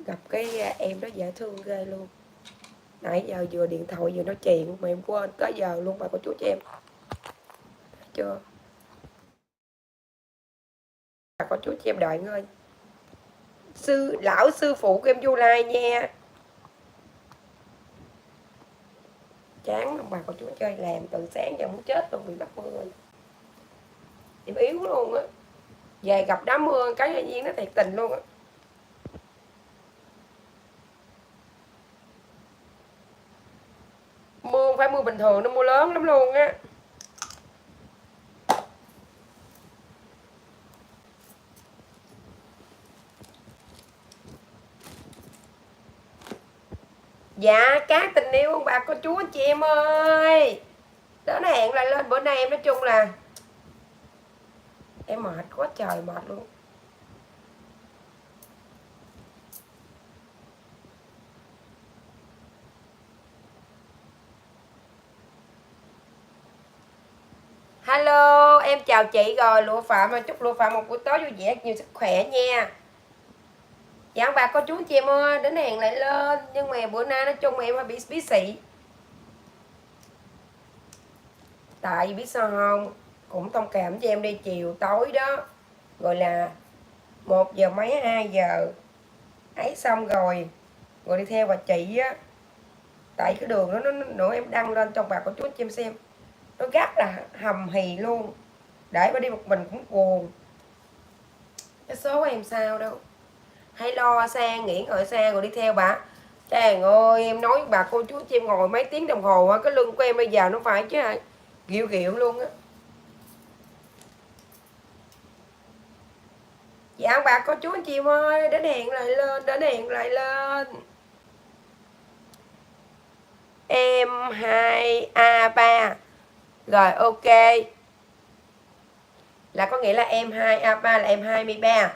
Gặp cái em đó dễ thương ghê luôn. Nãy giờ vừa điện thoại vừa nói chuyện mà em quên tới giờ luôn bà cô chú cho em. Thấy chưa? Bà cô chú cho em đợi ngơi. Lão sư phụ của em vô like nha. Chán không bà cô chú chơi làm từ sáng giờ muốn chết luôn bị bắt mưa. Em yếu luôn á. Về gặp đám mưa cái tự nhiên nó thiệt tình luôn á. Mưa không phải mưa bình thường, nó mưa lớn lắm luôn á. Dạ các tình yêu ông bà cô chú anh chị em ơi, đến hẹn lại lên. Bữa nay em nói chung là em mệt quá trời mệt luôn. Hello, em chào chị rồi. Lụa Phạm, chúc Lụa Phạm một buổi tối vui vẻ, nhiều sức khỏe nha. Dạ ông bà cô chú anh chị em ơi, đến hẹn lại lên. Nhưng mà bữa nay nói chung em hơi bị busy. Tại vì biết sao không, cũng thông cảm cho em đi, chiều tối đó gọi là 1 giờ mấy 2 giờ ấy xong rồi đi theo bà chị á. Tại cái đường đó nó nữa em đăng lên cho bà cô chú anh chị em xem, nó gắt là hầm hì luôn, để bà đi một mình cũng buồn. Cái số em sao đâu, hay lo xa nghỉ ngợi xa rồi đi theo bà. Trời ơi em nói bà cô chú chị em ngồi mấy tiếng đồng hồ, cái lưng của em bây giờ nó phải chứ ghịu ghịu luôn á. Dạ bà cô chú anh chị em ơi, đến hẹn lại lên, đến hẹn lại lên. Em 2A3 rồi, ok, là có nghĩa là em 2A3 là em 23.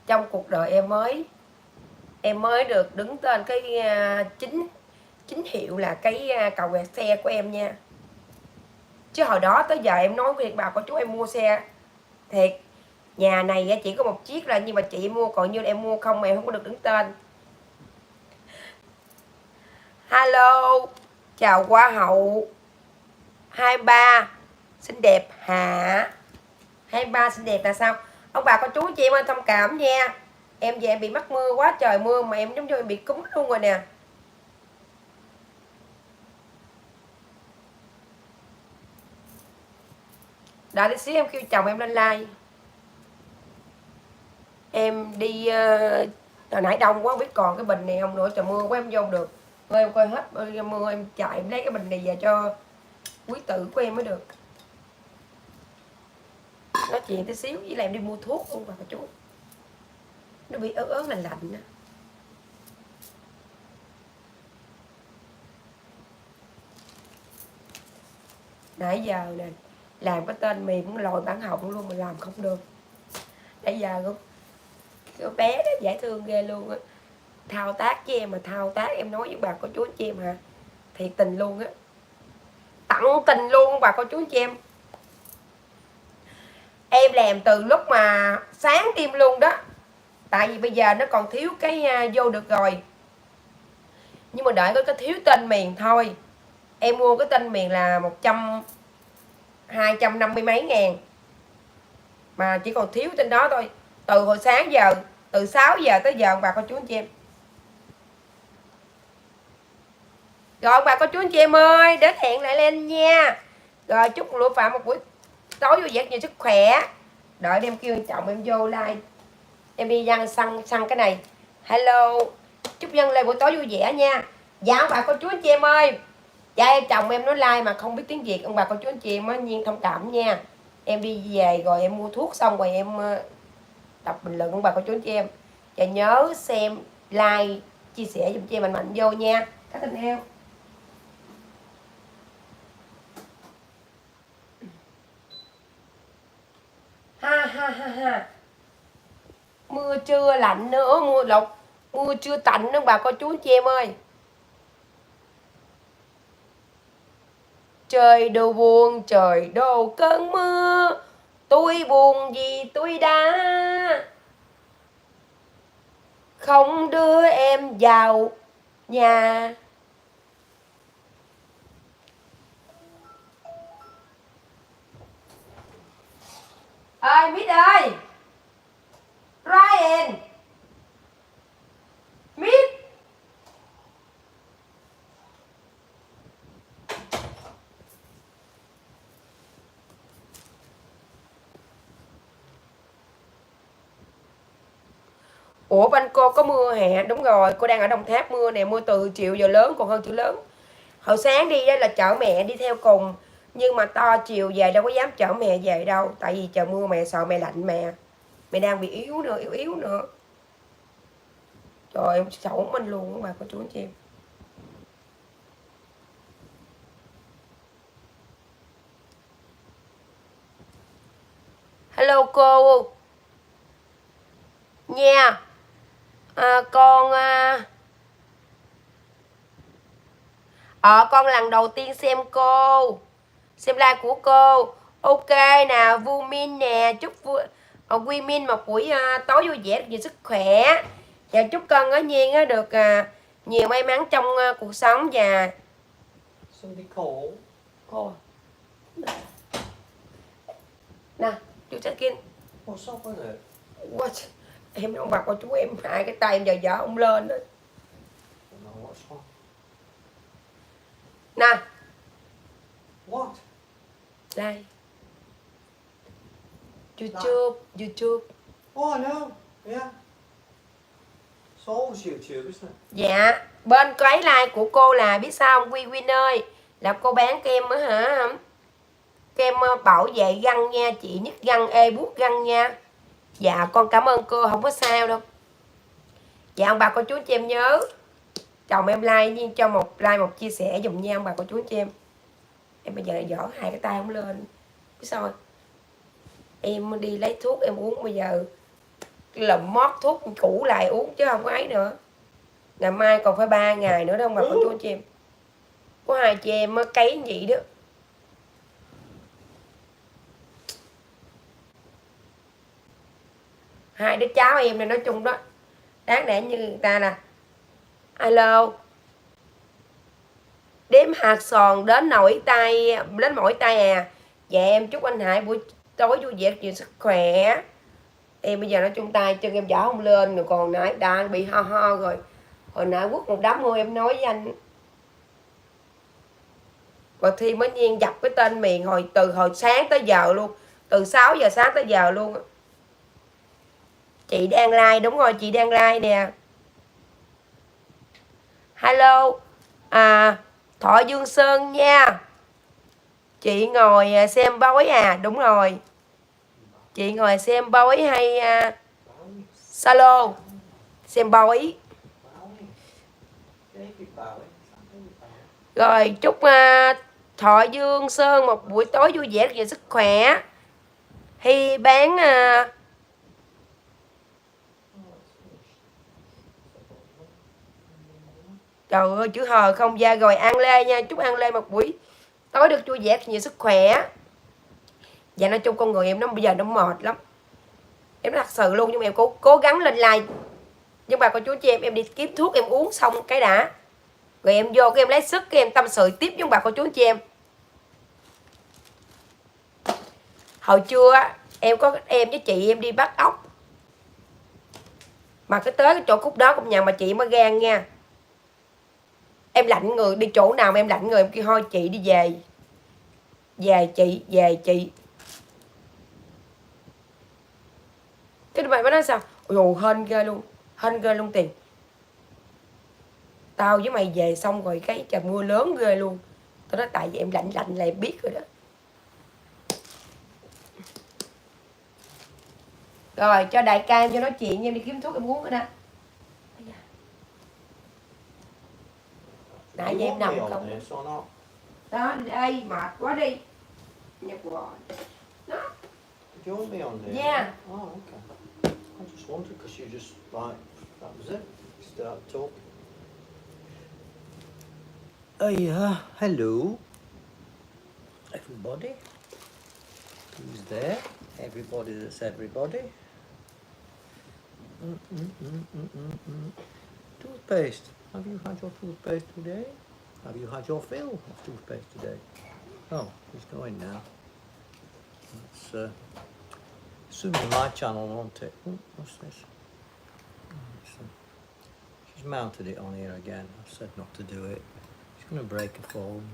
Trong cuộc đời em mới được đứng tên cái chính hiệu là cái cầu quẹt xe của em nha. Chứ hồi đó tới giờ em nói với bà cô chú em mua xe thiệt, nhà này chỉ có một chiếc là, nhưng mà chị mua, còn như em mua không mà em không có được đứng tên. Hello, chào Hoa hậu 23 xinh đẹp hả? 23 xinh đẹp là sao? Ông bà cô chú chị em ơi, thông cảm nha. Em về em bị mắc mưa quá trời mưa mà em giống như em bị cúm luôn rồi nè. Đợi tí xíu em kêu chồng em lên like. Em đi hồi nãy đông quá, không biết còn cái bình này không nữa, trời mưa quá em vô được. Em coi hết mưa em chạy em lấy cái bình này về cho quý tử của em mới được. Nói chuyện tí xíu với lại em đi mua thuốc luôn bà cô chú. Nó bị ớn ớn lạnh lạnh đó. Nãy giờ nè làm cái tên mềm cũng lòi bản họng luôn mà làm không được. Nãy giờ cái bé đó dễ thương ghê luôn á, thao tác với em mà thao tác, em nói với bà cô chú anh chị em hả, thiệt tình luôn á, tận tình luôn bà cô chú anh chị em. Em làm từ lúc mà sáng đêm luôn đó, tại vì bây giờ nó còn thiếu cái vô được rồi, nhưng mà đợi có cái thiếu tên miền thôi. Em mua cái tên miền là 250 mấy ngàn mà chỉ còn thiếu tên đó thôi. Từ hồi sáng giờ, từ 6 giờ tới giờ bà cô chú anh chị em. Rồi bà cô chú anh chị em ơi, đến hẹn lại lên nha. Rồi chúc Lụa Phạm một buổi tối vui vẻ, nhiều sức khỏe. Đợi em kêu chồng em vô like. Em đi dân săn cái này. Hello, chúc dân lên buổi tối vui vẻ nha. Dạ ông bà cô chú anh chị em ơi, dạ em chồng em nói like mà không biết tiếng Việt, ông bà cô chú anh chị em á, nhiên thông cảm nha. Em đi về rồi em mua thuốc xong rồi em đọc bình luận ông bà cô chú anh chị em. Và nhớ xem, like, chia sẻ giùm chị em mạnh vô nha các tình yêu. Ha ha ha ha. Mưa trưa lạnh nữa, mưa trưa tạnh nữa bà cô chú anh chị em ơi. Trời đồ buồn, trời đồ cơn mưa, tôi buồn vì tôi đã không đưa em vào nhà. Ơi Mít ơi, Ryan, Mít. Ủa bên cô có mưa hè? Đúng rồi, cô đang ở Đồng Tháp, mưa nè, mưa từ chiều giờ lớn còn hơn chữ lớn. Hồi sáng đi đây là chở mẹ đi theo cùng, nhưng mà to chiều về đâu có dám chở mẹ về đâu, tại vì trời mưa mẹ sợ mẹ lạnh mẹ đang bị yếu nữa, yếu nữa. Trời em xấu mình luôn bà cô chú anh chị em. Hello cô nha. Con con lần đầu tiên xem cô, xem live của cô. Ok nào, Vu Min nè, chúc Quy Min một buổi tối vui vẻ, nhiều sức khỏe và chúc con ở Nhiên được nhiều may mắn trong cuộc sống và cô nè chú sẽ kia. What? Em ông bà con chú em hai cái tay em giờ dở ông lên đó. Nè. What? Đây. YouTube. Oh, I know. Yeah. It's always YouTube, isn't it? Dạ, bên cái like của cô là biết sao không Quy Win ơi, là cô bán kem á hả? Kem bảo vệ răng nha chị, nhất răng buốt răng nha. Dạ con cảm ơn cô, không có sao đâu. Dạ ông bà cô chú chị em nhớ chồng em like cho một like một chia sẻ dùm nha ông bà cô chú chị em. Em bây giờ dở hai cái tay không lên. Biết sao không? Em đi lấy thuốc em uống bây giờ lụm mót thuốc cũ lại uống chứ không có ấy nữa. Ngày mai còn phải 3 ngày nữa đó ông bà cô chú chị em. Có hai chị em cấy vậy đó. Hai đứa cháu em này nói chung đó đáng lẽ như người ta là alo đếm hạt sòn đến mỗi tay à. Dạ em chúc anh Hải buổi tối vui vẻ nhiều sức khỏe. Em bây giờ nói chung tay chân em dở không lên rồi, còn nãy đang bị ho rồi. Hồi nãy quất một đám mưa em nói với anh. Và Thi mới nhiên dập cái tên miền từ hồi sáng tới giờ luôn. Từ 6 giờ sáng tới giờ luôn. Chị đang like, đúng rồi chị đang like nè. Hello Thọ Dương Sơn nha. Chị ngồi xem bói à? Đúng rồi. Chị ngồi xem bói hay salo xem bói. Rồi chúc Thọ Dương Sơn một buổi tối vui vẻ và sức khỏe. Hy bán trời ơi chữ hờ không ra rồi. An Lê nha, chúc An Lê một buổi tối được vui vẻ nhiều sức khỏe. Dạ nói chung con người em nó bây giờ nó mệt lắm. Em thật sự luôn, nhưng mà em cố gắng lên like. Nhưng bà cô chú chị em đi kiếm thuốc em uống xong cái đã. Rồi em vô cái em lấy sức cái em tâm sự tiếp với bà cô chú chị em. Hồi trưa em với chị em đi bắt ốc. Mà cái tới cái chỗ khúc đó cũng nhà mà chị mới gan nha. Em lạnh người, đi chỗ nào mà em lạnh người em kêu thôi chị đi về. Về chị. Cái mày mới nói sao? Ồ hên ghê luôn tiền. Tao với mày về xong rồi cái trời mưa lớn ghê luôn. Tao nói tại vì em lạnh là em biết rồi đó. Rồi cho đại ca em cho nói chuyện em đi kiếm thuốc em uống rồi đó. Nãy giờ em nằm không? Đó đi đây mệt quá đi. Nhập rồi. Đó. Do you want me on there? Yeah. Oh, okay. I just wondered because you just like, that was it. You start talking. Hello, everybody. Who's there? Everybody that's everybody. Toothpaste. Have you had your toothpaste today? Have you had your fill of toothpaste today? Oh, he's going now. It's soon on my channel, won't it? Oh, what's this? She's mounted it on here again. I've said not to do it. She's going to break a phone.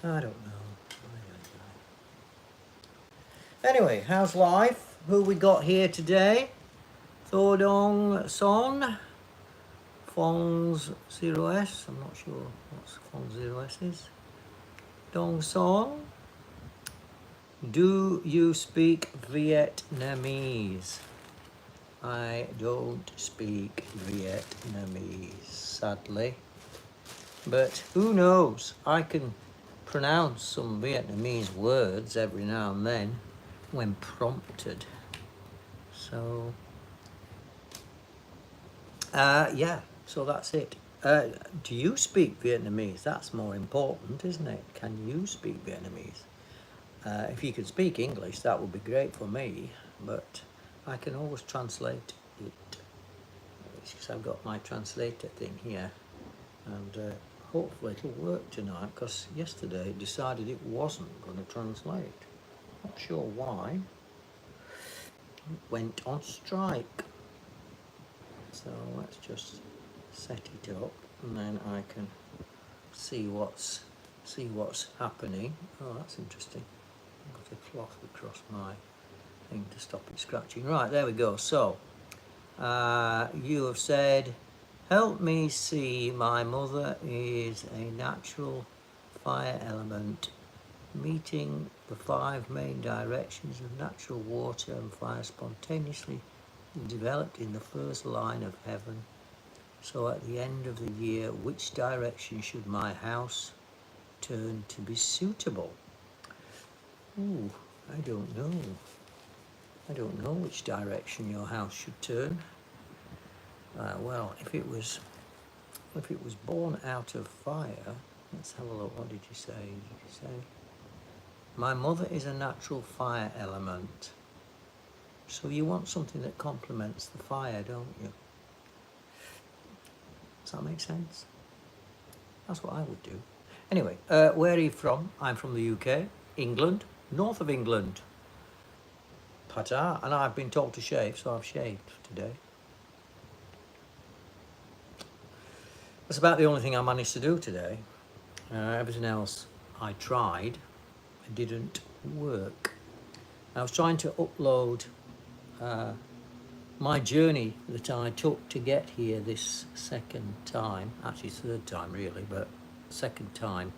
I don't know. Anyway, how's life? Who we got here today? Thodong Son. Fong's 0S. I'm not sure what Fong's 0S is. Dong Son. Do you speak Vietnamese? I don't speak Vietnamese, sadly. But who knows? I can pronounce some Vietnamese words every now and then when prompted. So, yeah, so that's it. Do you speak Vietnamese? That's more important, isn't it? Can you speak Vietnamese? If you could speak English, that would be great for me, but I can always translate it. Because I've got my translator thing here, and hopefully it'll work tonight, because yesterday it decided it wasn't going to translate. Not sure why. It went on strike. So let's just set it up, and then I can see what's happening. Oh, that's interesting. I've got a cloth across my thing to stop it scratching. Right, there we go. So you have said, help me see, my mother is a natural fire element, meeting the 5 main directions of natural water and fire spontaneously developed in the first line of heaven. So at the end of the year, which direction should my house turn to be suitable? Ooh, I don't know. I don't know which direction your house should turn. Well, if it was born out of fire, let's have a look. What did you say? Did you say my mother is a natural fire element? So you want something that complements the fire, don't you? Does that make sense? That's what I would do. Anyway, where are you from? I'm from the UK, England, north of England. Pata, and I've been told to shave, so I've shaved today. That's about the only thing I managed to do today. Everything else I tried, it didn't work. I was trying to upload my journey that I took to get here this second time, actually 3rd time really, but 2nd time.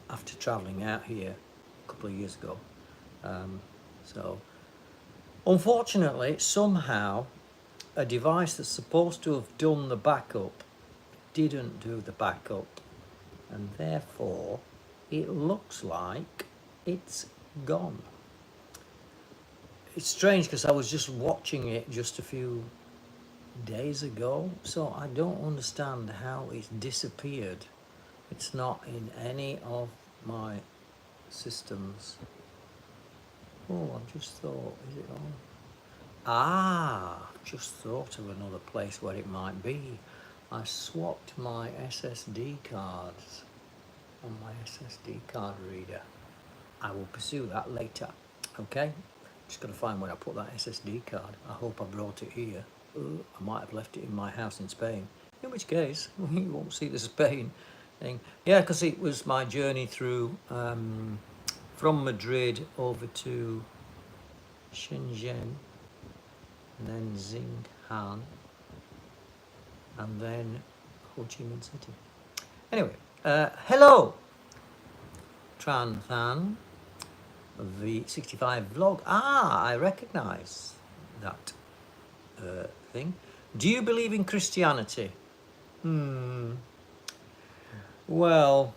After travelling out here a couple of years ago. So unfortunately, somehow a device that's supposed to have done the backup didn't do the backup, and therefore it looks like it's gone. It's strange because I was just watching it just a few days ago, so I don't understand how it's disappeared. It's not in any of my systems. Oh, I've just thought, is it on? I've just thought of another place where it might be. I swapped my SSD cards on my SSD card reader. I will pursue that later. Okay? Just got to find where I put that SSD card. I hope I brought it here. I might have left it in my house in Spain. In which case, you won't see the Spain thing. Yeah, because it was my journey through from Madrid over to Shenzhen, and then Xinghan, and then Ho Chi Minh City. Anyway, hello, Tran Than, the 65 vlog. I recognise that thing. Do you believe in Christianity? Well,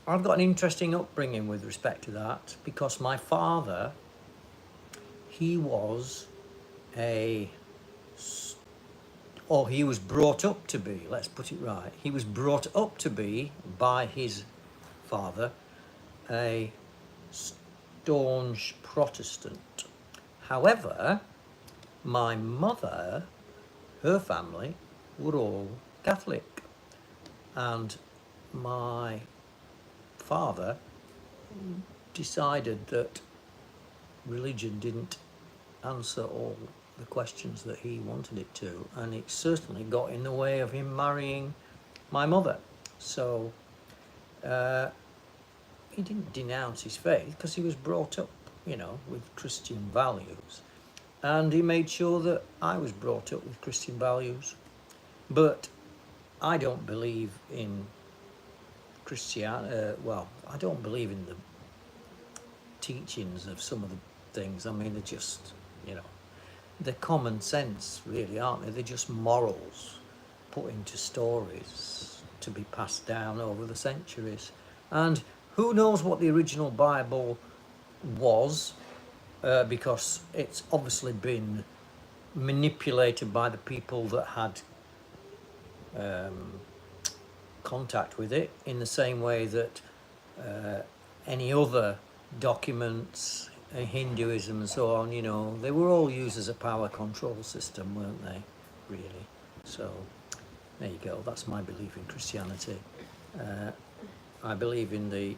I've got an interesting upbringing with respect to that, because my father, he was he was brought up to be, let's put it right, he was brought up to be by his father a staunch Protestant. However, my mother, her family, were all Catholic, and my father decided that religion didn't answer all the questions that he wanted it to, and it certainly got in the way of him marrying my mother. So he didn't denounce his faith because he was brought up, you know, with Christian values, and he made sure that I was brought up with Christian values. But I don't believe in Christianity. Well, I don't believe in the teachings of some of the things. I mean, they're just, you know, they're common sense, really, aren't they? They're just morals put into stories to be passed down over the centuries. And who knows what the original Bible was, because it's obviously been manipulated by the people that had contact with it, in the same way that any other documents, Hinduism and so on, you know, they were all used as a power control system, weren't they, really? So there you go, that's my belief in Christianity. I believe in the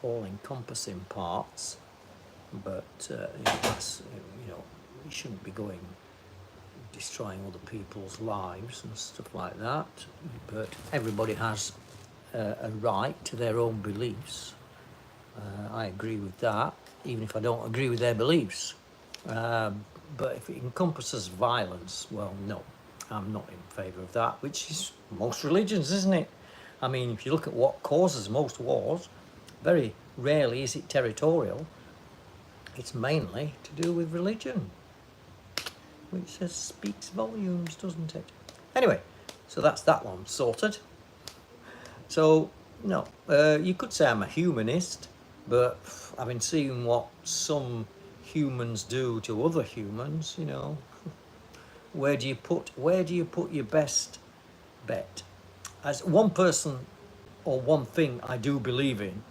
all-encompassing parts, but you know, that's, you know, we shouldn't be going destroying other people's lives and stuff like that, but everybody has a right to their own beliefs. I agree with that, even if I don't agree with their beliefs. But if it encompasses violence, well, no, I'm not in favour of that, which is most religions, isn't it? I mean, if you look at what causes most wars, very rarely is it territorial. It's mainly to do with religion, which speaks volumes, doesn't it? Anyway, so that's that one sorted. So, no, you could say I'm a humanist, but having seen what some humans do to other humans, you know, where do you put your best bet? As one person or one thing I do believe in,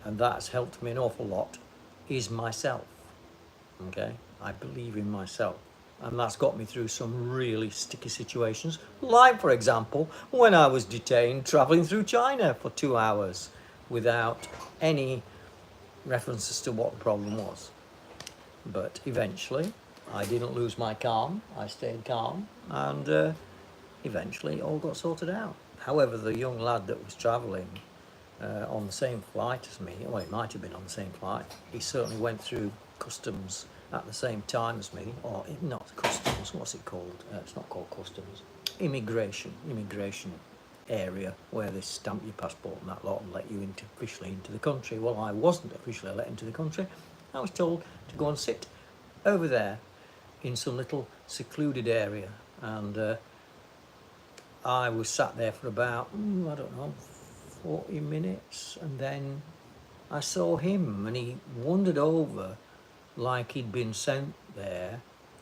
and that's helped me an awful lot, is myself. Okay, I believe in myself, and that's got me through some really sticky situations, like, for example, when I was detained travelling through China for 2 hours without any references to what the problem was. But eventually I didn't lose my calm, I stayed calm, and eventually it all got sorted out. However, the young lad that was travelling on the same flight as me, well, he might have been on the same flight, he certainly went through customs at the same time as me, or not customs, what's it called? It's not called customs. Immigration area, where they stamp your passport and that lot and let you officially into the country. Well, I wasn't officially let into the country. I was told to go and sit over there in some little secluded area, and I was sat there for about, I don't know, 40 minutes, and then I saw him, and he wandered over like he'd been sent there,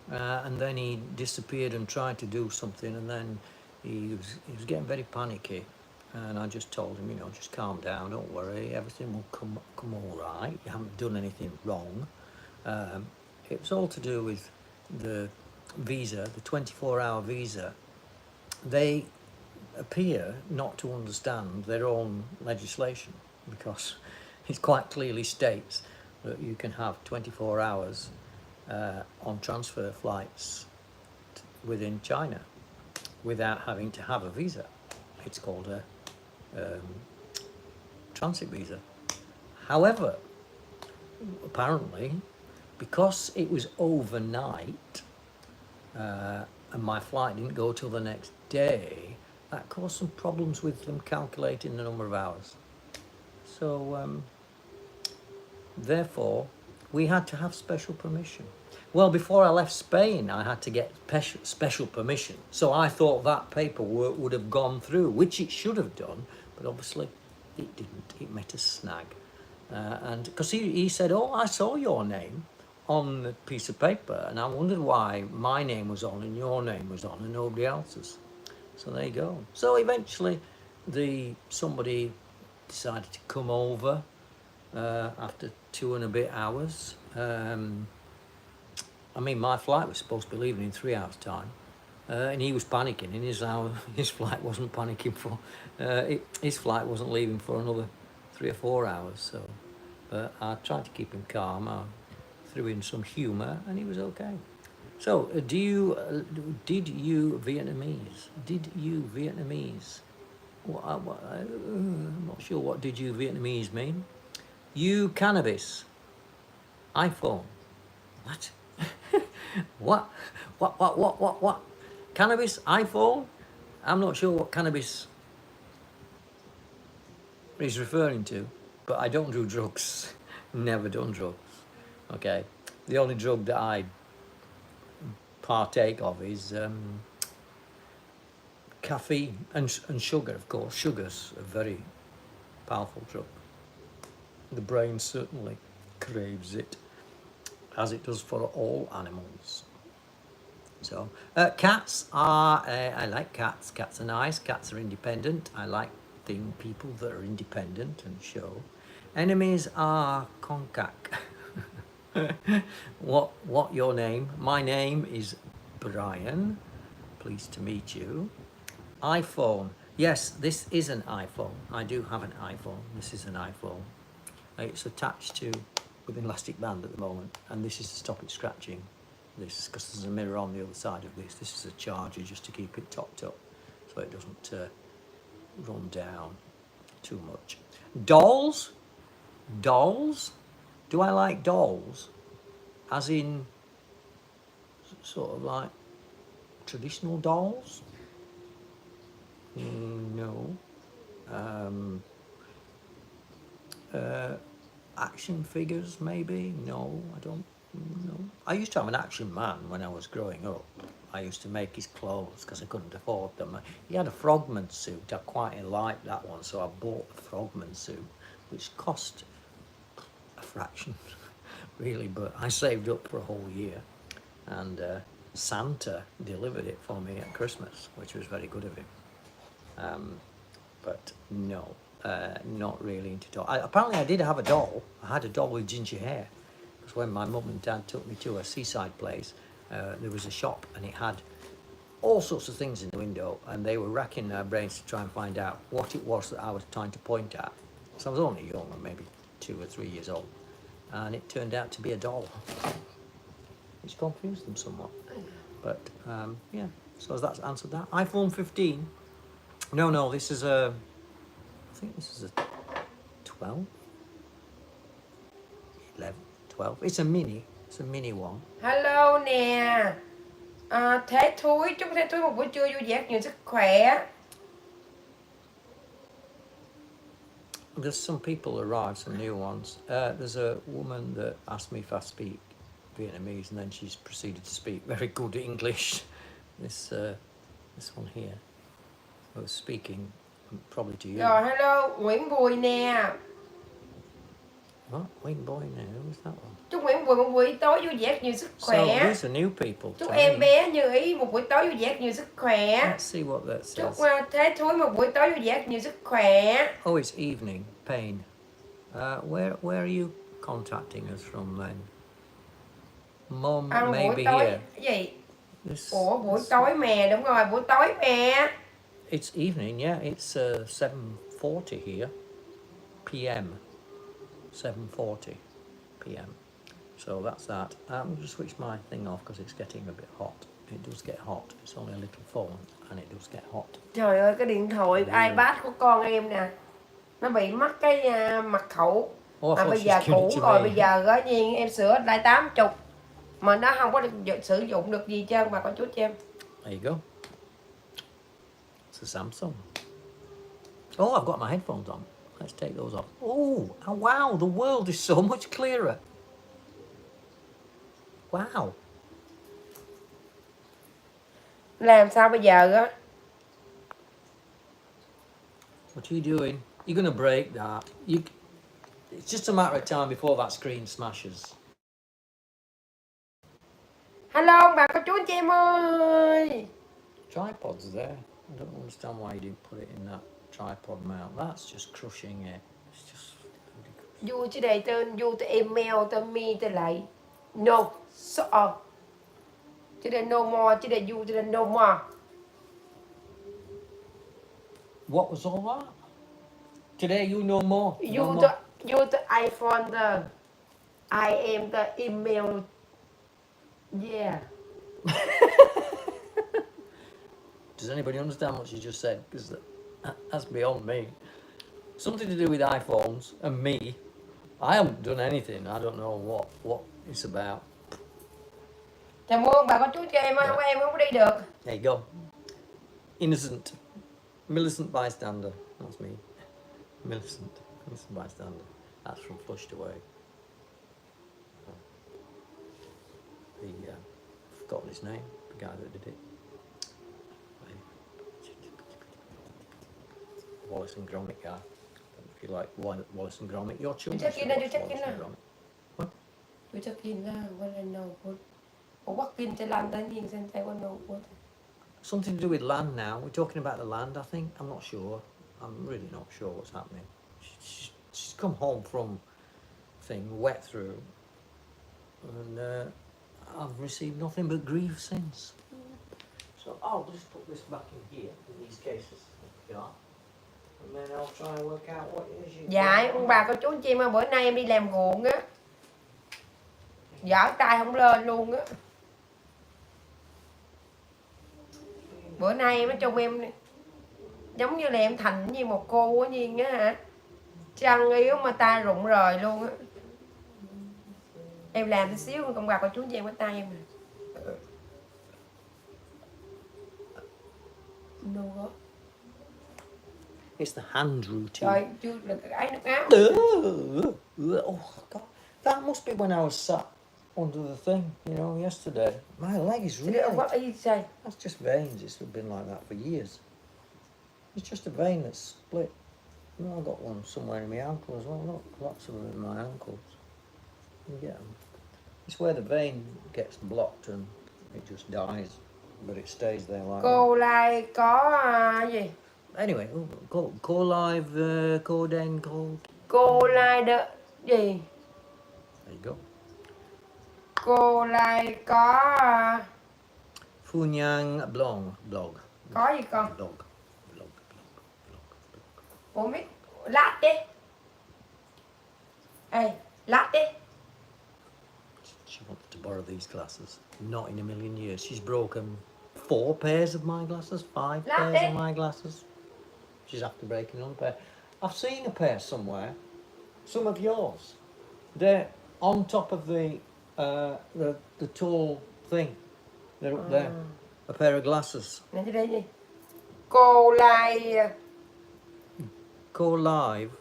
and then he disappeared and tried to do something, and then he was getting very panicky, and I just told him, you know, just calm down, don't worry, everything will come all right, you haven't done anything wrong. It was all to do with the visa, the 24-hour visa. They appear not to understand their own legislation, because it quite clearly states that you can have 24 hours on transfer flights within China without having to have a visa. It's called a transit visa. However, apparently, because it was overnight and my flight didn't go till the next day, that caused some problems with them calculating the number of hours. So therefore, we had to have special permission. Well, before I left Spain, I had to get special permission. So I thought that paperwork would have gone through, which it should have done, but obviously it didn't. It met a snag. And because he said, oh, I saw your name on the piece of paper, and I wondered why my name was on and your name was on and nobody else's. So there you go. So eventually somebody decided to come over after 2 and a bit hours. I mean, my flight was supposed to be leaving in 3 hours' time. And he was panicking. In his flight wasn't panicking for. His flight wasn't leaving for another 3 or 4 hours. So, but I tried to keep him calm. I threw in some humour, and he was okay. So, did you Vietnamese? Did you Vietnamese? I'm not sure what did you Vietnamese mean. You cannabis. iPhone. What? What? Cannabis, iPhone? I'm not sure what cannabis is referring to, but I don't do drugs. Never done drugs. Okay. The only drug that I partake of is caffeine and sugar, of course. Sugar's a very powerful drug. The brain certainly craves it, as it does for all animals. So, cats are, I like cats. Cats are nice, cats are independent. I like people that are independent and show. Enemies are concac. What your name? My name is Brian. Pleased to meet you. iPhone. Yes, this is an iPhone. I do have an iPhone. This is an iPhone. It's attached to with an elastic band at the moment, and this is to stop it scratching. This, because there's a mirror on the other side of this. This is a charger just to keep it topped up so it doesn't run down too much. Dolls? Dolls? Do I like dolls? As in sort of like traditional dolls? No. Action figures, maybe? No, I don't. No. I used to have an action man when I was growing up. I used to make his clothes because I couldn't afford them. He had a frogman suit. I quite liked that one, so I bought a frogman suit, which cost a fraction, really, but I saved up for a whole year. And Santa delivered it for me at Christmas, which was very good of him. But no, not really into dolls. Apparently I did have a doll. I had a doll with ginger hair. Because when my mum and dad took me to a seaside place, there was a shop and it had all sorts of things in the window, and they were racking their brains to try and find out what it was that I was trying to point at. So I was only young, maybe 2 or 3 years old, and it turned out to be a doll, which confused them somewhat. But yeah, so that's answered that. iPhone 15. No, this is a, I think this is a 12, 11, 12. It's a mini one. Hello nè. Thế Thúi, chúc Thế Thúi một buổi trưa vui vẻ, nhiều sức khỏe. There's some people arrived, some new ones. There's a woman that asked me if I speak Vietnamese, and then she's proceeded to speak very good English. This one here, I was speaking probably to you. Rồi, hello, Nguyễn Bùi nè. What? Wait, boy, now who's that one? Chúc Nguyễn Bùi một buổi tối vui vẻ, nhiều sức So khỏe. these are new people. Chúc em bé Như Ý một buổi tối vui vẻ, nhiều sức khỏe. Let's see what that Chúc says. Thế Thúi một buổi tối vui vẻ, nhiều sức khỏe. Oh, it's evening. Pain. Where are you contacting us from then? Mom, maybe buổi tối, here. gì? Ủa, buổi tối mè, đúng rồi, buổi tối mè. It's evening, yeah. It's 7:40 here, p.m. 7:40 p.m. So that's that. I'm just switch my thing off because it's getting a bit hot. It does get hot. It's only a little phone and it does get hot. Trời ơi, cái điện thoại iPad của con em nè, nó bị mất cái mật khẩu. Bây giờ cũ rồi, bây giờ á nhiên em sửa lại 80 mà nó không có được sử dụng được gì trơn mà con chú cho em. There you go. It's a Samsung. Oh, I've got my headphones on. Let's take those off. Oh, wow, the world is so much clearer. Wow. Làm sao bây giờ á? What are you doing? You're gonna break that. It's just a matter of time before that screen smashes. Hello ông bà cô chú anh chị em ơi. Tripod's there. I don't understand why you didn't put it in that tripod mount. That's just crushing it. It's just ridiculous. You chứ đây tên you to email to me to lại no so chứ đây no more chứ đây you chứ đây no more. What was all that? Today you know more. You to iPhone the I am the email. Yeah. Does anybody understand what she just said? Because that's beyond me. Something to do with iPhones and me. I haven't done anything. I don't know what it's about. Chào mừng bà có chú cho em, không em không có đi được. There you go. Innocent bystander. That's me. Innocent bystander. That's from Flushed Away. I've forgotten his name. The guy that did it. Wallace and Gromit guy. If you like Wallace and Gromit, your children should watch Wallace and Gromit. What? You check in lah. What I know. What in the land? I think since I don't know what. Something to do with land now. We're talking about the land, I think. I'm not sure. I'm really not sure what's happening. She's come home from thing wet through, and I've received nothing but grief since. So I'll just put this back in here in these cases, and then I'll try and work out what it is you. Dạ, ông bà cô chú anh chị em ơi, bữa nay em đi làm ruộng á, dở tay không lên luôn á. Bữa nay em nói chung em giống như là em thành như một cô á Nhiên á hả, chân yếu mà tay rụng rời luôn á. Em làm tí xíu ông bà cô chú anh chị em cái tay em nè. No. It's the hand routine. Trời, chưa được cái nước áo. Oh God, that must be when I was sat under the thing, you know, yesterday. My leg is really. That's just veins. It's been like that for years. It's just a vein that's split. You know, I got one somewhere in my ankle as well. Look, lots of them in my ankles. You get them. It's where the vein gets blocked and it just dies, but it stays there like Cô Lai có gì? Anyway, cô live, cô đen, cô Lai đỡ gì? There you go. Cô Lai có Phu Nhang blog. Có gì con? Blog. Ủa biết lát đi. Ê, lát đi. She wants to borrow these glasses. Not in a million years. She's broken 4 pairs of my glasses, 5 pairs of my glasses. She's after breaking another pair. I've seen a pair somewhere. Some of yours. They're on top of the tall thing. They're up there. A pair of glasses. Nè đây gì? Cô Lai. Cô live.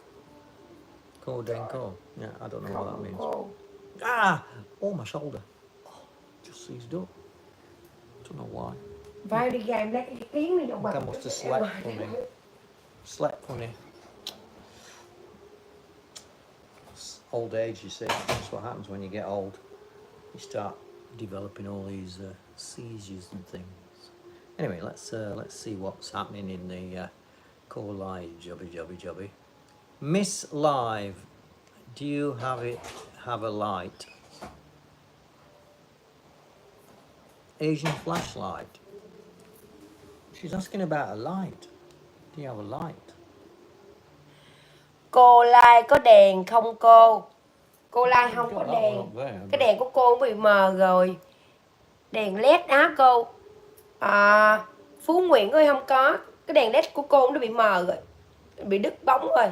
Cô đen cô. Yeah, I don't know what that means. Cô. Oh, my shoulder. Oh, just seized up. Don't know why. Vai đi gài lấy cái tiếng này trong I must have slept funny. Slept funny. It's old age, you see. That's what happens when you get old. You start developing all these seizures and things. Anyway, let's see what's happening in the call live jobby. Miss Live, do you have a light? Asian flashlight. She's asking about a light. Do you have a light? Cô Lai có đèn không cô? Cô Lai không có đèn. Cái đèn của cô bị mờ rồi. Đèn led á cô. Phú Nguyễn ơi không có. Cái đèn led của cô nó bị mờ rồi. Bị đứt bóng rồi.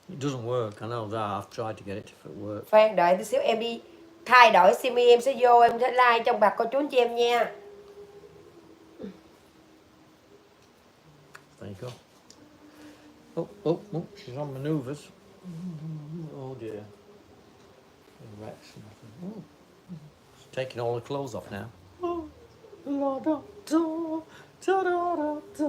It doesn't work, I know that. I've tried to get it to work. Phan đợi tí xíu em đi thay đổi sim em sẽ vô em sẽ like trong bạc cô chú anh chị em nha. There you go. Oh, she's on manoeuvres. Oh dear. She's taking all her clothes off now. La da da da da da da.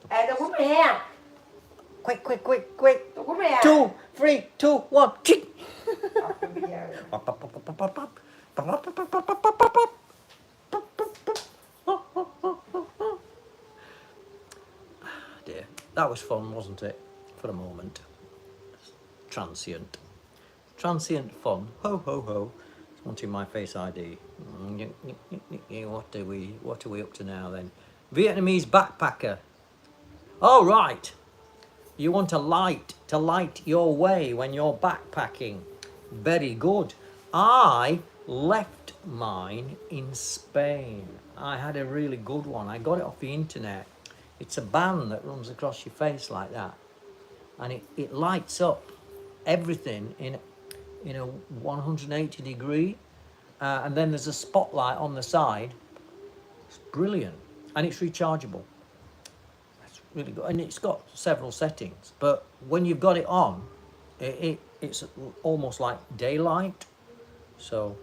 À tôi cút này ha. Quick, quick, quick, quick. Tôi cút này à. 2, 3, 2, 1, kick. Bây giờ. Dear, that was fun, wasn't it? For a moment. Transient. Transient fun. Ho ho ho. It's wanting my face ID. What are we up to now then? Vietnamese backpacker. Oh right. You want to light your way when you're backpacking. Very good. I left mine in Spain. I had a really good one. I got it off the internet. It's a band that runs across your face like that. And it lights up everything in a 180 degree. And then there's a spotlight on the side. It's brilliant. And it's rechargeable. It's really good. And it's got several settings. But when you've got it on, it's almost like daylight. So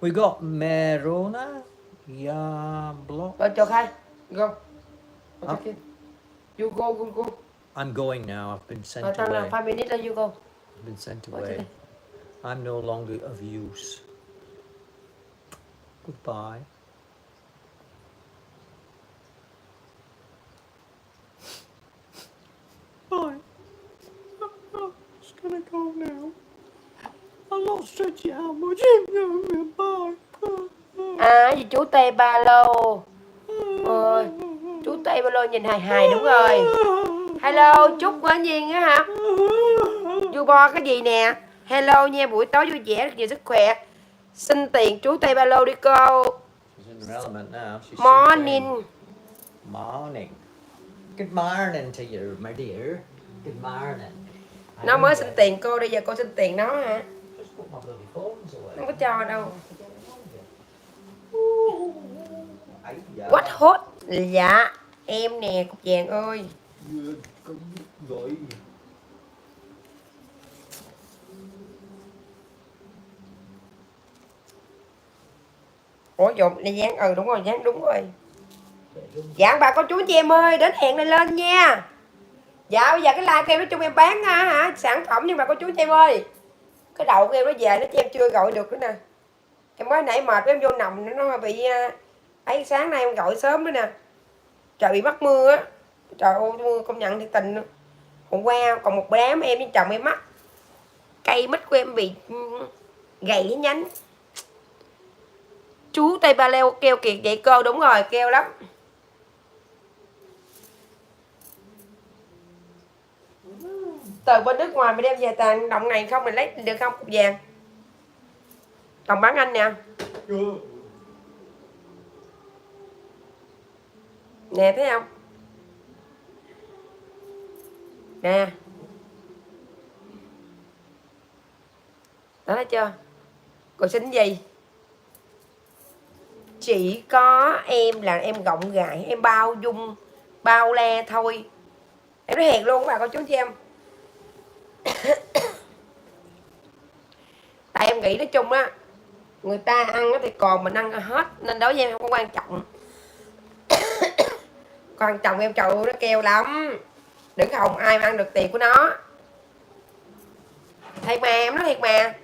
we got Merona. Yeah, block. Rồi cho khai. Go. You go. I'm going now. I've been sent Tao là away. 5 minutes là you go. I've been sent away. I'm no longer of use. Goodbye. Bye. I'm just gonna go now. I'm not stretching out much. Bye. À gì chú Tây Ba Lô. Ôi, chú Tây Ba Lô nhìn hài hài đúng rồi. Hello, chúc Quán Duyên á hả? Du bo cái gì nè? Hello nha, buổi tối vui vẻ, rất nhiều sức khỏe. Xin tiền chú Tây Ba Lô đi cô. She's in relevant now. She's Morning. Morning. Good morning to you, my dear. Good morning. Nó mới xin tiền cô, bây giờ cô xin tiền nó hả? Just put my bloody phones away. Không có cho đâu. Dạ. What hot? Dạ, em nè, cục vàng ơi. Gọi. Ủa dụm này dán, đúng rồi, dán đúng rồi. Dạ bà cô chú chị em ơi, đến hẹn này lên nha. Dạ bây giờ cái like của em nói chung em bán hả sản phẩm, nhưng mà cô chú chị em ơi, cái đậu của em nó về nó cho em chưa gọi được nữa nè. Em mới nãy mệt em vô nằm nó bị ấy, sáng nay em gọi sớm nữa nè. Trời bị mắc mưa á. Trời ơi mưa công nhận thì tình. Hôm qua còn một đám em với chồng em mắc. Cây mít của em bị gãy cái nhánh. Chú Tây Ba Leo kêu kiệt vậy cô, đúng rồi kêu lắm. Từ bên nước ngoài mình đem về tàn động này không mình lấy được không cục vàng? Còn bán anh nè. Nè thấy không? Nè. Đó thấy chưa? Rồi xin gì? Chỉ có em là em rộng rãi, em bao dung, bao le thôi. Em nói thiệt luôn bà cô chú chị em. Tại em nghĩ nói chung á, người ta ăn thì còn mình ăn hết, nên đối với em không có quan trọng. Quan trọng em trời ơi nó kêu lắm. Đừng hòng ai mà ăn được tiền của nó. Thiệt mà, em nói thiệt mà.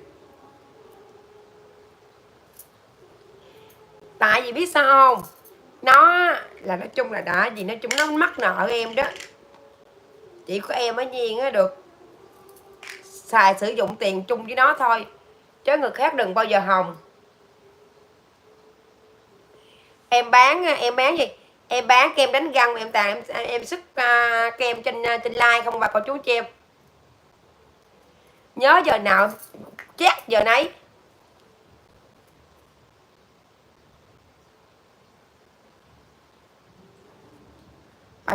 Tại vì biết sao không? Nó là nói chung là đã gì, nói chung nó mắc nợ em đó. Chỉ có em ở Nhiên á được xài sử dụng tiền chung với nó thôi, chứ người khác đừng bao giờ hòng. Em bán gì? Em bán kem đánh răng, em tàn em sức kem trên like không bà cô chú chị em. Nhớ giờ nào chắc giờ nấy.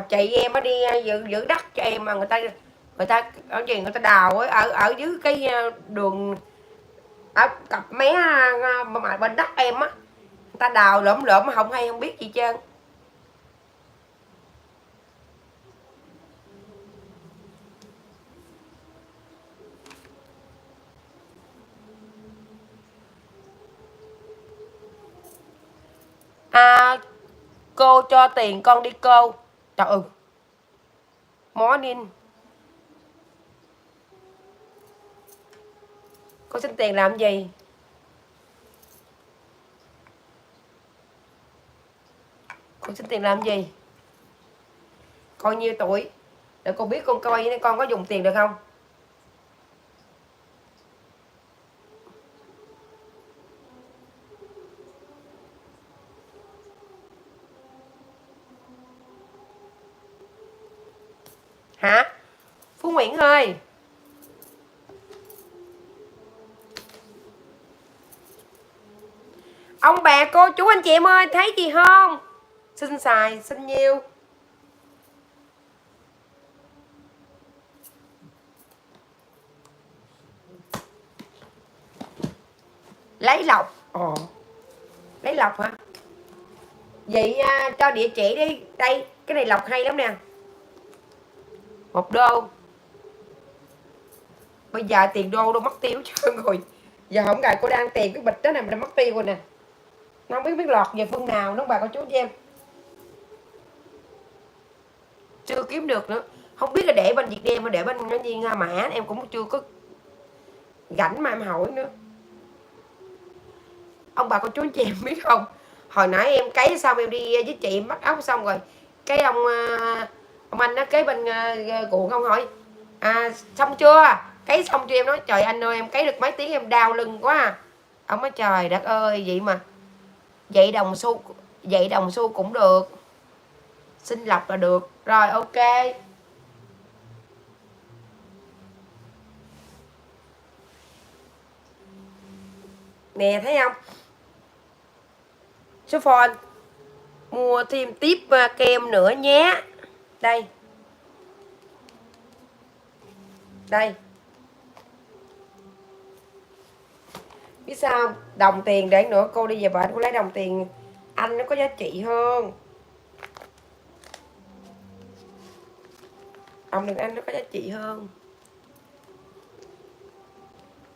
Chị em mới đi giữ đất cho em mà người ta ở gì người ta đào ở dưới cái đường ở cặp mé mà bên đất em á, người ta đào lộm mà không hay không biết gì trơn. Cô cho tiền con đi cô. Trời ơi. Morning. Cô xin tiền làm gì? Cô xin tiền làm gì? Con nhiêu tuổi? Để cô biết con coi con có dùng tiền được không? Hả? Phú Nguyễn ơi. Ông bà cô chú anh chị em ơi, thấy gì không? Xin xài, xin nhiêu. Lấy lọc. Ồ. Lấy lọc hả? Vậy cho địa chỉ đi. Đây, cái này lọc hay lắm nè. 1 đô. Bây giờ tiền đô đâu mất tiêu trơn rồi. Giờ không ngại cô đang tiền cái bịch đó này mà mất tiêu rồi nè. Nó không biết lọt về phương nào nó bà cô chú chị em. Chưa kiếm được nữa. Không biết là để bên Việt Nam hay để bên nó nhiên Mã. Em cũng chưa có rảnh mà em hỏi nữa. Ông bà cô chú chị em biết không? Hồi nãy em cấy xong em đi với chị em bắt ốc xong rồi. Cái ông anh nó kế bên cuộn không hỏi xong chưa? Cấy xong chưa? Em nói trời anh ơi em cấy được mấy tiếng em đau lưng quá à. Ông nói trời đất ơi vậy mà vậy đồng xu cũng được, xin lọc là được rồi. Ok nè, thấy không? Số phone mua thêm tiếp kem nữa nhé. Đây đây, biết sao đồng tiền để nữa cô đi về bệnh cô lấy đồng tiền anh nó có giá trị hơn. Đồng tiền anh nó có giá trị hơn.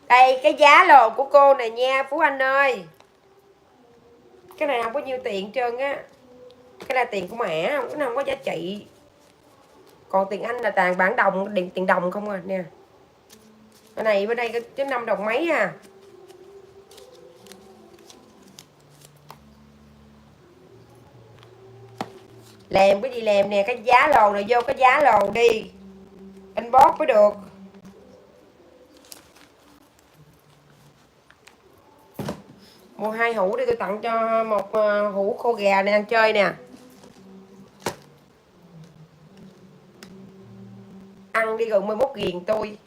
Đây cái giá lồ của cô này nha Phú Anh ơi. Cái này không có nhiêu tiền trơn á. Cái này tiền của mẹ, cái này không có giá trị. Còn tiền anh là toàn bản đồng, tiền đồng không à nè. Cái này bên đây chứ 5 đồng mấy à. Làm cái gì làm nè, cái giá lồ này vô cái giá lồ đi. Inbox mới được. Mua 2 hũ đi tôi tặng cho một hũ khô gà này ăn chơi nè. Ăn đi gần 11 ghiền tôi.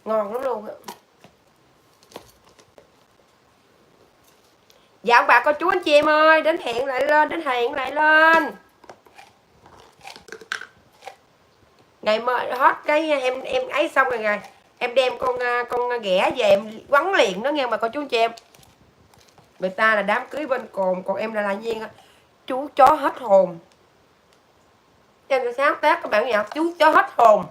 Ngon lắm luôn á. Dạ ông bà cô chú anh chị em ơi, đến hẹn lại lên, đến hẹn lại lên. Ngày mới hết cái em ấy xong rồi ngày em đem con ghẻ về em quấn liền nó nghe mà cô chú anh chị em. Người ta là đám cưới bên cồn, còn em là Nhiên chú chó hết hồn. Em sẽ sáng tác các bạn nhạc chú chó hết hồn.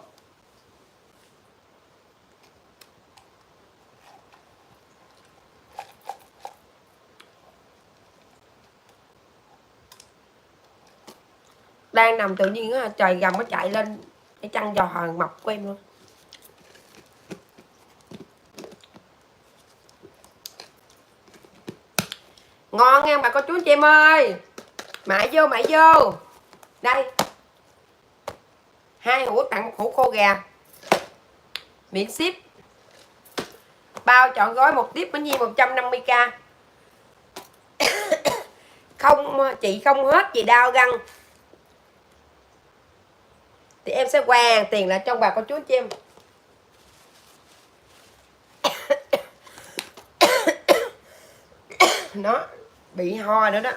Đang nằm tự nhiên á, trời gầm nó chạy lên cái chăn giò hoàng mập của em luôn. Ngon nha bà cô chú anh chị em ơi. Mại vô. Đây 2 hũ tặng 1 hũ khô gà miễn ship. Bao chọn gói một tiếp bánh nhiên 150k. Không chị không hết gì đau găng thì em sẽ hoàn tiền lại cho bà cô chú anh chị em. Nó bị ho nữa đó.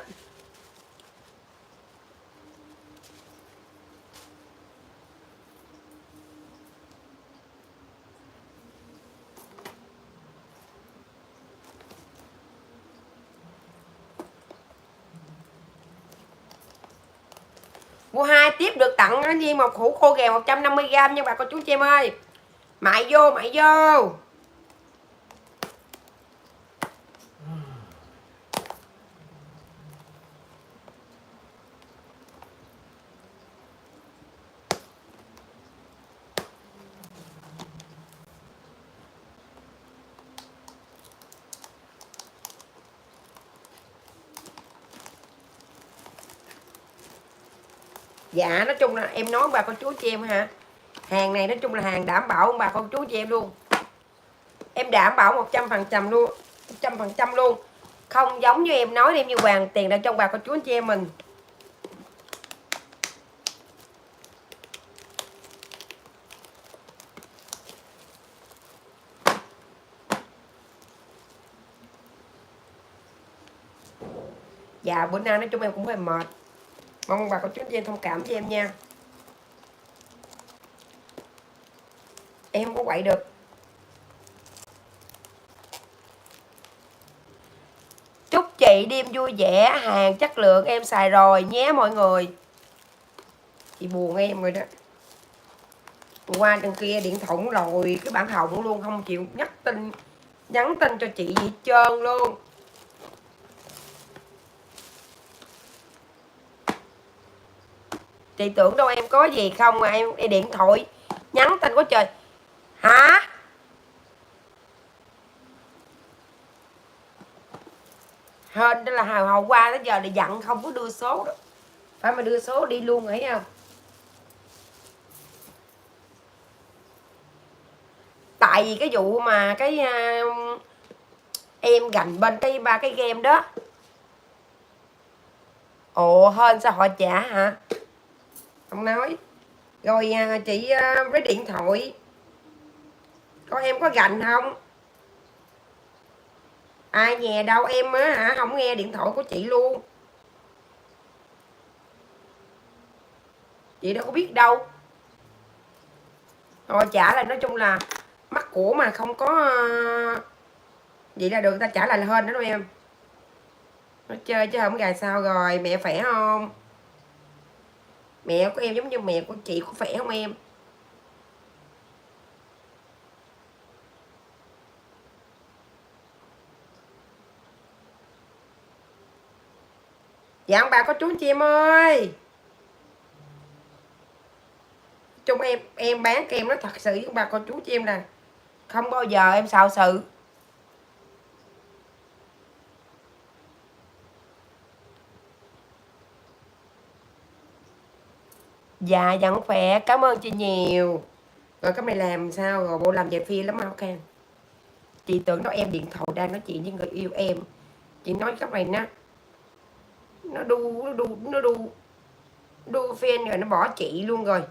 Mua 2 tiếp được tặng cái gì một hũ khô gà 150g nha bà cô chú chị em ơi. Mại vô. Dạ nói chung là em nói bà con chú chị em ha, hàng này nói chung là hàng đảm bảo bà con chú chị em luôn, em đảm bảo 100% luôn, 100% luôn, không giống như em nói em như hoàn tiền ra trong bà con chú chị em mình. Dạ bữa nay nói chung em cũng hơi mệt, mong bà con chú chị em thông cảm với em nha, em không có quậy được. Chúc chị đêm vui vẻ, hàng chất lượng em xài rồi nhé mọi người. Chị buồn em rồi đó, qua trên kia điện thoại rồi cái bản hỏng luôn, không chịu nhắn tin cho chị gì hết trơn luôn. Chị tưởng đâu em có gì không mà em điện thoại nhắn tin có trời. Hả? Hên đó là hồi qua tới giờ thì dặn không có đưa số đó, phải mà đưa số đi luôn thấy không. Tại vì cái vụ mà cái em gành bên cái ba cái game đó. Ồ hên sao họ trả hả? Không nói. Rồi chị với điện thoại coi em có gành không? Ai nghe đâu em á hả, không nghe điện thoại của chị luôn. Chị đâu có biết đâu. Rồi trả lại nói chung là mắc của mà không có vậy là được, ta trả lại là hên đó đâu em. Nó chơi chứ không gài sao rồi, mẹ khỏe không? Mẹ của em giống như mẹ của chị có khỏe không em? Dạ ông bà có chú chị em ơi. Chung em bán kem nó thật sự với bà con chú chị em nè, không bao giờ em xạo sự. Dạ vẫn khỏe, cảm ơn chị nhiều. Rồi cái này làm sao rồi, bộ làm về phi lắm không Khang? Chị tưởng đâu em điện thoại đang nói chuyện với người yêu em. Chị nói cái này nó đu fan rồi nó bỏ chị luôn rồi.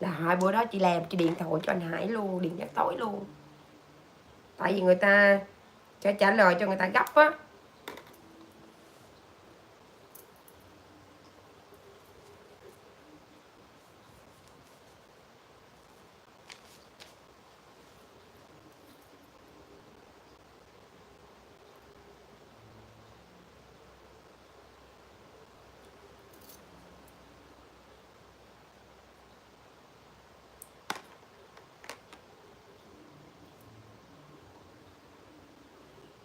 Là hai bữa đó chị làm chị điện thoại cho anh Hải luôn, điện nhắc tối luôn. Tại vì người ta sẽ trả lời cho người ta gấp á.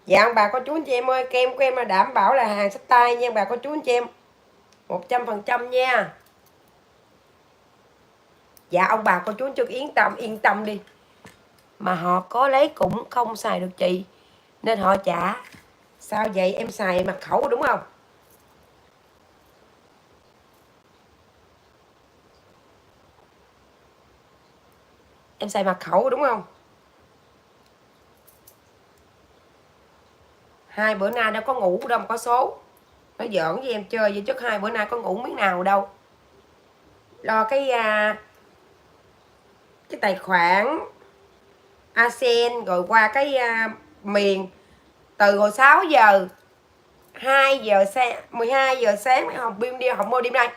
Dạ ông bà có chú anh chị em ơi, kem của em là đảm bảo là hàng xách tay nha bà có chú anh chị em, 100% nha. Dạ ông bà cô chú anh chị yên tâm đi, mà họ có lấy cũng không xài được chị, nên họ trả. Sao vậy, em xài mật khẩu đúng không? Em xài mật khẩu đúng không? Hai bữa nay đâu có ngủ đâu mà có số. Nó giỡn với em chơi vậy chứ hai bữa nay có ngủ miếng nào đâu. Lo cái tài khoản ASEAN rồi qua cái miền từ hồi 6 giờ 2 giờ sáng 12 giờ sáng học đêm đi học mô đêm nay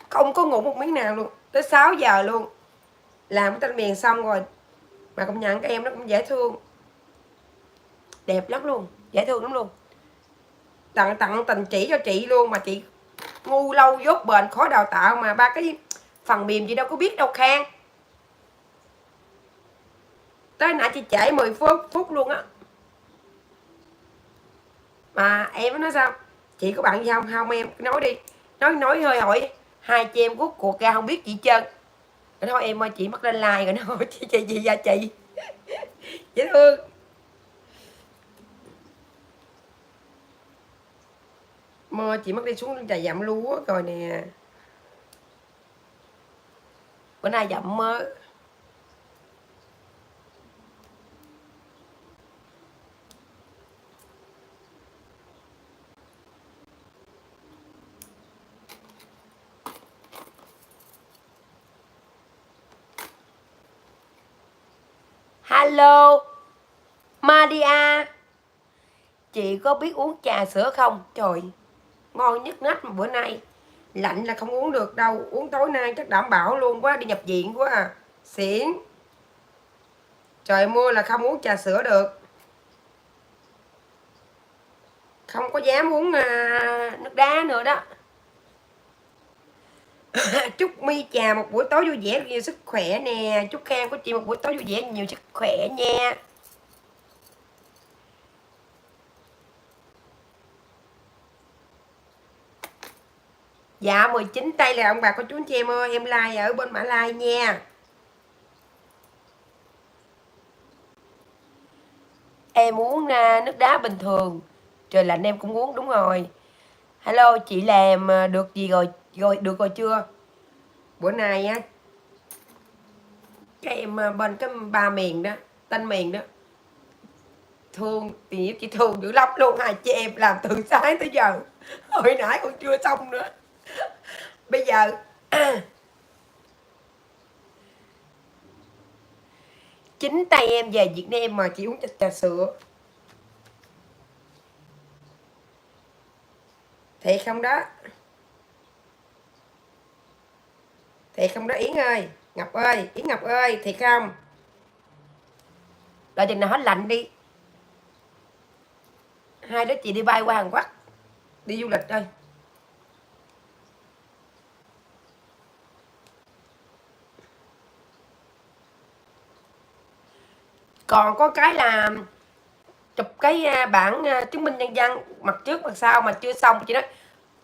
không có ngủ một miếng nào luôn, tới 6 giờ luôn làm cái tên miền xong rồi. Mà công nhận các em nó cũng dễ thương, đẹp lắm luôn, dễ thương lắm luôn, tặng tình chỉ cho chị luôn. Mà chị ngu lâu dốt bền khó đào tạo, mà ba cái phần mềm chị đâu có biết đâu Khang. Tới nãy chị trễ 10 phút luôn á. Mà em nói sao, chị có bạn gì không? Không em nói đi, nói hơi hỏi hai chị em rút cuộc ra không biết chị trơn. Thôi em ơi chị mất lên like rồi nó chị gì ra chị dễ thương. Mơ chị mất đi xuống trà dặm lúa rồi nè. Bữa nay dặm mơ. Hello Maria, chị có biết uống trà sữa không? Trời, ngon nhất nách mà bữa nay lạnh là không uống được đâu. Uống tối nay chắc đảm bảo luôn quá, đi nhập viện quá à. Xỉn. Trời mưa là không uống trà sữa được. Không có dám uống nước đá nữa đó. Chúc My Trà một buổi tối vui vẻ, nhiều sức khỏe nè. Chúc Khang của chị một buổi tối vui vẻ, nhiều sức khỏe nha. Dạ 19 tây là ông bà cô chú anh chị em ơi. Em like ở bên Mã Lai nha. Em uống nước đá bình thường. Trời lạnh em cũng uống, đúng rồi. Hello, chị làm được gì rồi? Được rồi chưa? Bữa nay á, cái em bên cái ba miền đó, Tân miền đó, thương thì chị thương dữ lắm luôn. Hai chị em làm từ sáng tới giờ. Hồi nãy còn chưa xong nữa. Bây giờ chính tay em về Việt Nam mà chị uống trà sữa. Thiệt không đó? Thiệt không đó Yến ơi? Ngọc ơi, Yến Ngọc ơi, thiệt không? Đợi chừng nào hết lạnh đi. Hai đứa chị đi bay qua Hàn Quốc, đi du lịch thôi. Còn có cái là chụp cái bản chứng minh nhân dân mặt trước mặt sau mà chưa xong, chị nói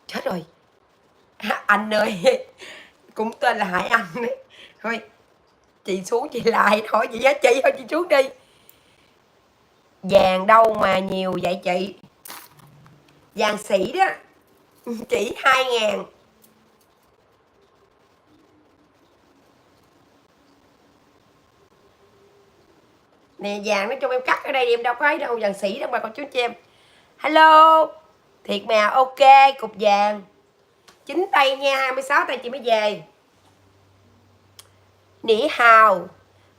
chết rồi anh ơi. Cũng tên là Hải Anh ấy. Thôi chị xuống chị lại hỏi chị giá trị thôi, chị xuống đi. Vàng đâu mà nhiều vậy chị? Vàng sỉ đó chỉ 2.000. Nè vàng nó cho em cắt ở đây, em đâu có ấy đâu, vàng sỉ đâu mà con chú chị em. Hello, thiệt mà, ok, cục vàng 9 tay nha, 26 tay chị mới về. Nỉ hào.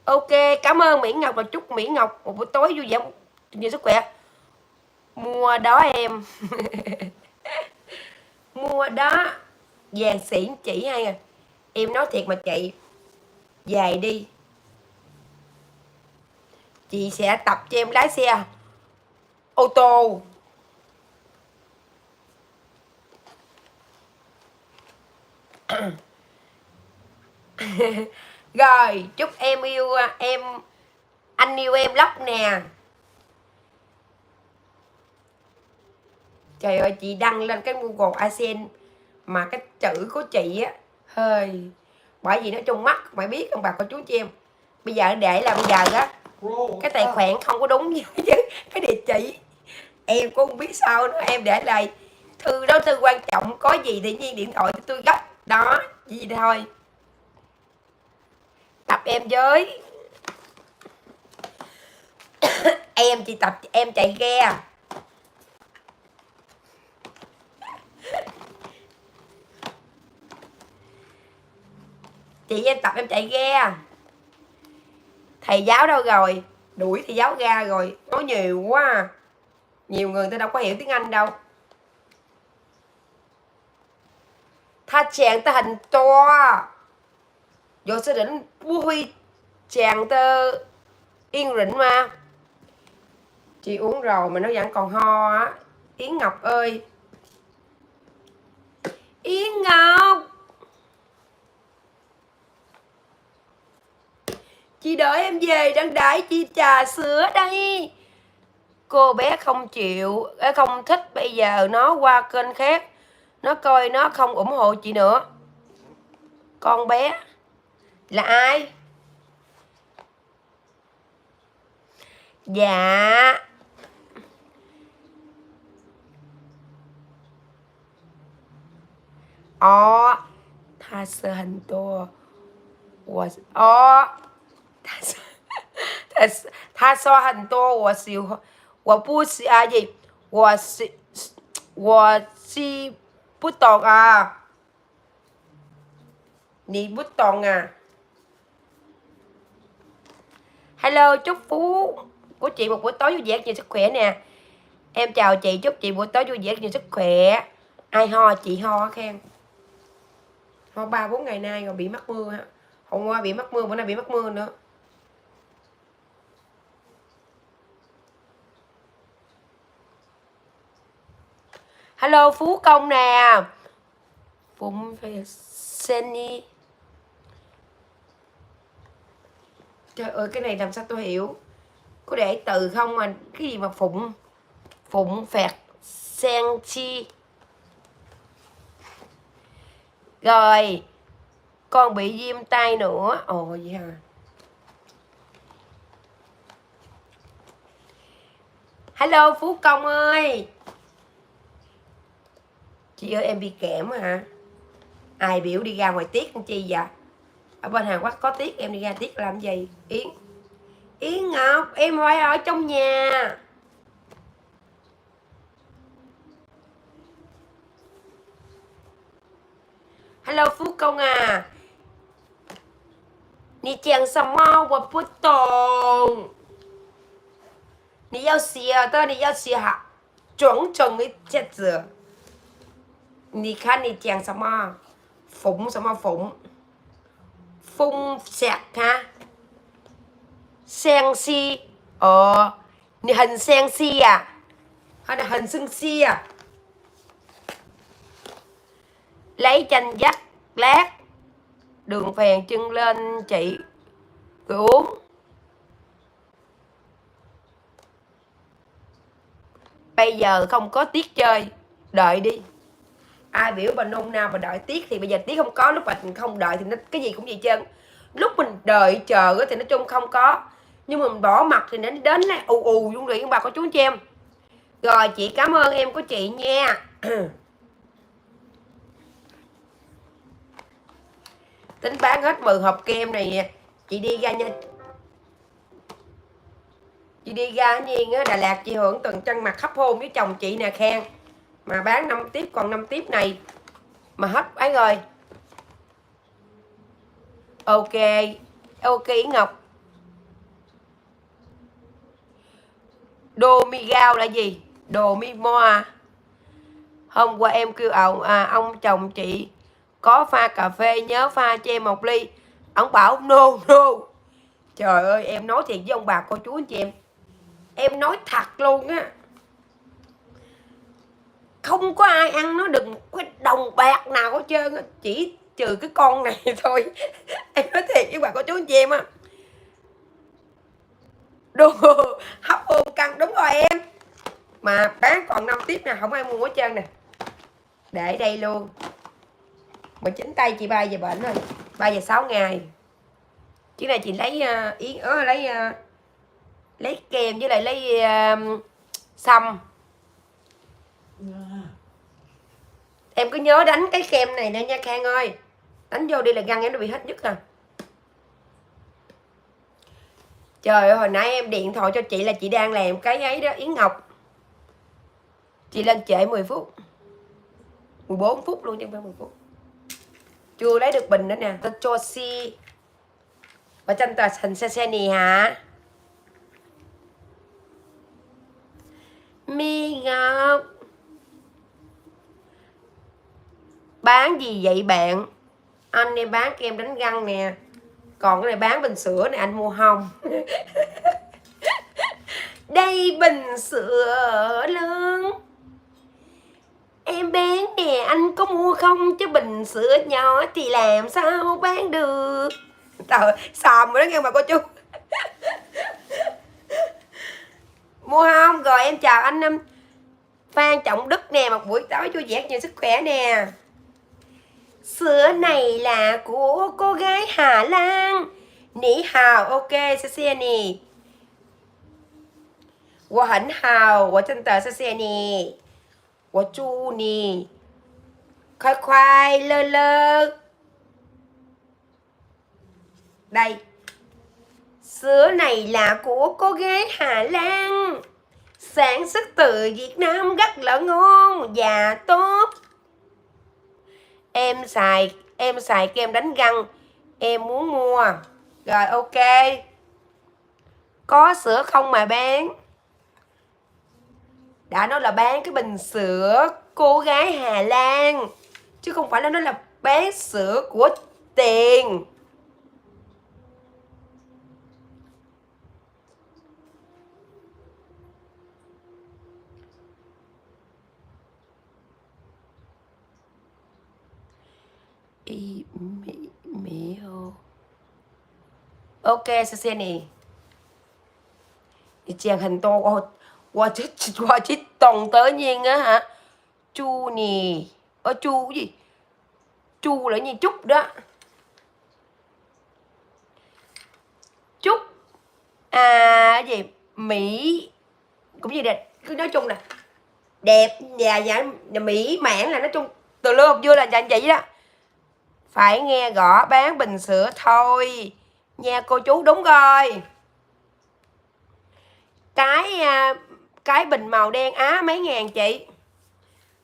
Ok, cảm ơn Mỹ Ngọc và chúc Mỹ Ngọc một buổi tối vui vẻ, nhiều sức khỏe. Mua đó em. Mua đó. Vàng xỉn chỉ hay à. Em nói thiệt mà chị, về đi, chị sẽ tập cho em lái xe ô tô. Rồi chúc em yêu em, anh yêu em lắm nè. Trời ơi, chị đăng lên cái Google ASEAN mà cái chữ của chị á hơi, bởi vì nó trong mắt mày biết không bà cô chú chị em. Bây giờ để là bây giờ á, cái tài khoản không có đúng chứ cái địa chỉ em cũng không biết sao nữa. Em để lại thư đó, thư quan trọng, có gì tự nhiên điện thoại tôi gấp đó, gì thôi. Tập em với. Em chỉ tập em chạy ghe. Chị em tập em chạy ghe. Thầy giáo đâu rồi? Đuổi thầy giáo ra rồi. Nói nhiều quá à. Nhiều người ta đâu có hiểu tiếng Anh đâu. Tha chàng ta hình to. Rồi sẽ định bố huy chàng ta yên rịnh mà. Chị uống rồi mà nó vẫn còn ho á. Yến Ngọc ơi. Yến Ngọc, chị đợi em về đang đãi chị trà sữa đây. Cô bé không chịu, không thích, bây giờ nó qua kênh khác, nó coi nó không ủng hộ chị nữa. Con bé là ai? Dạ Ó tha sơ hành tô我哦，他说很多，我不是阿姨，我是不懂啊，你不懂啊。Hello, chúc Phú của chị một buổi tối vui vẻ nhiều sức khỏe nè. Em chào chị, chúc chị buổi tối vui vẻ nhiều sức khỏe. Ai ho, chị ho khen. Ho 3-4 ngày nay rồi bị mắc mưa ha. Hôm qua bị mắc mưa, bữa nay bị mắc mưa nữa. Hello Phú Công nè. Phụng về Senny. Trời ơi cái này làm sao tôi hiểu. Có để từ không mà cái gì mà Phụng phẹt SÄNG. Rồi con bị viêm tay nữa. Ồ vậy hả. Hello Phú Công ơi. Chị ơi em bị kẽm hả? Ai biểu đi ra ngoài tiết con chi vậy? Ở bên Hàn Quốc có tiết em đi ra tiết làm gì? Yến Ngọc em phải ở trong nhà. Hello Phú Công à. 你讲什么我不懂。你要写的你要写好整整一节子。你看你讲什么？Phụng什么Phụng？Phun sẹt hả? Sen si. Hình sen si à? Hay là hình xương si à? Lấy chanh dắt lát đường phèn trưng lên chị rồi uống. Bây giờ không có tiết chơi, đợi đi. Ai biểu bà nôn nào mà đợi tiết thì bây giờ tiết không có, lúc mình không đợi thì nó cái gì cũng vậy trơn. Lúc mình đợi chờ thì nói chung không có, nhưng mà mình bỏ mặt thì nó đến là ù luôn rồi bà có chú chị em. Rồi chị cảm ơn em của chị nha. Tính bán hết 10 hộp kem này chị đi ra nha. Chị đi ra nhiên á Đà Lạt chị hưởng tuần trăng mặt hấp hôn với chồng chị nè khen. Mà bán 5 tiếp còn 5 tiếp này mà hết ấy rồi. Ok Yến Ngọc. Đô mi gao là gì? Đồ mi moa. Hôm qua em kêu ông chồng chị có pha cà phê nhớ pha cho em một ly. Ông bảo no. Trời ơi em nói thiệt với ông bà cô chú anh chị em nói thật luôn á, không có ai ăn nó đừng cái đồng bạc nào hết trơn á, chỉ trừ cái con này thôi. Em nói thiệt với bà cô chú anh chị em á. Đồ hấp ôm căng đúng rồi em. Mà bán còn 5 tiếp nè, không ai mua hết trơn nè. Để đây luôn. 19 tay chị bay về bệnh rồi. Bay về 6 ngày. Chứ này chị lấy kem với lại lấy xăm. Em cứ nhớ đánh cái kem này nè nha Khang ơi. Đánh vô đi là găng em nó bị hết nhức à. Trời ơi hồi nãy em điện thoại cho chị là chị đang làm cái ấy đó Yến Ngọc. Chị lên trễ 10 phút 14 phút luôn chứ không phải 10 phút. Chưa lấy được bình nữa nè. Tôi cho si. Và chân tờ hình xe nì hả? Mi Ngọc. Bán gì vậy bạn? Anh em bán kem đánh răng nè. Còn cái này bán bình sữa này anh mua không? Đây bình sữa lớn. Em bán nè anh có mua không? Chứ bình sữa nhỏ thì làm sao bán được? Trời xòm rồi đó nghe bà cô chú. Mua không? Rồi em chào anh Phan Trọng Đức nè. Một buổi tối vui vẻ nhiều sức khỏe nè. Sữa này là của cô gái Hà Lan. Nỉ hào ok xe xe nè. 我很好我真的谢谢你我祝你 khoai khoai, lơ lơ. Đây. Sữa này là của cô gái Hà Lan, sản xuất từ Việt Nam, rất là ngon và tốt. Em xài kem đánh răng, em muốn mua. Rồi ok. Có sữa không mà bán? Đã nói là bán cái bình sữa cô gái Hà Lan, chứ không phải là nó là bán sữa của tiền. Ok, SÄNG. Chàng hình to qua chít tòng tới nhiên á hả? Chu nè. Chu cái gì? Chu là như Trúc đó. Trúc cái gì? Mỹ cũng như đẹp, cứ nói chung là đẹp và mỹ mãn, là nói chung từ lứa học dưa là dành vậy đó. Phải nghe gõ bán bình sữa thôi nha cô chú. Đúng rồi. Cái bình màu đen mấy ngàn chị.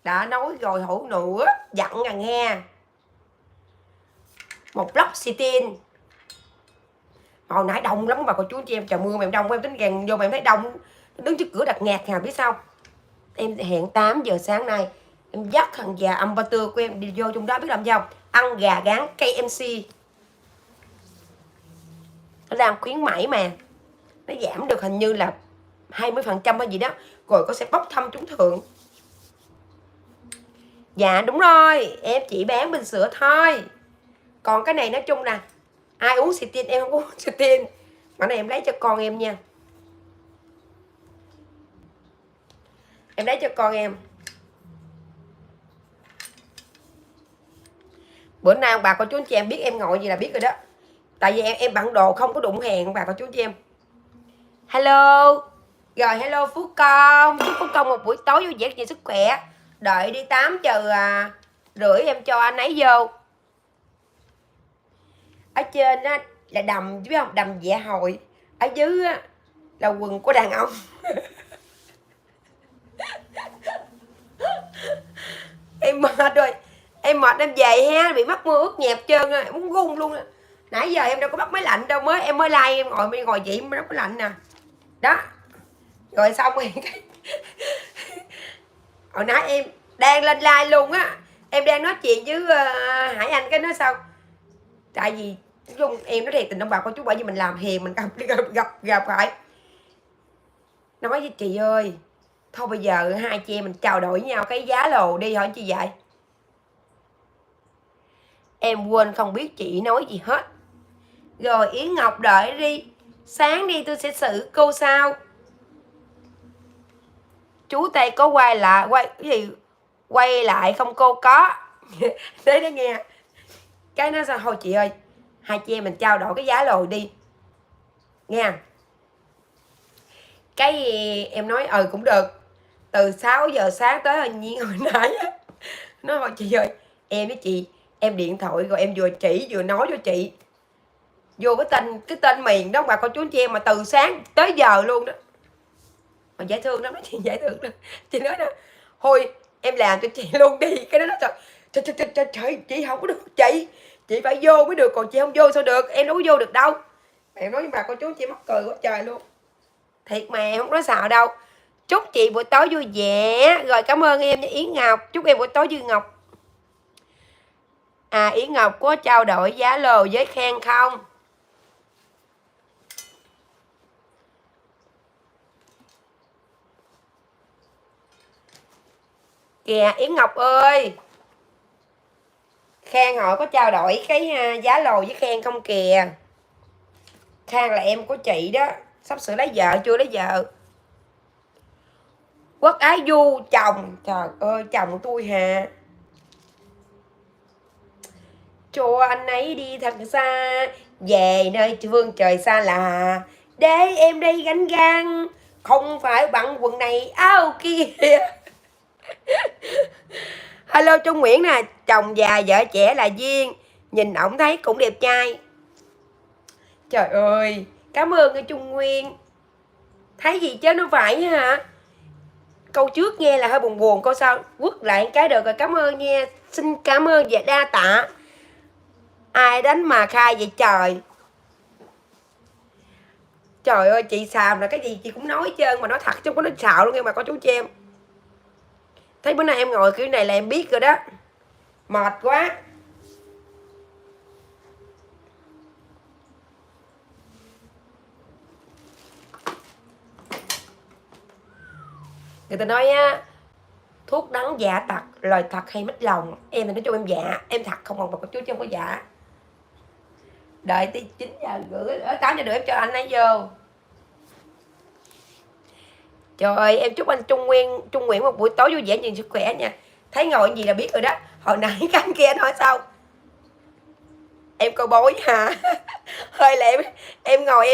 Đã nói rồi hổ nữa, dặn à nghe. Một lốc xịtin. Hồi nãy đông lắm bà cô chú chị em. Trời mưa mà em đông, em tính gàng vô mà em thấy đông. Đứng trước cửa đặt ngạt biết sao. Em hẹn 8 giờ sáng nay. Em dắt thằng già âm ba tư của em đi vô trong đó, biết làm sao? Ăn gà gán KMC. Nó đang khuyến mãi mà. Nó giảm được hình như là 20% hay gì đó. Rồi có sẽ bốc thăm trúng thưởng. Dạ đúng rồi. Em chỉ bán bình sữa thôi. Còn cái này nói chung là ai uống xì tin em không uống xì tin. Mà này em lấy cho con em nha. Em lấy cho con em. Bữa nay bà cô chú anh chị em biết em ngồi gì là biết rồi đó. Tại vì em bận đồ không có đụng hàng bà cô chú anh chị em. Hello. Rồi hello Phú Công. Chúc Phú Công một buổi tối vui vẻ, nhiều sức khỏe. Đợi đi 8 giờ rưỡi em cho anh ấy vô. Ở trên á là đầm, biết không? Đầm dạ hội. Ở dưới á là quần của đàn ông. Em mệt rồi. Em mệt em về ha, bị mắc mưa ướt nhẹp trơn rồi, muốn gung luôn. Nãy giờ em đâu có bắt máy lạnh đâu, em mới like em ngồi vậy mới bắt máy lạnh nè. Đó. Rồi xong rồi cái hồi nãy em đang lên like luôn á. Em đang nói chuyện với Hải Anh cái nói sao? Tại vì chung em nói thiệt tình ông bà con chú, bởi vì mình làm hiền mình gặp phải. Nói với chị ơi, thôi bây giờ hai chị em mình trao đổi nhau cái giá lồ đi, hỏi chị vậy. Em quên không biết chị nói gì hết. Rồi Yến Ngọc đợi đi. Sáng đi tôi sẽ xử cô sao. Chú Tây có quay lại quay lại không cô có. Thế đó nghe. Cái nó sao thôi chị ơi, hai chị em mình trao đổi cái giá lồi đi nha. Cái em nói cũng được. Từ 6 giờ sáng tới nhiên hồi nãy nó hỏi chị ơi, em với chị em điện thoại rồi em vừa chỉ vừa nói cho chị vô cái tên miền đó bà con chú anh chị em, mà từ sáng tới giờ luôn đó. Mà dễ thương lắm đó chị, dễ thương lắm. Chị nói đó thôi em làm cho chị luôn đi. Cái đó nó trời chị không có được, chị phải vô mới được, còn chị không vô sao được, em đâu có vô được đâu. Em nói với bà con chú chị mắc cười quá trời luôn, thiệt mà em không nói xạo đâu. Chúc chị buổi tối vui vẻ. Rồi cảm ơn em nha Yến Ngọc. Chúc em buổi tối vui Ngọc. Yến Ngọc có trao đổi giá lô với Khen không? Kìa Yến Ngọc ơi, Khang hỏi có trao đổi cái giá lô với Khang không kìa. Khang là em của chị đó, sắp sửa lấy vợ, chưa lấy vợ. Quốc Ái Du chồng, trời ơi chồng tôi hả? Cho anh ấy đi thật xa, về nơi phương trời xa lạ, để em đây gánh gan, không phải bận quần này áo kia. Hello Trung Nguyễn nè, chồng già vợ trẻ là Duyên, nhìn ổng thấy cũng đẹp trai. Trời ơi, cảm ơn cái Trung Nguyên. Thấy gì chứ nó phải hả? Câu trước nghe là hơi buồn buồn, câu sau quất lại cái được rồi. Cảm ơn nha, xin cảm ơn và đa tạ. Ai đánh mà khai vậy trời. Trời ơi, chị xàm là cái gì chị cũng nói hết trơn, mà nói thật chứ không có nói xạo luôn nghe mà có chú cho em. Thấy bữa nay em ngồi kiểu này là em biết rồi đó. Mệt quá. Người ta nói á, thuốc đắng dạ tật, lời thật hay mít lòng. Em thì nói chung em dạ, em thật không còn một chú chứ không có dạ. Đợi tới 9 giờ rưỡi, ở 8 giờ rưỡi em cho anh ấy vô. Trời ơi, em chúc anh Trung Nguyễn một buổi tối vui vẻ nhiều sức khỏe nha. Thấy ngồi gì là biết rồi đó. Hồi nãy cái anh kia anh hỏi sao? Em coi bối hả? Hơi là em ngồi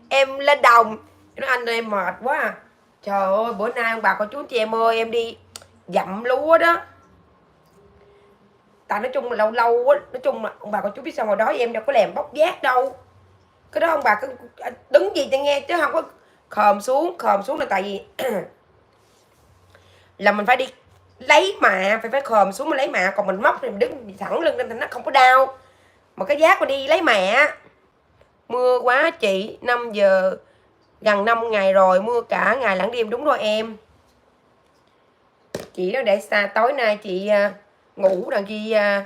em lên đồng. Nói anh ơi em mệt quá à. Trời ơi, bữa nay ông bà cô chú chị em ơi, em đi dặm lúa đó. Tại nói chung là lâu lâu á, nói chung là ông bà cô chú biết sao hồi đó em đâu có làm bóc vác đâu. Cái đó ông bà cứ đứng gì cho nghe chứ không có khòm xuống là tại vì là mình phải đi lấy mạ, phải khòm xuống mà lấy mạ, còn mình móc thì mình đứng thẳng lưng lên thì nó không có đau. Mà cái giác mà đi lấy mạ, mưa quá chị, 5 giờ gần 5 ngày rồi, mưa cả ngày lẫn đêm. Đúng rồi em. Chị đó để xa tối nay chị ngủ đằng kia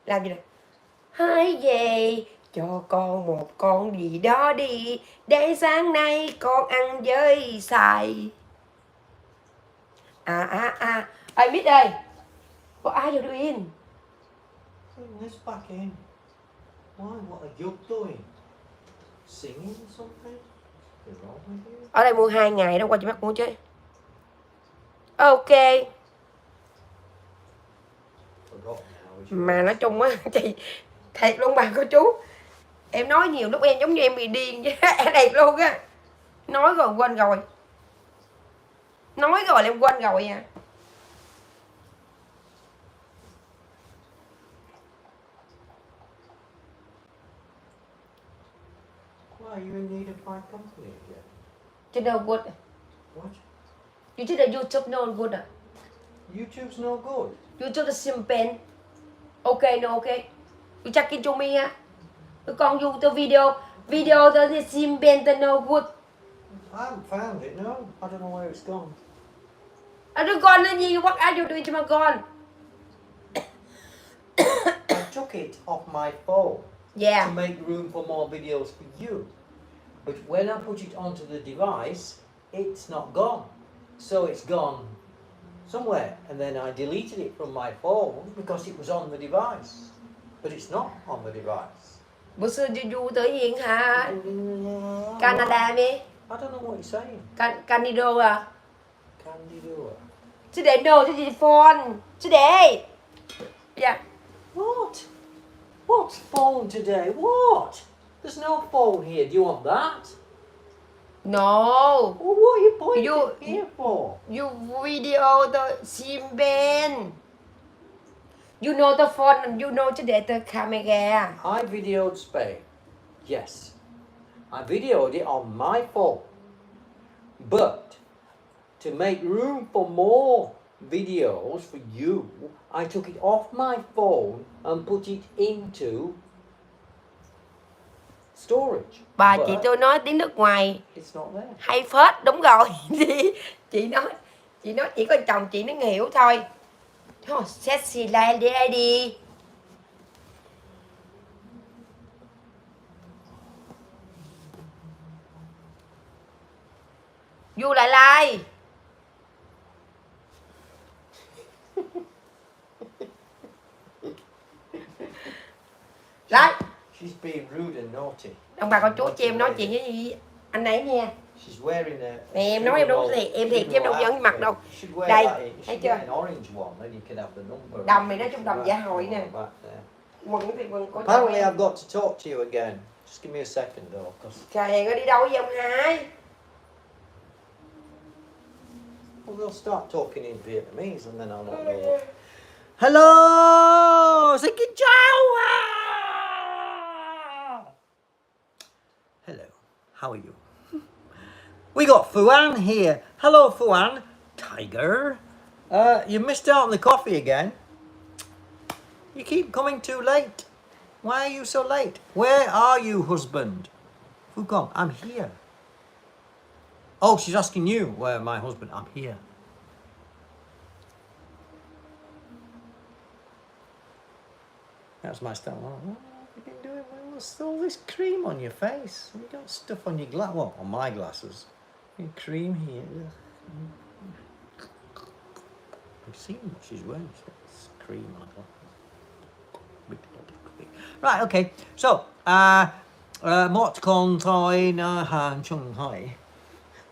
làm gì nè, hãy về cho con một con gì đó đi, để sáng nay con ăn với xài. Ơi Mít ơi, what are you doing? Putting this back in. Why? What are you doing? Singing something? What's wrong with you? Ở đây mua 2 ngày đâu qua chị mắc mua chứ. Ok. Mà nói chung á chị, thiệt luôn bà cô chú, em nói nhiều lúc em giống như em bị điên chứ. Thiệt luôn á. Nói rồi quên rồi. Nói rồi em quên rồi à. Why are you in need of my company again? Chứ đâu good. What? You did a YouTube no good à? YouTube's no good. YouTube is simple. Okay, no okay. You check it cho me á. Con YouTube video the simple the no good. I haven't found it, no. I don't know where it's gone. Nó con nó gì, what are you doing cho mà con? I took it off my phone Yeah. to make room for more videos for you. But when I put it onto the device, it's not gone. So it's gone somewhere. And then I deleted it from my phone because it was on the device. But it's not on the device. Bữa xưa du tới hiện hả? Canada đi. I don't know what you're saying. Candido à? Candido. Today no, today phone. Today. Yeah. What? What's phone today? What? There's no phone here. Do you want that? No. Well, what are you pointing You- here for? You video the simple. You know the phone and you know today the camera. I videoed Spain. Yes. I videoed it on my phone. But to make room for more videos for you, I took it off my phone and put it into storage. Bà But chị tôi nói tiếng nước ngoài it's not there. hay phết, đúng rồi. chị nói chỉ có chồng chị nó hiểu thôi. Thôi, sexy lady. Du lại like. Like. She's being rude and naughty. Ông bà con chú chị em nói chuyện với anh ấy nha. She's wearing a. Nè em nói em đâu thiệt, em thiệt chứ em đâu giận mặt đâu. Đây, thấy chưa? Đầm này nó trong đầm dạ hội nè. Quần thì quần có. Apparently I've got to talk to you again. Just give me a second though, 'cause Trời ơi, đi đâu với ông hai? Well, they'll start talking in Vietnamese and then I'll not know what. Hello! Xin kính chào! Hello, how are you? We got Phuan here. Hello, Phuan. Tiger. You missed out on the coffee again. You keep coming too late. Why are you so late? Where are you, husband? Phu Kong, I'm here. Oh, she's asking you where my husband. I'm here. That's my style. Oh, what have you been doing? What's all this cream on your face? You got stuff on your glass. Well, on my glasses. Cream here. I've seen what she's wearing. It's cream on her. Right, okay. So, Mot con thôi na han chung hai.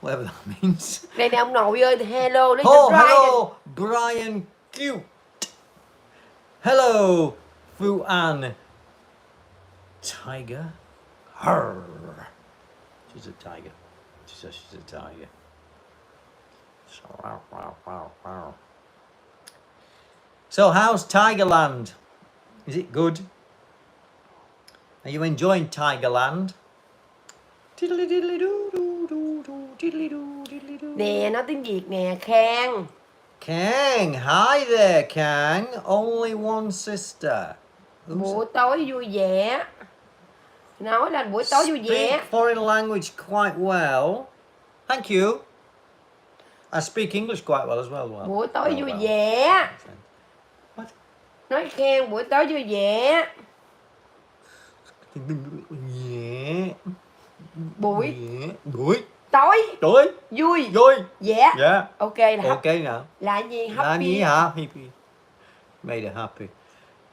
Whatever that means. Đây nè ông nội ơi, hello, nó Oh, Brian. hello, Brian Cute. Hello, Phuan. Tiger. Her. She's a tiger. She says she's a tiger. So how's Tigerland? Is it good? Are you enjoying Tigerland? Tiddly diddly doo doo doo doo diddly doo diddly doo. Nè, nói tiếng Việt nè, Khang. Kang, hi there, Kang. Only one sister. Buổi tối vui vẻ. Nói là buổi tối vui vẻ. Speak foreign language quite well. Thank you. I speak English quite well as well. Buổi tối vui vẻ. What? Nói Khang, buổi tối vui vẻ. Yeah. Buổi Buổi tối tối vui vui. vẻ. Yeah. Ok là Okay now. là gì? Là Happy. gì hả? Happy. Made her happy.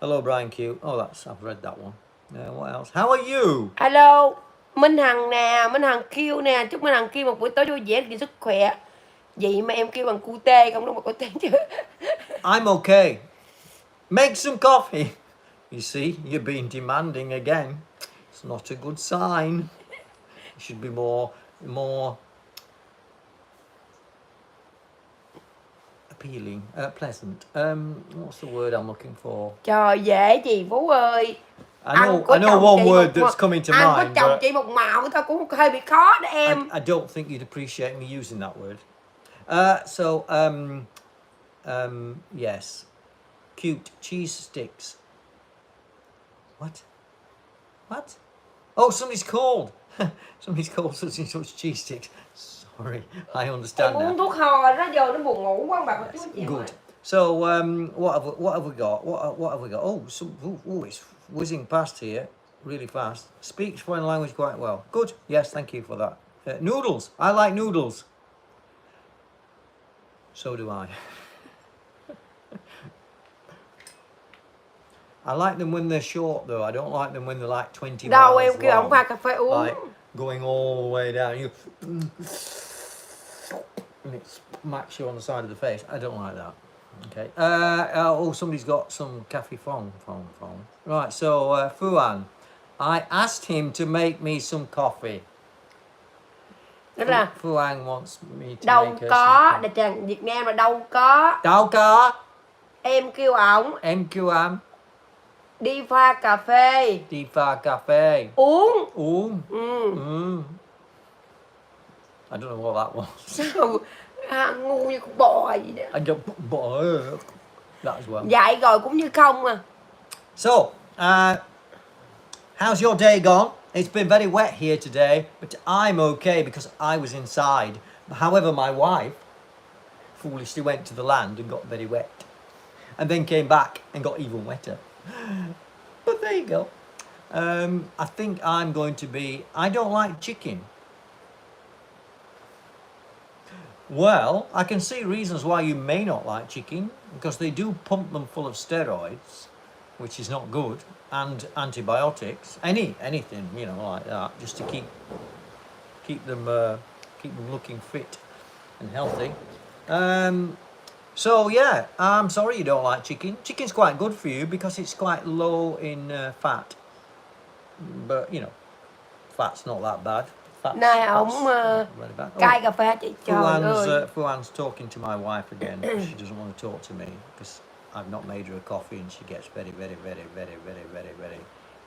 Hello, Brian Q. Oh, I've read that one. What else? How are you? Alo, Minh Hằng nè, Minh Hằng kêu nè, chúc Minh Hằng kêu một buổi tối vui vẻ và sức khỏe. Vậy mà em kêu bằng CUጢC không, đâu mà có tên chứ. I'm okay. Make some coffee. You see, you're being demanding again. It's not a good sign. You should be more appealing, pleasant. What's the word I'm looking for? Trời dễ chị Phú ơi. I know one word that's coming to anh mind. có chồng But chị một màu thôi cũng hơi bị khó đó em. I don't think you'd appreciate me using that word. Yes. Cute cheese sticks. What? What? Oh, somebody's called. Somebody's called such and such cheese sticks. Sorry, I Em understand uống now. thuốc ho đó giờ nó buồn ngủ quá bà chú chị. Good. So, what have we got? What have we got? Oh, it's whizzing past here, really fast. Speaks foreign language quite well. Good. Yes, thank you for that. Noodles. I like noodles. So do I. I like them when they're short though. I don't like them when they're like 20 Đâu miles em kêu ông long. pha cà phê uống. Like going all the way down. You and it smacks you on the side of the face. I don't like that. Okay. Oh, somebody's got some cafe phong. Right. So Phuan, I asked him to make me some coffee. Đó là Phuan wants me to đâu make her có, some. để chàng Việt Nam là đâu có. Đâu có. Em kêu ổng Em kêu anh đi pha cà phê. đi pha cà phê. Uống. I don't know what that was. Sao ngu như con bò gì đó. I don't bother that as well. Dạy rồi cũng như không à. So, how's your day gone? It's been very wet here today, but I'm okay because I was inside. However, my wife foolishly went to the land and got very wet, and then came back and got even wetter. But there you go. I think I'm going to be... I don't like chicken. Well, I can see reasons why you may not like chicken, because they do pump them full of steroids, which is not good, and antibiotics, anything, you know, like that, just to keep them looking fit and healthy. So yeah, I'm sorry you don't like chicken. Chicken's quite good for you because it's quite low in fat, but you know, fat's not that bad. Nay ổng right about. cai cà phê chị, trời ơi. Fuan's talking to my wife again. She doesn't want to talk to me because I've not made her a coffee and she gets very.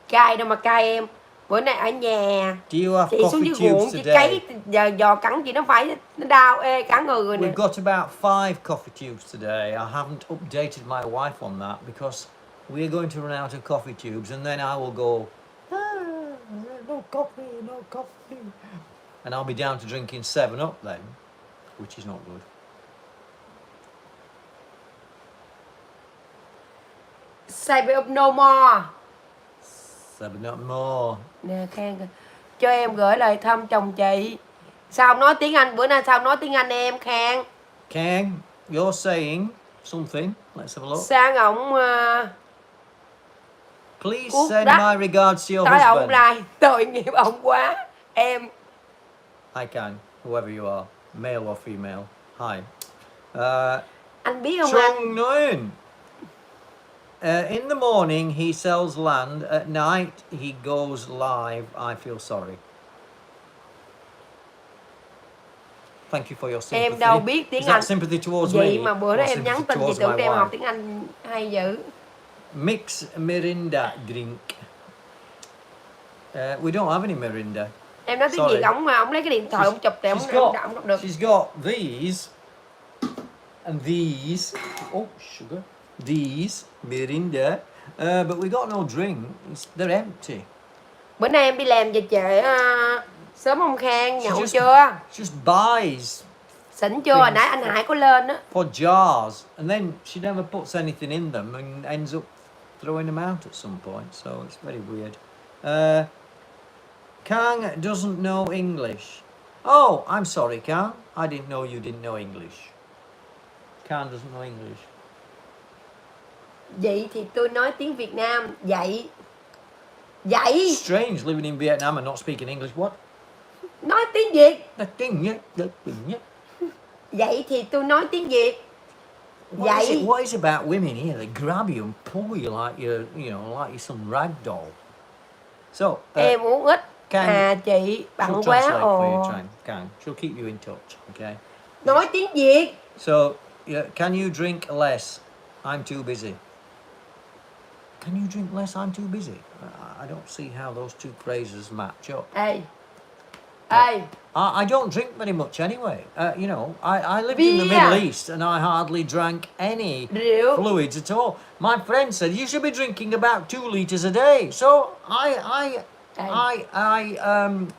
Cai đâu mà cai em. Bữa nay ở nhà Do you have chị xuống dưới coffee ruộng tubes chị today? cấy giò cắn chị nó phải nó đau cả người rồi nè. We've got about 5 coffee tubes today. I haven't updated my wife on that because we're going to run out of coffee tubes and then I will go, no coffee. And I'll be down to drinking 7-Up then, which is not good. Say up no more. 7-Up more. Nè khen kìa. Cho em gửi lời thăm chồng chị. Sao không nói tiếng Anh? Bữa nay sao không nói tiếng Anh em Khang? Kang, you're saying something. Let's have a look. Sang ổng Please send my regards to your tới ổng husband. like tội nghiệp ổng quá. Em. Hi Kang, whoever you are, male or female. Hi. Anh biết không anh? Chung Nguyen. In the morning he sells land. At night he goes live. I feel sorry. Thank you for your sympathy. Em đâu biết tiếng Is that Anh. sympathy towards Vậy me? mà bữa đó or em nhắn sympathy tin chị towards tưởng my em học wife? tiếng Anh hay dữ. Mix Mirinda drink. We don't have any Mirinda. Em nói tiếng Sorry. Việt ổng mà ổng lấy cái điện thoại ổng chụp thì ổng đọc được. She's got these and these. Oh, sugar. These Mirinda. But we got no drink. They're empty. Bữa nay em đi làm về trễ sớm ông Khang nhậu She chưa? just buys Xỉn chưa? Hồi nãy anh Hải có lên á. for jars and then she never puts anything in them and ends up throwing them out at some point. So it's very weird. Kang doesn't know English. Oh, I'm sorry, Kang. I didn't know you didn't know English. Kang doesn't know English. Vậy thì tôi nói tiếng Việt Nam. Vậy. Strange living in Vietnam and not speaking English. What? Nói tiếng Việt. Vậy thì tôi nói tiếng Việt. Vậy. What is it about women here? They grab you and pull you like you're, like you're some rag doll. So Em uống ít. Chị bận she'll quá. translate for you, Kang. She'll keep you in touch, okay? Nói tiếng Việt. So, can you drink less? I'm too busy. Can you drink less? I'm too busy. I don't see how those two phrases match up. Ê. I don't drink very much anyway. I lived in the Middle East and I hardly drank any fluids at all. My friend said you should be drinking about 2 liters a day. So I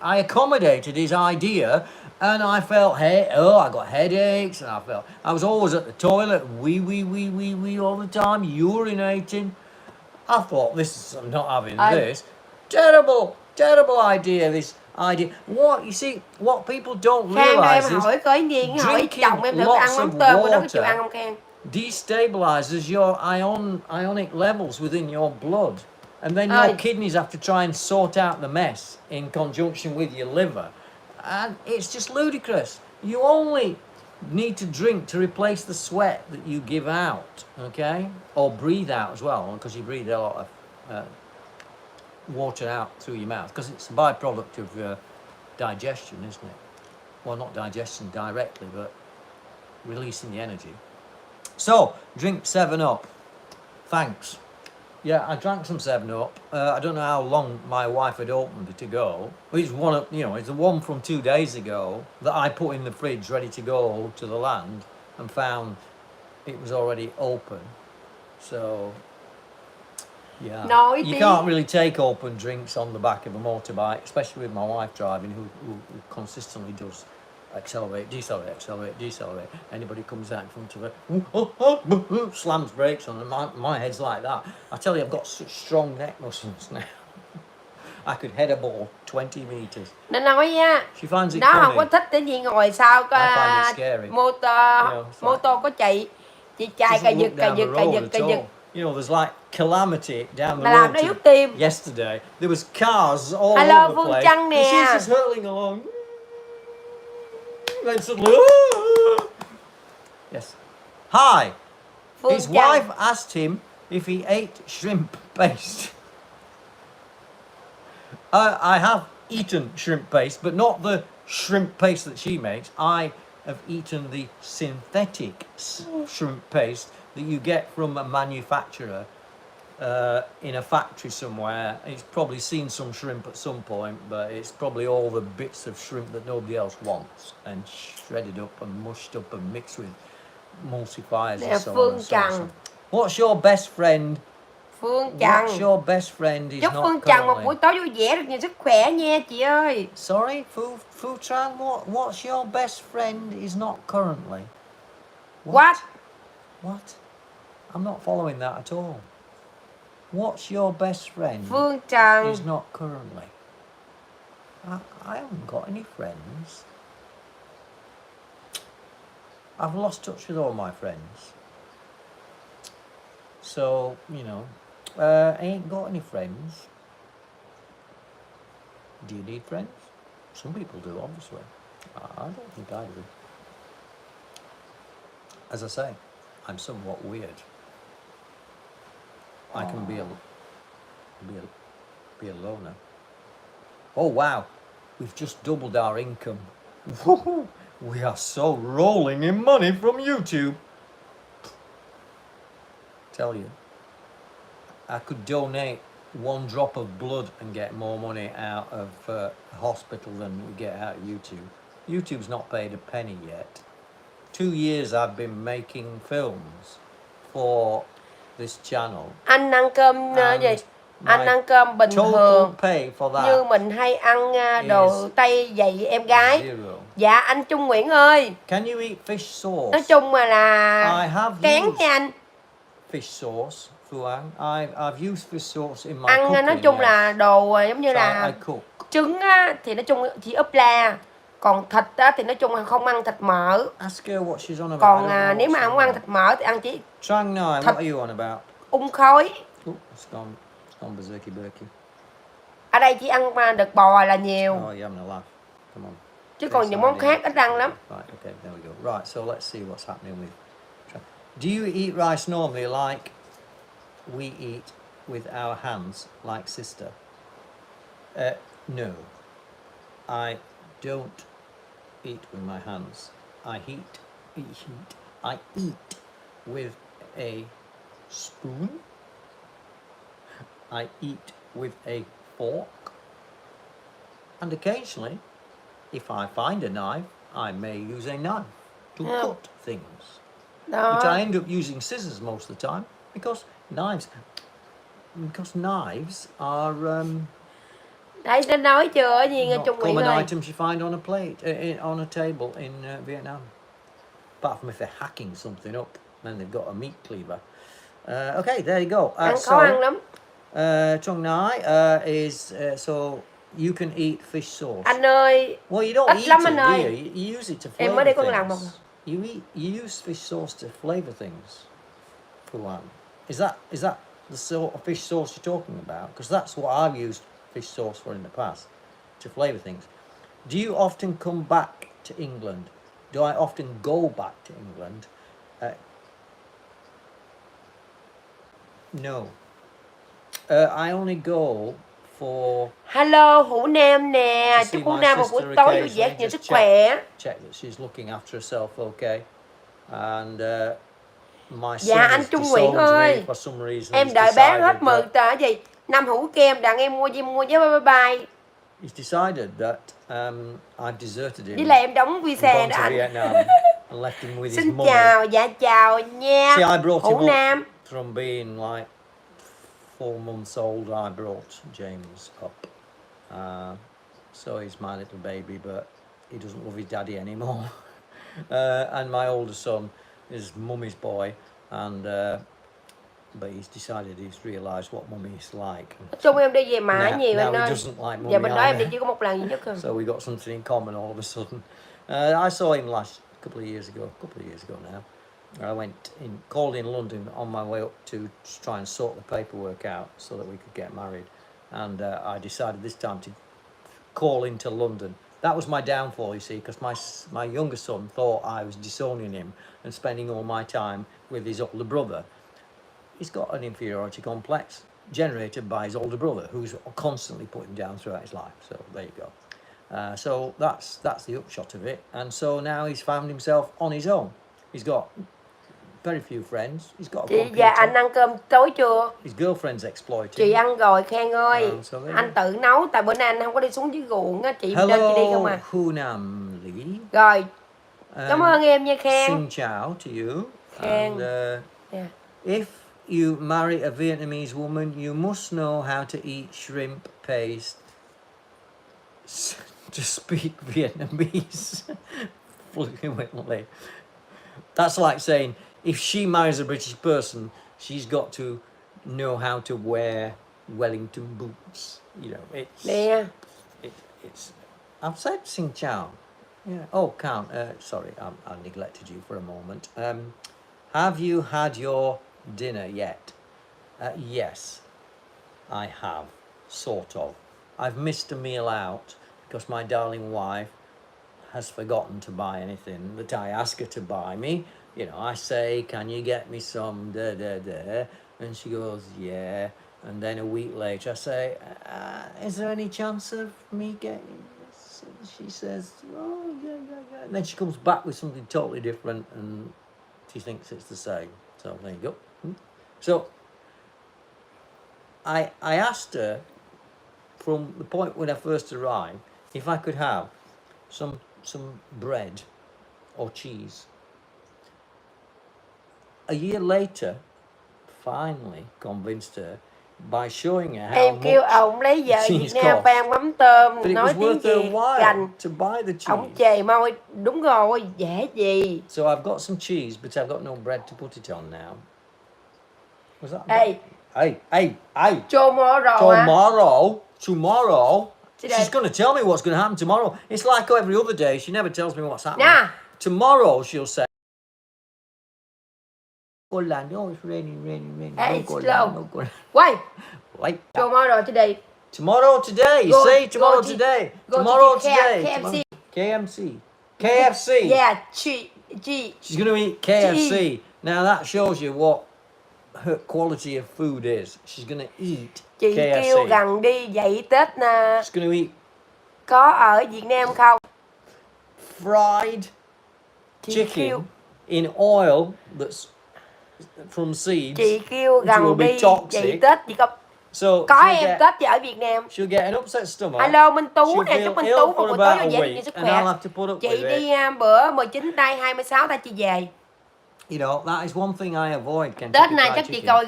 accommodated his idea, and I felt I got headaches, and I was always at the toilet, wee all the time, urinating. I thought I'm not having this. Terrible idea. This idea. What people don't realize is drinking lots of water destabilizes your ionic levels within your blood. And then your kidneys have to try and sort out the mess in conjunction with your liver. And it's just ludicrous. You only need to drink to replace the sweat that you give out, okay? Or breathe out as well, because you breathe a lot of water out through your mouth, because it's a byproduct of digestion, isn't it? Well, not digestion directly, but releasing the energy. So, drink 7-Up. Thanks. Yeah, I drank some 7-Up. I don't know how long my wife had opened it to go. It's it's the one from 2 days ago that I put in the fridge ready to go to the land and found it was already open. So, yeah. You can't really take open drinks on the back of a motorbike, especially with my wife driving, who consistently does accelerate, decelerate. Anybody comes out in front of her, slams brakes on her. My head's like that. I tell you, I've got such strong neck muscles now. I could head a ball 20 meters. Nó nói nha. She finds it nó funny. Không có thích cái gì ngồi sau mô tô có chạy, chị chạy cà giật. There's like calamity down the Mà làm nó yếu tim. road. Yesterday, there was cars all Hello, over the Phương place. Trăng nè. And she's just hurtling along. Then suddenly, yes. Hi. His wife asked him if he ate shrimp paste. I have eaten shrimp paste, but not the shrimp paste that she makes. I have eaten the synthetic shrimp paste that you get from a manufacturer in a factory somewhere. It's probably seen some shrimp at some point, but it's probably all the bits of shrimp that nobody else wants and shredded up and mushed up and mixed with emulsifiers Nè, and so on Phương and so on. Trần. What's your best friend? Phương What's Trần. your best friend is Chúc not Phương Trần một currently. buổi tối vui vẻ, được nhiều sức khỏe nha chị ơi. Sorry, Fu Tran, what's your best friend is not currently? What? What? I'm not following that at all. What's your best friend Phương Trần. is not currently? I haven't got any friends. I've lost touch with all my friends. So, you know, I ain't got any friends. Do you need friends? Some people do, obviously. I don't think I do. As I say, I'm somewhat weird. I can be a loner. Oh wow, we've just doubled our income. We are so rolling in money from YouTube. Tell you, I could donate one drop of blood and get more money out of a hospital than we get out of YouTube. YouTube's not paid a penny yet. 2 years I've been making films for this channel. Anh ăn cơm gì? Anh ăn cơm bình Total thường pay for that như mình hay ăn đồ Tây dạy em gái. zero. Dạ anh Trung Nguyễn ơi. Can you eat fish sauce? Nói chung mà I là have kén used nha anh. fish sauce, Fuang. I've used fish sauce in my Ăn cooking. nói chung là đồ giống như So là I cook. trứng á, thì nói chung chỉ úp la. Còn thịt á, thì nói chung là không ăn thịt mỡ. Ask her what she's on about. Còn nếu mà không ăn thịt mỡ thì ăn chỉ Trang Nai, what are you on about? khói. Oh, it's gone berserky berky. Ở đây chỉ ăn đực bò là nhiều. Oh, you're having a laugh. Come on. Chứ còn những món khác ít ăn lắm. Right, okay, there we go. Right, so let's see what's happening with. Do you eat rice normally like we eat with our hands, like sister? No. I don't eat with my hands. I eat with a spoon. I eat with a fork. And occasionally, if I find a knife, I may use a knife to cut things. Đó. But I end up using scissors most of the time because knives are Đấy, nó nói chưa gì nghe not Trung Nguyễn common ơi. items you find on a plate, on a table in Vietnam. Apart from if they're hacking something up, then they've got a meat cleaver. Okay, there you go. Ăn khó ăn lắm. Trong Nai is so you can eat fish sauce. Anh ơi, Well, you don't ít eat lắm it, anh do ơi. you? You use it to Em flavor mới đây có làm một. things. You use fish sauce to flavor things. Fuan. Is that the sort of fish sauce you're talking about? Because that's what I've used fish sauce for in the past, to flavor things. Do you often come back to England? Do I often go back to England? No. I only go for. Hello, Hữu Nam nè. To Chúc see Hữu my Nam một sister buổi tối vui occasionally, vẻ, nhiều just sức khỏe. check that she's looking after herself okay. And my son Dạ anh has Trung Nguyễn disowned me ơi. for some reason. Em He's đợi bán hết decided 10 that- tờ gì. Năm hũ kem đặng em mua với bye bye. He's decided that I've deserted him. Với là em đóng and visa gone đó to anh. Vietnam and left him with his Xin mummy. chào, dạ chào nha. See, I brought Hữu him Nam. up from being like 4 months old. I brought James up. So he's my little baby, but he doesn't love his daddy anymore. And my older son is mummy's boy, and but he's decided he's realised what mummy is like. Chung em đi về mãi Now- nhiều now anh he ơi. doesn't like Dạ mummy bên đó em đi either. chỉ có một lần duy nhất thôi. So we got something in common all of a sudden. I saw him a couple of years ago now. I went in, called in London on my way up to try and sort the paperwork out so that we could get married. And I decided this time to call into London. That was my downfall, you see, because my younger son thought I was disowning him and spending all my time with his older brother. He's got an inferiority complex. generated by his older brother, who's constantly put him down throughout his life. So there you go. So that's the upshot of it. And so now he's found himself on his own. He's got very few friends. He's got a Chị và anh computer. ăn cơm tối chưa? His girlfriend's exploiting. Chị ăn rồi Khang ơi. So there you Anh go. tự nấu, tại bữa nay anh không có đi xuống dưới ruộng á, chị cho chị đi không Hello, à. Hunam Lee. Rồi, cảm ơn em nha Khang. Xin chào to you. Khang. And Yeah. if you marry a Vietnamese woman, you must know how to eat shrimp paste to speak Vietnamese fluently. That's like saying if she marries a British person, she's got to know how to wear Wellington boots. You know, Nè. it's. I've said xin chào. Yeah. Oh, Count. Sorry, I neglected you for a moment. Have you had your dinner yet? Yes, I have. Sort of. I've missed a meal out because my darling wife has forgotten to buy anything that I ask her to buy me. You know, I say, can you get me some da. And she goes, yeah. And then a week later I say, is there any chance of me getting this? And she says, oh, yeah. And then she comes back with something totally different and she thinks it's the same. So there you go. So I asked her from the point when I first arrived if I could have some bread or cheese. A year later, finally convinced her by showing her how Em kêu much ông lấy vợ cheese Việt Nam costs. phan mắm tôm, But it nói was tiếng worth her gì while cành. to buy the Ông cheese. chề môi, đúng rồi, dễ gì. So I've got some cheese, but I've got no bread to put it on now. Was that? Hey. Hey. Tomorrow. Tomorrow. Today. She's going to tell me what's going to happen tomorrow. It's like every other day. She never tells me what's happening. Nah. Tomorrow she'll say, Orlando, it's raining. Hey, No, slow. no, go. Wait. Like that. Tomorrow today. Tomorrow today. Go- See, go tomorrow to- today. go to Tomorrow the today. KFC. KFC. Yeah, She's going to eat KFC. Now that shows you what her quality of food is. She's going to eat Chị KFC. kêu gần đi dậy Tết nè. She's going to eat Có ở Việt Nam không? fried Chị chicken kêu, in oil that's from seeds. chị kêu which will gần be đi toxic. dậy Tết chị có So em Tết chị ở Việt Nam. she'll get an upset stomach. Alo Minh Tú She'll nè, feel chúc Minh ill Tú for một buổi tối about vui a vẻ week, nhiều sức and I'll khỏe. have to put up Chị with đi it. bữa 19 tây 26 ta chị về. You know, that is one thing I avoid. Tết Kentucky này Fried chắc chị chicken. coi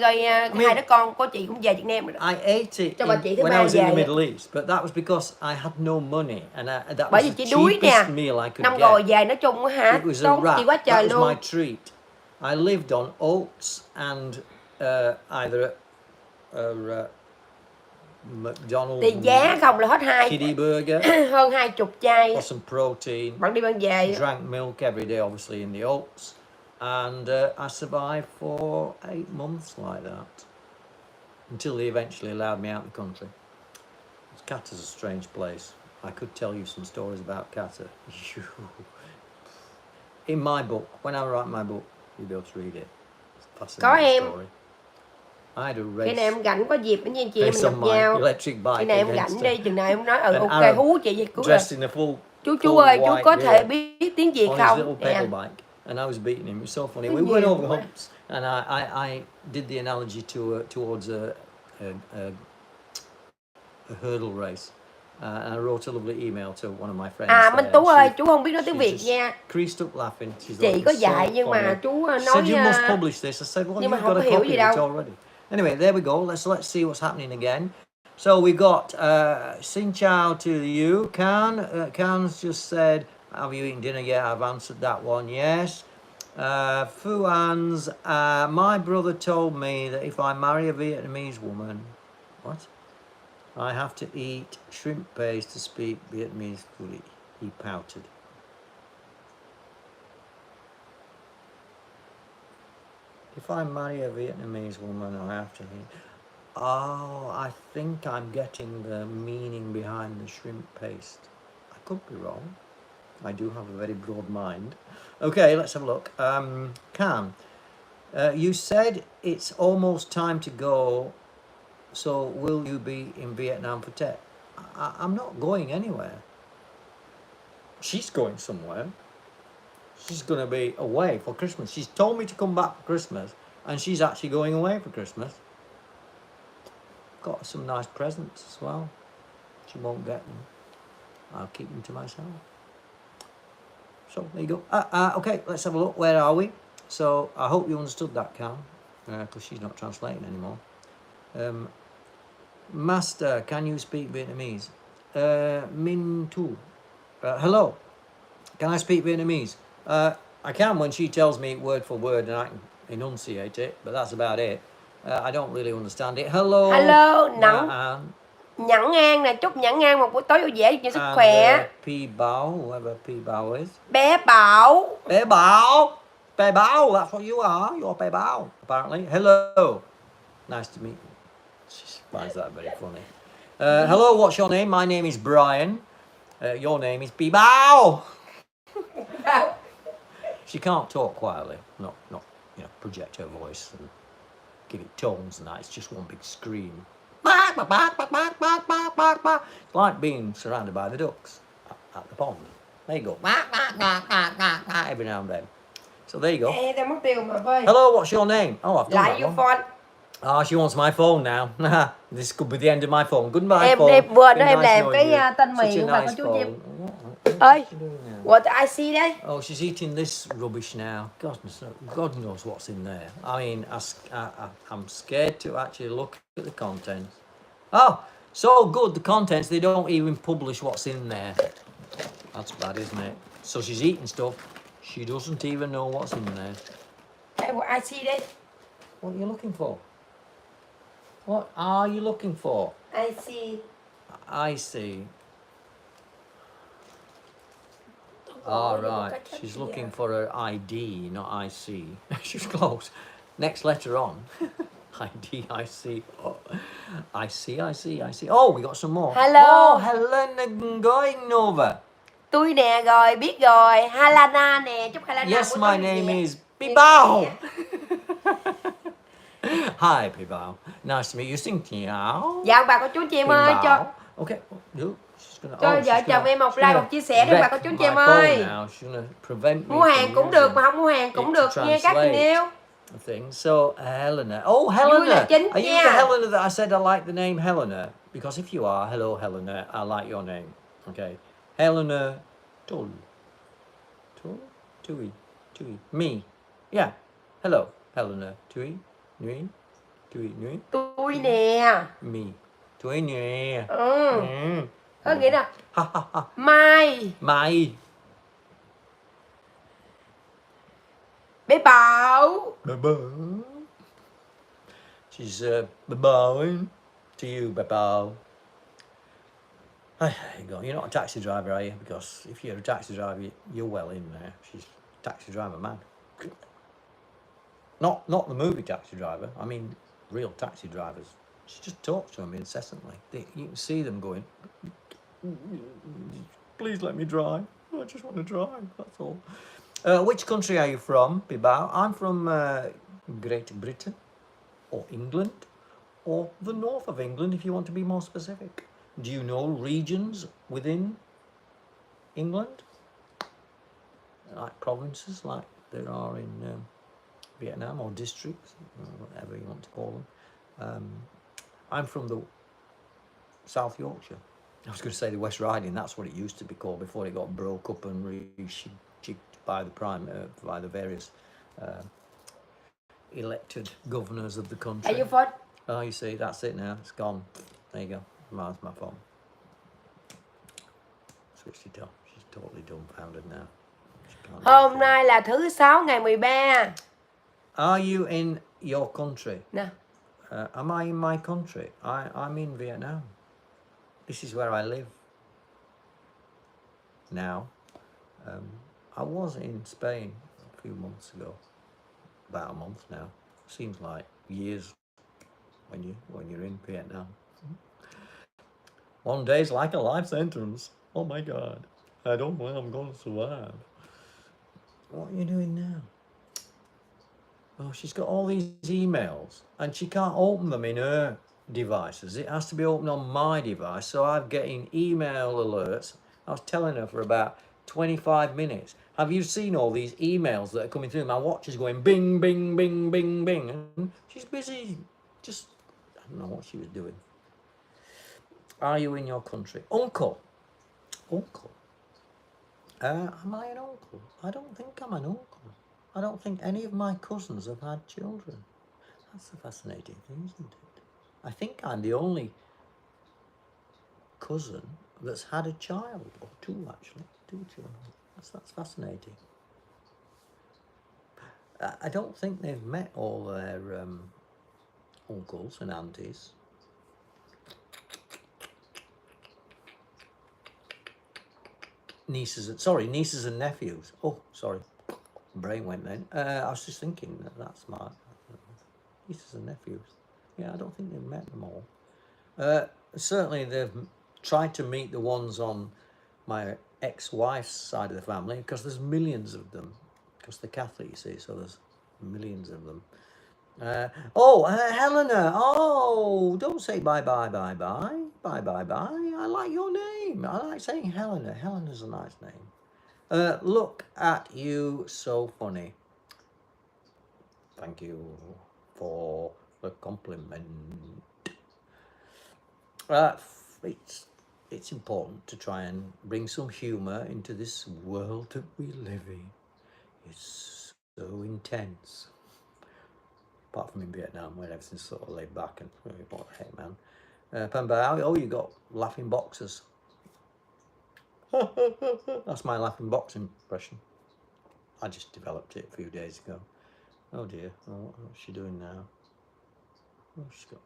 hai đứa con của chị cũng về Việt Nam rồi đó. I ate it Cho bà chị thứ when ba I was in về. the Middle East, but that was because I had no money, and that Bởi was vì the chị đuối nè. cheapest meal I could Năm get. rồi về nói chung á hả, It was a tốn chị quá wrap. trời That was luôn. my treat. I lived on oats and either McDonald's Thì giá không là hết kiddie burger hơn 20 chai. or some protein. Bạn đi bạn về. Drank milk every day, obviously in the oats, and I survived for 8 months like that until they eventually allowed me out of the country. Qatar's a strange place. I could tell you some stories about Qatar. In my book, when I write my book, you'll be able to read it. It's a fascinating story. I had a race. Khi nào em rảnh có dịp với anh chị em mình race gặp on my nhau. electric bike Khi nào em against rảnh đi, chừng nào em nói an ok Arab hú chị vậy cứu rồi. dressed in a full Chú ơi, chú white có thể beard biết tiếng Việt on his không? little Nè. pedal bike, and I was beating him. It was so funny. Nó We went nhiều over quá. humps, and I did the analogy towards a hurdle race. And I wrote a lovely email to one of my friends. À there, Minh Tú and ơi, she- chú không biết nói she tiếng Việt just nha. creased up laughing. She's Chị like, có "It's dạy so nhưng mà funny." chú She nói said you must publish this. I said, well, nhưng mà you've không got có a hiểu copy gì of it đâu. already. Anyway, there we go. Let's see what's happening again. So we got xin chào to you. Can's just said, have you eaten dinner yet? I've answered that one, yes. Fuan's, my brother told me that if I marry a Vietnamese woman, what? I have to eat shrimp paste to speak Vietnamese fully. He pouted. If I marry a Vietnamese woman, I have to eat. Oh, I think I'm getting the meaning behind the shrimp paste. I could be wrong. I do have a very broad mind. Okay, let's have a look. Can, you said it's almost time to go So will you be in Vietnam for Tết? I'm not going anywhere. She's going somewhere. She's going to be away for Christmas. She's told me to come back for Christmas, and she's actually going away for Christmas. Got some nice presents as well. She won't get them. I'll keep them to myself. So there you go. Okay, let's have a look. Where are we? So I hope you understood that, Cam, because she's not translating anymore. Master, can you speak Vietnamese? Min Tu. Hello. Can I speak Vietnamese? I can when she tells me word for word and I can enunciate it, but that's about it. I don't really understand it. Hello. Hello, Nhẫn An nè, chúc Nhẫn An một buổi tối vui vẻ, nhiều sức khỏe. Pi Bao, whoever Pi Bao is. Bé Bảo. Bé Bao. Bé Bao, that's what you are. You're Bé Bao, apparently. Hello. Nice to meet you. She finds that very funny. Hello, what's your name? My name is Brian. Your name is Pi Bao. She can't talk quietly. Not project her voice and give it tones and that. It's just one big scream. Bark, bark, bark, bark, bark, bark, bark, bark, bark. It's like being surrounded by the ducks at the pond. There you go. Bark, bark, bark, bark, bark, bark, every now and then. So there you go. Ê, tao mất tiêu mà bơi. Hello, what's your name? Oh, I've done Lại that your one. phone. Oh, she wants my phone now. This could be the end of my phone. Goodbye, Em phone. vừa đó Been em nice làm knowing cái you. tên mì Such của a bà nice con chú phone. chim. What's Ơi, she doing now? what I see đây? Oh, she's eating this rubbish now. God knows what's in there. I mean, I'm scared to actually look at the contents. Oh, so good, the contents, they don't even publish what's in there. That's bad, isn't it? So she's eating stuff. She doesn't even know what's in there. Hey, what I see đây? What are you looking for? What are you looking for? I see. I see. All right. She's looking for her ID, not IC. She's close. Next letter on. ID, IC. Oh, I see. Oh, we got some more. Hello. Oh, Helena going over. Tôi nè rồi, biết rồi. Halana nè, chúc Halana. Yes, my name is Pibao. Hi, Pibao. Nice to meet you. Xin chào. Dạ bà con chú chị em ơi, cho Okay. cho vợ chồng em một like, một chia sẻ đi bà con chú chị em ơi. Mua hàng cũng được mà không mua hàng cũng được nha các anh yêu. Thing. So Helena. Oh, Helena. Are you the Helena that I said I like the name Helena? Because if you are, hello Helena, I like your name. Okay. Helena Tui. Me. Yeah. Hello, Helena. Tui. Nui. Tôi nè. Me. Tui nè. Có nghĩa là Mai. Bé Bảo. She's bowing to you, Bebo. There you go. You're not a taxi driver, are you? Because if you're a taxi driver, you're well in there. She's a taxi driver, man. Not the movie Taxi Driver. I mean, real taxi drivers. She just talks to them incessantly. You can see them going, please let me drive. I just want to drive, that's all. Which country are you from, Bibao? I'm from Great Britain, or England, or the north of England, if you want to be more specific. Do you know regions within England? Like provinces, like there are in Vietnam, or districts, whatever you want to call them. I'm from the South Yorkshire. I was going to say the West Riding. That's what it used to be called before it got broke up and rejigged by the various elected governors of the country. Are you phone? Oh, you see, that's it now. It's gone. There you go. Mine's my phone. Switched it off. She's totally dumbfounded now. Hôm nay là thứ 6 ngày 13. Are you in your country? No. Am I in my country? I'm in Vietnam. This is where I live now. I was in Spain a few months ago. About a month now. Seems like years when you're in Vietnam. One day's like a life sentence. Oh my God. I don't know I'm going to survive. What are you doing now? Oh, she's got all these emails and she can't open them in her devices. It has to be opened on my device. So I'm getting email alerts. I was telling her for about 25 minutes. Have you seen all these emails that are coming through? My watch is going bing, bing, bing, bing, bing. And she's busy just, I don't know what she was doing. Are you in your country? Uncle. Uncle. Am I an uncle? I don't think I'm an uncle. I don't think any of my cousins have had children. That's a fascinating thing, isn't it? I think I'm the only cousin that's had a child, or two actually, two children. That's fascinating. I don't think they've met all their uncles and aunties. Nieces and nephews. Oh, sorry, brain went then. I was just thinking that's my nieces and nephews. Yeah, I don't think they've met them all. Certainly they've tried to meet the ones on my ex-wife's side of the family, because there's millions of them, because they're Catholic, you see, so there's millions of them. Helena, don't say bye. I like your name. I like saying Helena. Helena's a nice name. Look at you, so funny. Thank you for the compliment. It's important to try and bring some humour into this world that we live in. It's so intense. Apart from in Vietnam, where everything's sort of laid back and what the heck, man. Pambao, you got laughing boxers. That's my laughing box impression. I just developed it a few days ago. Oh dear, what's she doing now? Oh, she's got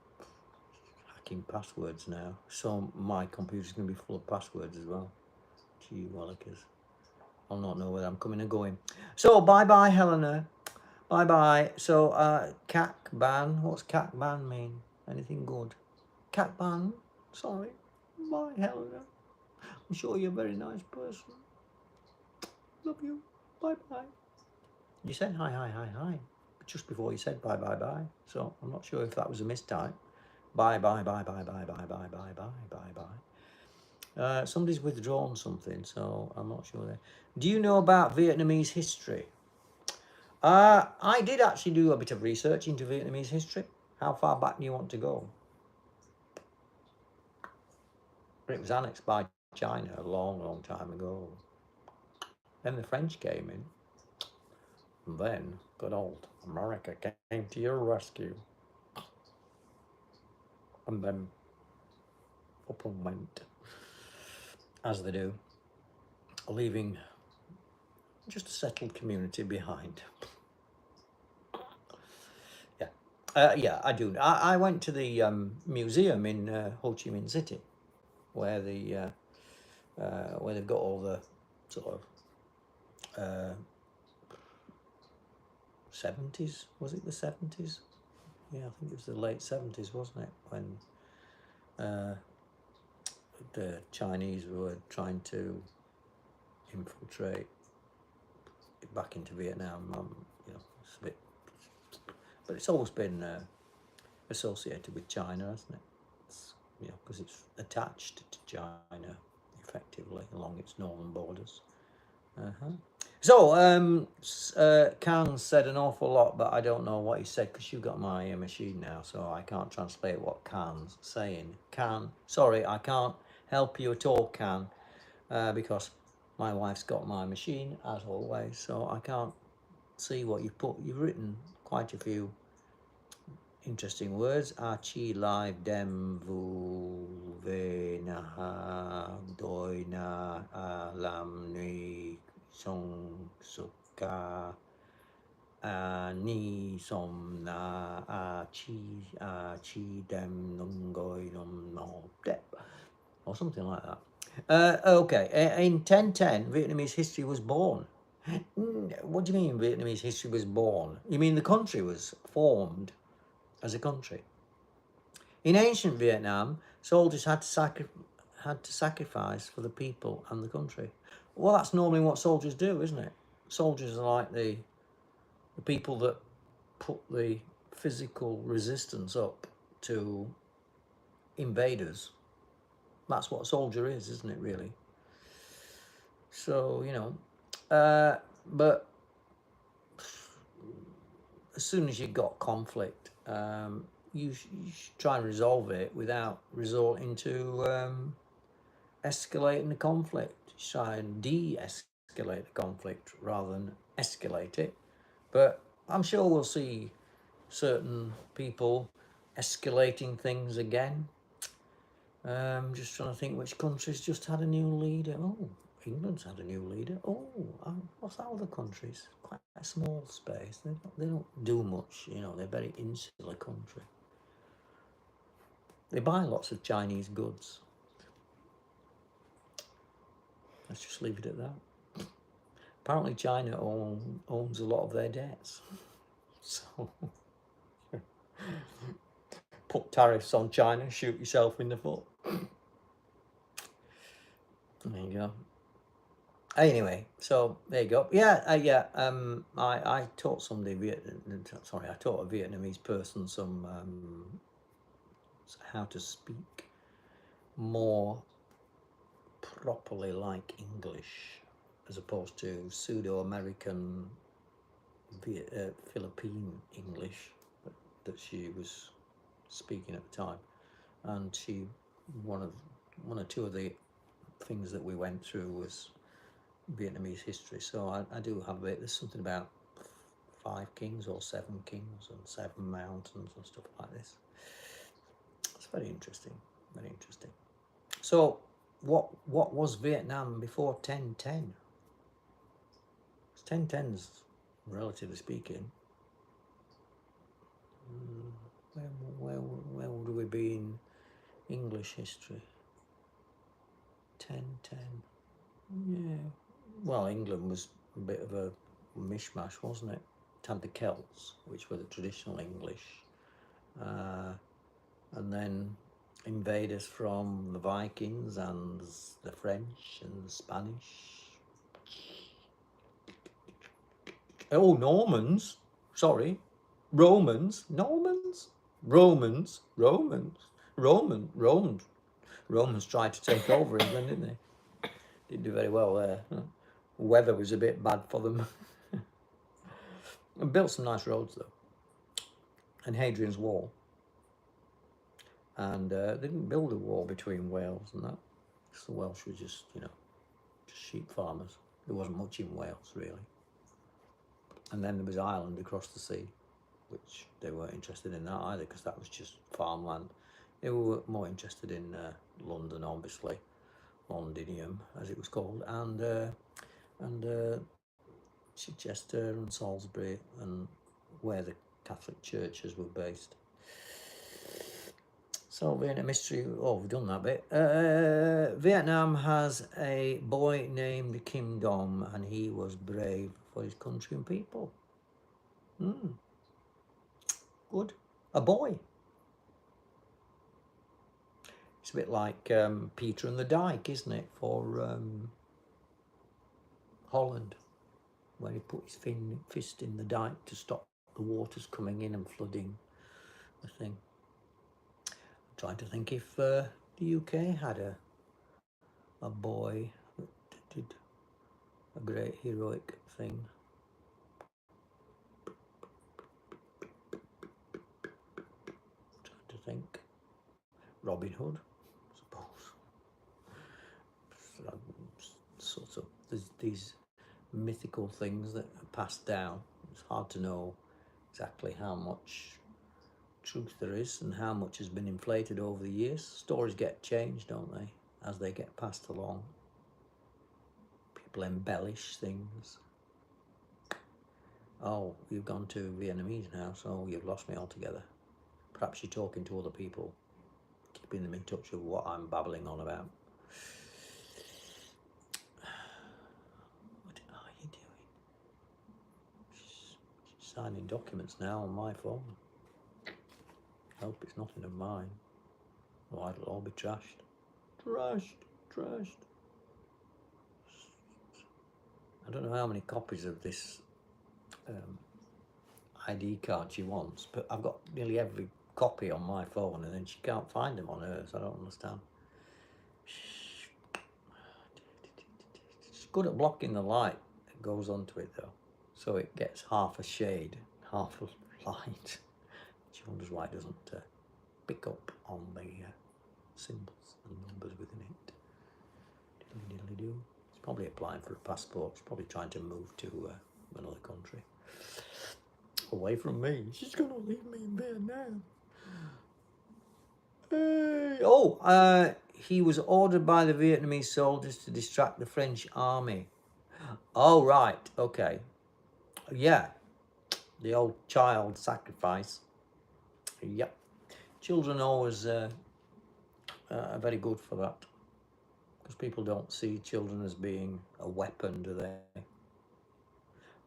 hacking passwords now. So my computer's going to be full of passwords as well. Gee, Willikers. I'll not know whether I'm coming or going. So, bye-bye, Helena. Bye-bye. So, CAC ban. What's CAC ban mean? Anything good? CAC ban? Sorry. Bye, Helena. I'm sure you're a very nice person. Love you. Bye-bye. You said hi. Just before you said bye. So, I'm not sure if that was a mistype. Bye. Somebody's withdrawn something, so I'm not sure. Do you know about Vietnamese history? I did actually do a bit of research into Vietnamese history. How far back do you want to go? It was annexed by China a long time ago. Then the French came in. And then good old America came to your rescue. And then up and went, as they do, leaving just a settled community behind. Yeah, I do. I went to the museum in Ho Chi Minh City, where they've got all the sort of 70s. Was it the 70s? Yeah, I think it was the late 70s, wasn't it, when the Chinese were trying to infiltrate back into Vietnam. It's a bit, but it's always been associated with China, hasn't it? Because it's attached to China effectively along its northern borders. So, Khan said an awful lot, but I don't know what he said, because you got my machine now, so I can't translate what Khan's saying. Khan, sorry, I can't help you at all, Khan, because my wife's got my machine, as always, so I can't see what you've put. You've written quite a few interesting words. Achi live dem vu ve na ha doi na lam nui song suka ni som na chi dem nung goi num no dep, or something like that. Okay, in 1010 Vietnamese history was born. What do you mean Vietnamese history was born? You mean the country was formed as a country? In ancient Vietnam, soldiers had to sacrifice for the people and the country. Well, that's normally what soldiers do, isn't it? Soldiers are like the people that put the physical resistance up to invaders. That's what a soldier is, isn't it, really? So, you know, but as soon as you've got conflict, you should try and resolve it without resorting to escalating the conflict. Try and de-escalate the conflict rather than escalate it. But I'm sure we'll see certain people escalating things again. Just trying to think which countries just had a new leader. Oh, England's had a new leader. Oh, what's that other countries? Quite a small space. They don't do much, you know. They're a very insular country. They buy lots of Chinese goods. Let's just leave it at that. Apparently China owns a lot of their debts. So put tariffs on China, shoot yourself in the foot. There you go. Anyway, so there you go. Yeah. I taught somebody I taught a Vietnamese person some how to speak more properly like English, as opposed to pseudo-American Philippine English that she was speaking at the time. And one or two of the things that we went through was Vietnamese history. So I do have a bit. There's something about 5 kings or 7 kings and 7 mountains and stuff like this. It's very interesting. Very interesting. So what was Vietnam before 1010? 1010's, relatively speaking, where would we be in English history? 1010. Yeah. Well, England was a bit of a mishmash, wasn't it? It had the Celts, which were the traditional English, and then invaders from the Vikings and the French and the Spanish. Oh, Normans. Sorry. Romans. Romans tried to take over England, didn't they? Didn't do very well there. Weather was a bit bad for them. And built some nice roads though. And Hadrian's Wall. And they didn't build a wall between Wales and that. Because the Welsh were just, you know, just sheep farmers. There wasn't much in Wales, really. And then there was Ireland across the sea, which they weren't interested in that either, because that was just farmland. They were more interested in London, obviously, Londinium, as it was called, and Chichester and Salisbury, and where the Catholic churches were based. So Vietnam history, oh, we've done that bit. Vietnam has a boy named Kim Dom, and he was brave for his country and people. Good. A boy. It's a bit like Peter and the Dyke, isn't it, for Holland, where he put his fist in the dike to stop the waters coming in and flooding the thing. I'm trying to think if the UK had a boy that did a great heroic thing. Trying to think. Robin Hood, I suppose. Sort of, there's these mythical things that are passed down. It's hard to know exactly how much truth there is and how much has been inflated over the years. Stories get changed, don't they, as they get passed along. People embellish things. Oh, you've gone to Vietnamese now, so you've lost me altogether. Perhaps you're talking to other people, keeping them in touch with what I'm babbling on about. What are you doing? She's signing documents now on my phone. I hope it's nothing of mine. Or it'll all be trashed. Trashed. I don't know how many copies of this ID card she wants, but I've got nearly every copy on my phone and then she can't find them on hers. I don't understand. She's good at blocking the light that goes onto it though, so it gets half a shade, half a light. She wonders why it doesn't pick up on the symbols and numbers within it. Diddly-diddly-do. She's probably applying for a passport. She's probably trying to move to another country. Away from me. She's gonna leave me in Vietnam. He was ordered by the Vietnamese soldiers to distract the French army. Oh, right. Okay. Yeah. The old child sacrifice. Yep. Children always are very good for that. Because people don't see children as being a weapon, do they?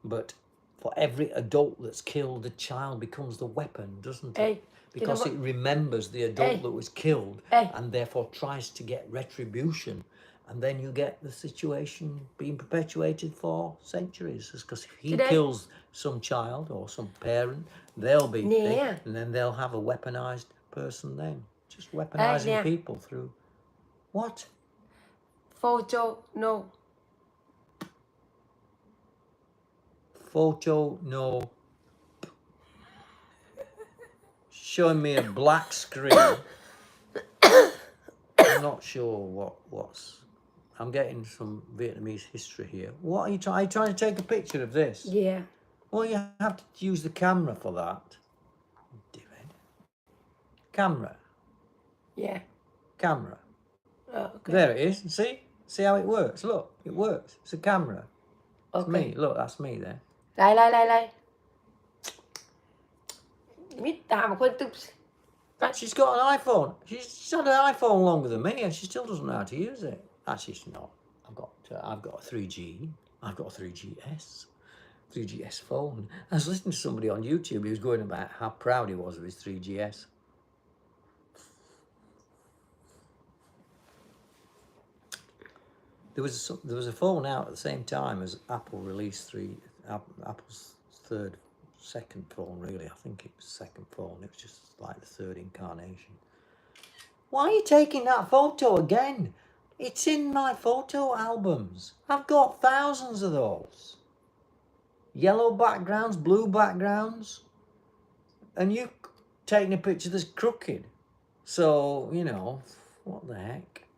But for every adult that's killed, the child becomes the weapon, doesn't it? Because it remembers the adult that was killed and therefore tries to get retribution. And then you get the situation being perpetuated for centuries. Because if he kills some child or some parent, they'll be thick, and then they'll have a weaponized person then. Just weaponizing people through... What? Photo no. Photo no. Showing me a black screen. I'm not sure what's... I'm getting some Vietnamese history here. What are you trying to take a picture of this? Yeah. Well, you have to use the camera for that. David. Camera. Yeah. Camera. Oh, okay. There it is. See how it works? Look, it works. It's a camera. It's Okay. me. Look, that's me there. Đây. Mít một con tụp. She's got an iPhone. She's had an iPhone longer than me, and she still doesn't know how to use it. Actually, she's not. I've got a 3G. I've got a 3GS phone. I was listening to somebody on YouTube who was going about how proud he was of his 3GS. There was a phone out at the same time as Apple released Apple's second phone, really. I think it was second phone. It was just like the third incarnation. Why are you taking that photo again? It's in my photo albums. I've got thousands of those. Yellow backgrounds, blue backgrounds. And you've taken a picture that's crooked. So, you know, what the heck?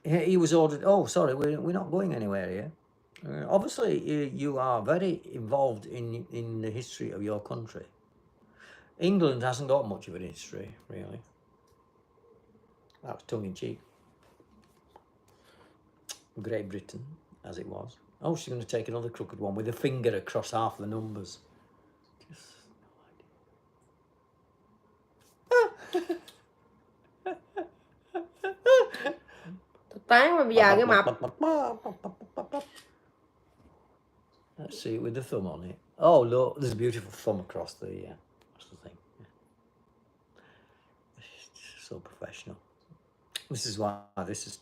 He was ordered... Oh, sorry, we're not going anywhere here. Obviously, you are very involved in the history of your country. England hasn't got much of an history, really. That was tongue-in-cheek. Great Britain, as it was. Oh, she's going to take another crooked one with a finger across half the numbers. Just no idea. Tán mà bây giờ cái mập. Let's see it with the thumb on it. Oh, look, there's a beautiful thumb across the... that's the thing. It's so professional. This is why this is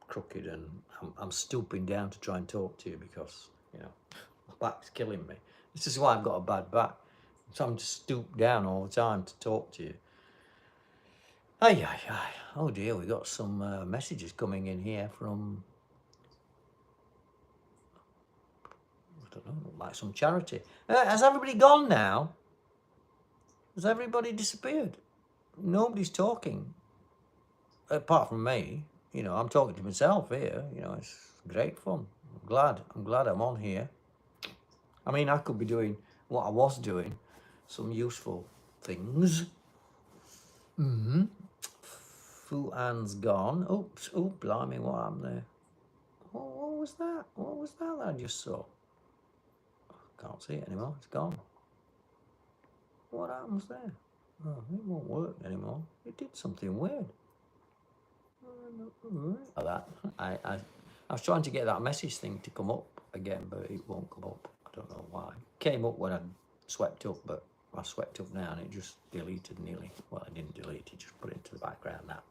crooked, and I'm stooping down to try and talk to you because, you know, my back's killing me. This is why I've got a bad back. So I'm just stooped down all the time to talk to you. Oh dear, we got some messages coming in here from... I don't know, like some charity. Has everybody gone now? Has everybody disappeared? Nobody's talking. Apart from me. You know, I'm talking to myself here. You know, it's great fun. I'm glad I'm on here. I mean, I could be doing what I was doing. Some useful things. Fu An's gone. Oops. Oh, blimey, what happened there? What was that? What was that I just saw? Can't see it anymore. It's gone. What happens there? Oh, it won't work anymore. It did something weird. Like that. I was trying to get that message thing to come up again, but it won't come up. I don't know why. It came up when I swept up, but I swept up now and it just deleted nearly. Well, it didn't delete. It just put it into the background now.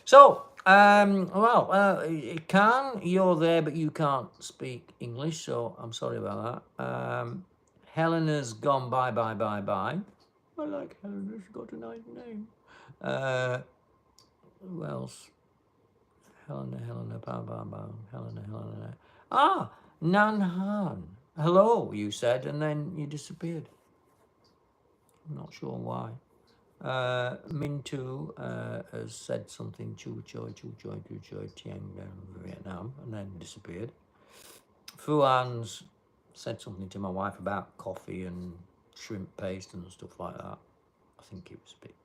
So, you're there, but you can't speak English, so I'm sorry about that. Helena's gone bye, bye, bye, bye. I like Helena, she's got a nice name. Who else? Helena, bye, bye, bye. Helena. Ah, Nanhan. Hello, you said, and then you disappeared. I'm not sure why. Mintu has said something, chu choi, tiang, Vietnam, and then disappeared. Fuan's said something to my wife about coffee and shrimp paste and stuff like that. I think it was a bit.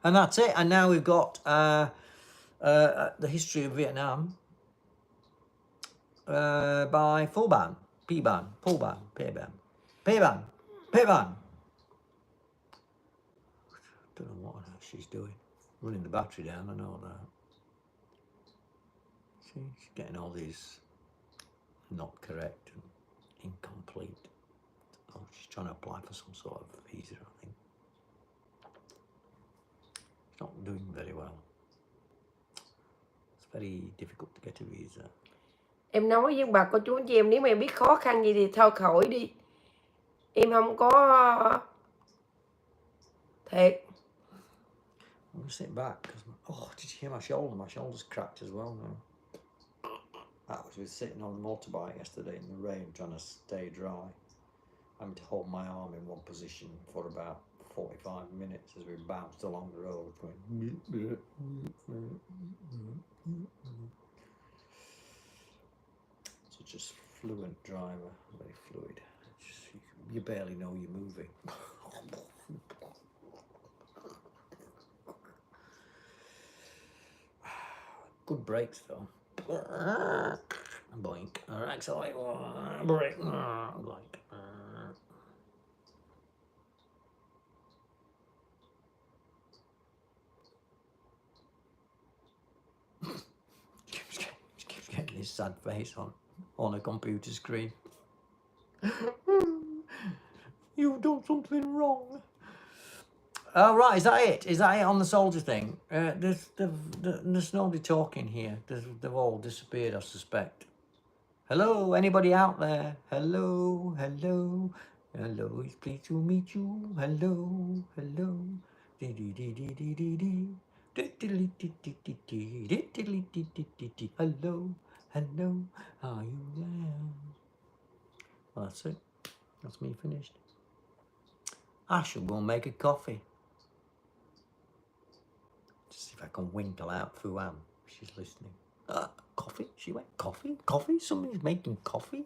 And that's it. And now we've got the history of Vietnam by Phuban, P-Ban, Phuban, P-Ban, P-Ban, P-Ban. Don't know what she's doing. Running the battery down, I know that. See, she's getting all these not correct and incomplete. Oh, she's trying to apply for some sort of visa, I think. She's not doing very well. It's very difficult to get a visa. Em nói với bà cô chú anh chị em, nếu mà em biết khó khăn gì thì thôi khỏi đi. Em không có thiệt. I'm going to sit back because, oh, did you hear my shoulder? My shoulder's cracked as well now. That was with sitting on the motorbike yesterday in the rain trying to stay dry. Having to hold my arm in one position for about 45 minutes as we bounced along the road going. Such a fluent driver, very fluid. Just, you barely know you're moving. Good brakes though. Boink. Accelerate. Brake. Boink. Keeps getting his sad face on a computer screen. You've done something wrong. Oh, right, is that it? Is that it on the soldier thing? There's nobody talking here. They've all disappeared, I suspect. Hello, anybody out there? Hello, hello. Hello, it's pleased to meet you. Hello, hello. Hello, hello, are you there? Well, that's it. That's me finished. I shall go and make a coffee. Just see if I can winkle out Fuan. She's listening. Coffee? She went, coffee? Coffee? Somebody's making coffee?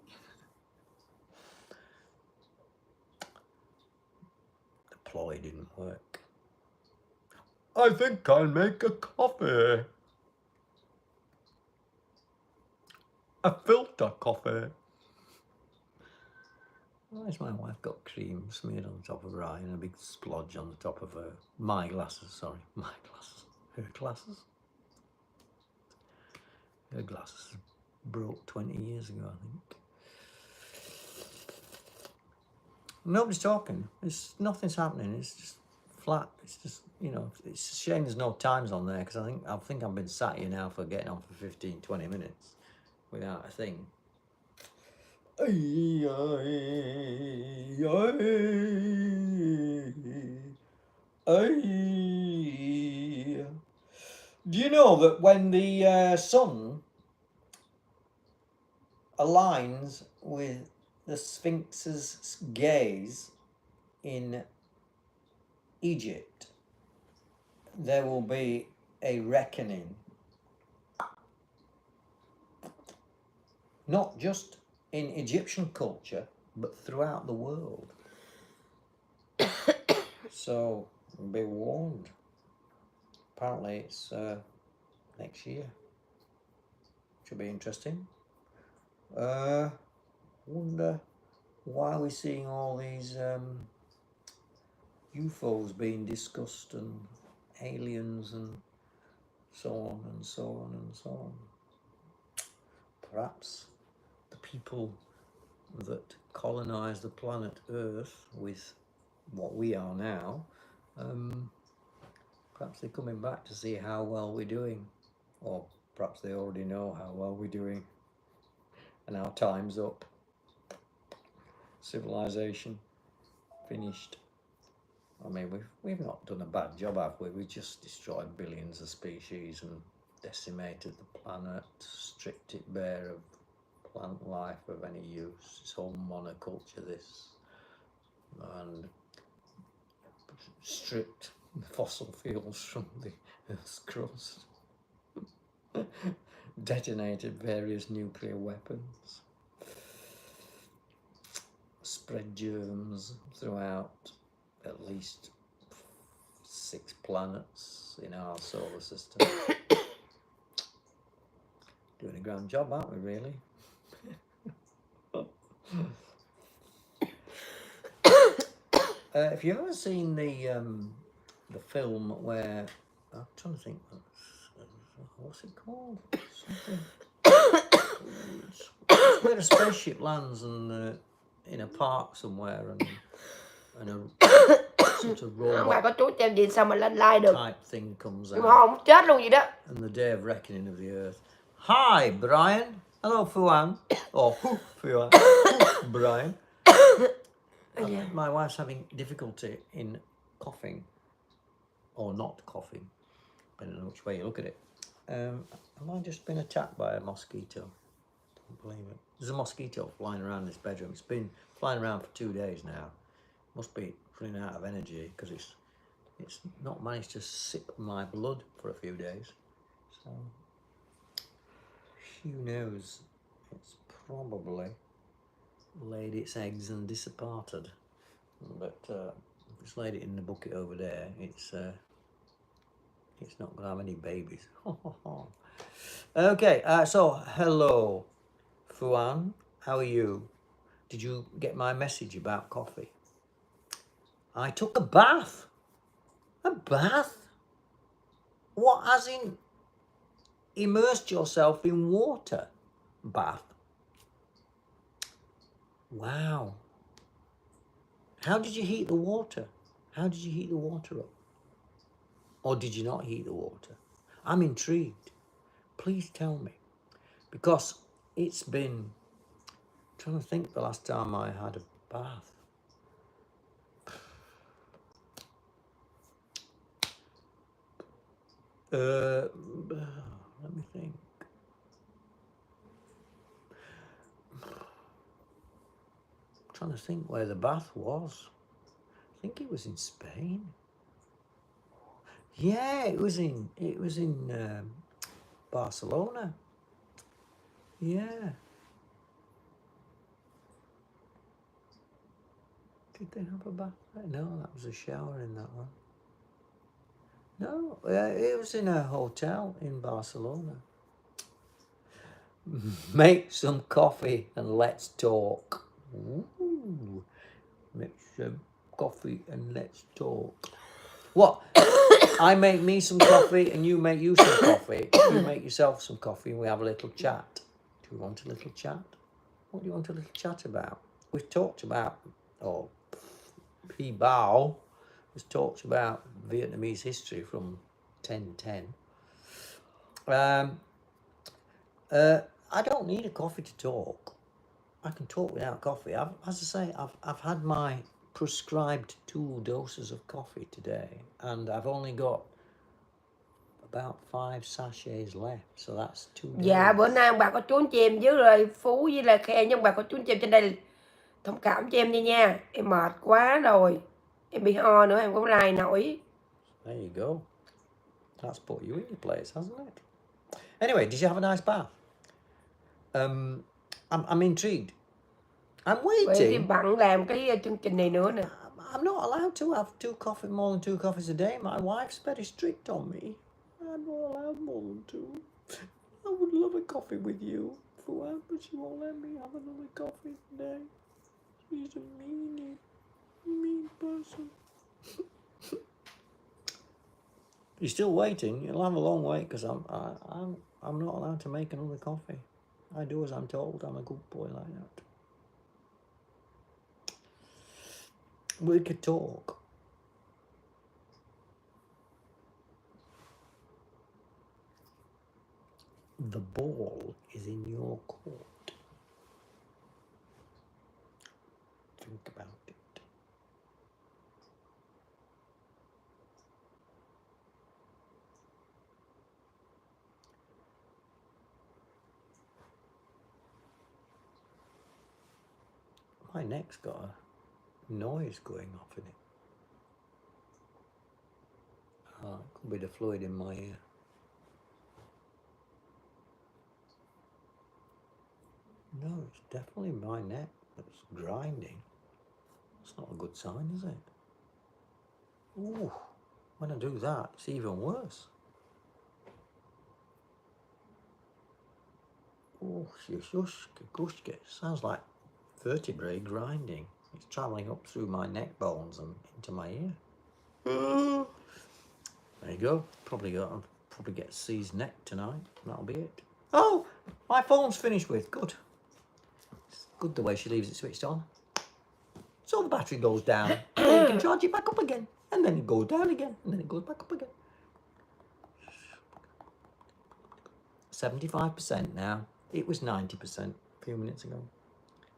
The ploy didn't work. I think I'll make a coffee. A filter coffee. Why's my wife got cream smeared on the top of her eye and a big splodge on the top of her... My glasses, sorry. My glasses. Her glasses? Her glasses broke 20 years ago, I think. Nobody's talking. Nothing's happening. It's just flat. It's just, you know, it's a shame there's no times on there because I think I've been sat here now for getting on for 15, 20 minutes without a thing. Do you know that when the sun aligns with the Sphinx's gaze in Egypt, there will be a reckoning? Not just in Egyptian culture, but throughout the world. So, be warned. Apparently it's next year. Should be interesting. Wonder why we're seeing all these UFOs being discussed and aliens and so on and so on and so on. Perhaps the people that colonise the planet Earth with what we are now, perhaps they're coming back to see how well we're doing, or perhaps they already know how well we're doing and our time's up. civilization finished. I mean, we've not done a bad job, have we? We just destroyed billions of species and decimated the planet, stripped it bare of plant life of any use. It's all monoculture, this, and stripped fossil fuels from the Earth's crust. Detonated various nuclear weapons. Spread germs throughout at least 6 planets in our solar system. Doing a grand job, aren't we, really? If you've ever seen the film where, I'm trying to think, what's it called? Something. It's where a spaceship lands and in a park somewhere and a sort of Ông bà robot có chú cho em gì sao mà lên like được. type thing comes Nhưng out. mà không chết luôn vậy đó. And the day of reckoning of the earth. Hi, Brian. Hello, Fuan. Or Fuan. Brian. My wife's having difficulty in coughing, or not coughing, depending on which way you look at it. Have I just been attacked by a mosquito? Don't believe it. There's a mosquito flying around this bedroom. It's been flying around for 2 days now. Must be running out of energy because it's not managed to sip my blood for a few days. So who knows? It's probably laid its eggs and disappeared. But if it's laid it in the bucket over there, it's not gonna have any babies. Okay, so hello, Fuan. How are you? Did you get my message about coffee? I took a bath. A bath? What, as in immersed yourself in water? Bath. Wow. How did you heat the water? How did you heat the water up? Or did you not heat the water? I'm intrigued. Please tell me. Because it's been, I'm trying to think the last time I had a bath. Let me think. I'm trying to think where the bath was. I think it was in Spain. Yeah, it was in Barcelona. Yeah. Did they have a bath there? No, that was a shower in that one. No, it was in a hotel in Barcelona. Make some coffee and let's talk. Ooh. Make some coffee and let's talk. What? I make me some coffee and you make you some coffee. You make yourself some coffee and we have a little chat. Do you want a little chat? What do you want a little chat about? We've talked about, P. Bao has talked about Vietnamese history from 1010. I don't need a coffee to talk. I can talk without coffee. As I say, I've had my prescribed 2 doses of coffee today, and I've only got about 5 sachets left, so that's 2 days. Dạ, bữa nay ông bà có chú anh chị em với rồi Phú với là Khe, nhưng bà có chú anh chị em trên đây thông cảm cho em đi nha. Em mệt quá rồi. Em bị ho nữa, em không like nổi. There you go. That's put you in your place, hasn't it? Anyway, did you have a nice bath? I'm intrigued. I'm Vậy thì waiting. bạn làm cái chương trình này nữa nè. I'm not allowed to have more than 2 coffees a day. My wife's very strict on me. I'm not allowed more than 2. I would love a coffee with you, Fuad, but she won't let me have another coffee today. She's a mean person. You're still waiting. You'll have a long wait because I'm not allowed to make another coffee. I do as I'm told. I'm a good boy like that. We could talk. The ball is in your court. think about it. My neck's got a noise going off in it. Oh, it could be the fluid in my ear. No, it's definitely my neck that's grinding. It's not a good sign, is it? Ooh, when I do that, it's even worse. Oh, shush, sounds like vertebrae grinding. It's travelling up through my neck bones and into my ear. There you go. Probably get C's neck tonight. That'll be it. Oh, my phone's finished with. Good. It's good the way she leaves it switched on. So the battery goes down, and then you can charge it back up again, and then it goes down again, and then it goes back up again. 75% now. It was 90% a few minutes ago.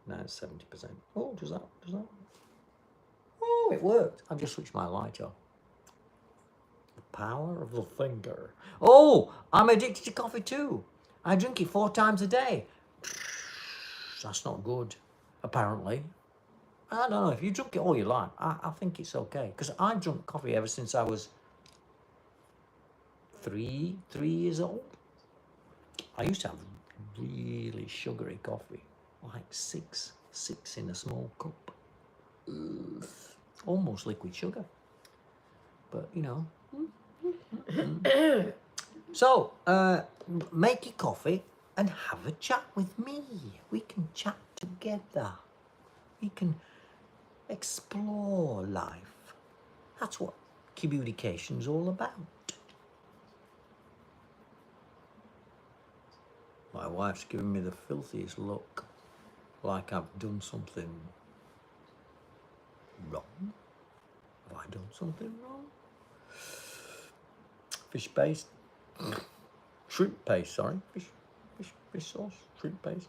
Now it's 70%. Oh, does that? Oh, it worked. I've just switched my light off. The power of the finger. Oh, I'm addicted to coffee too. I drink it 4 times a day. That's not good, apparently. I don't know, if you drink it all your life, I think it's okay. Because I've drunk coffee ever since I was 3 years old. I used to have really sugary coffee, like six in a small cup. Almost liquid sugar. But, you know. So, make your coffee and have a chat with me. We can chat together. We can explore life. That's what communication's all about. My wife's giving me the filthiest look, like I've done something wrong. Have I done something wrong? Fish paste. Shrimp paste, sorry. Fish sauce, shrimp paste.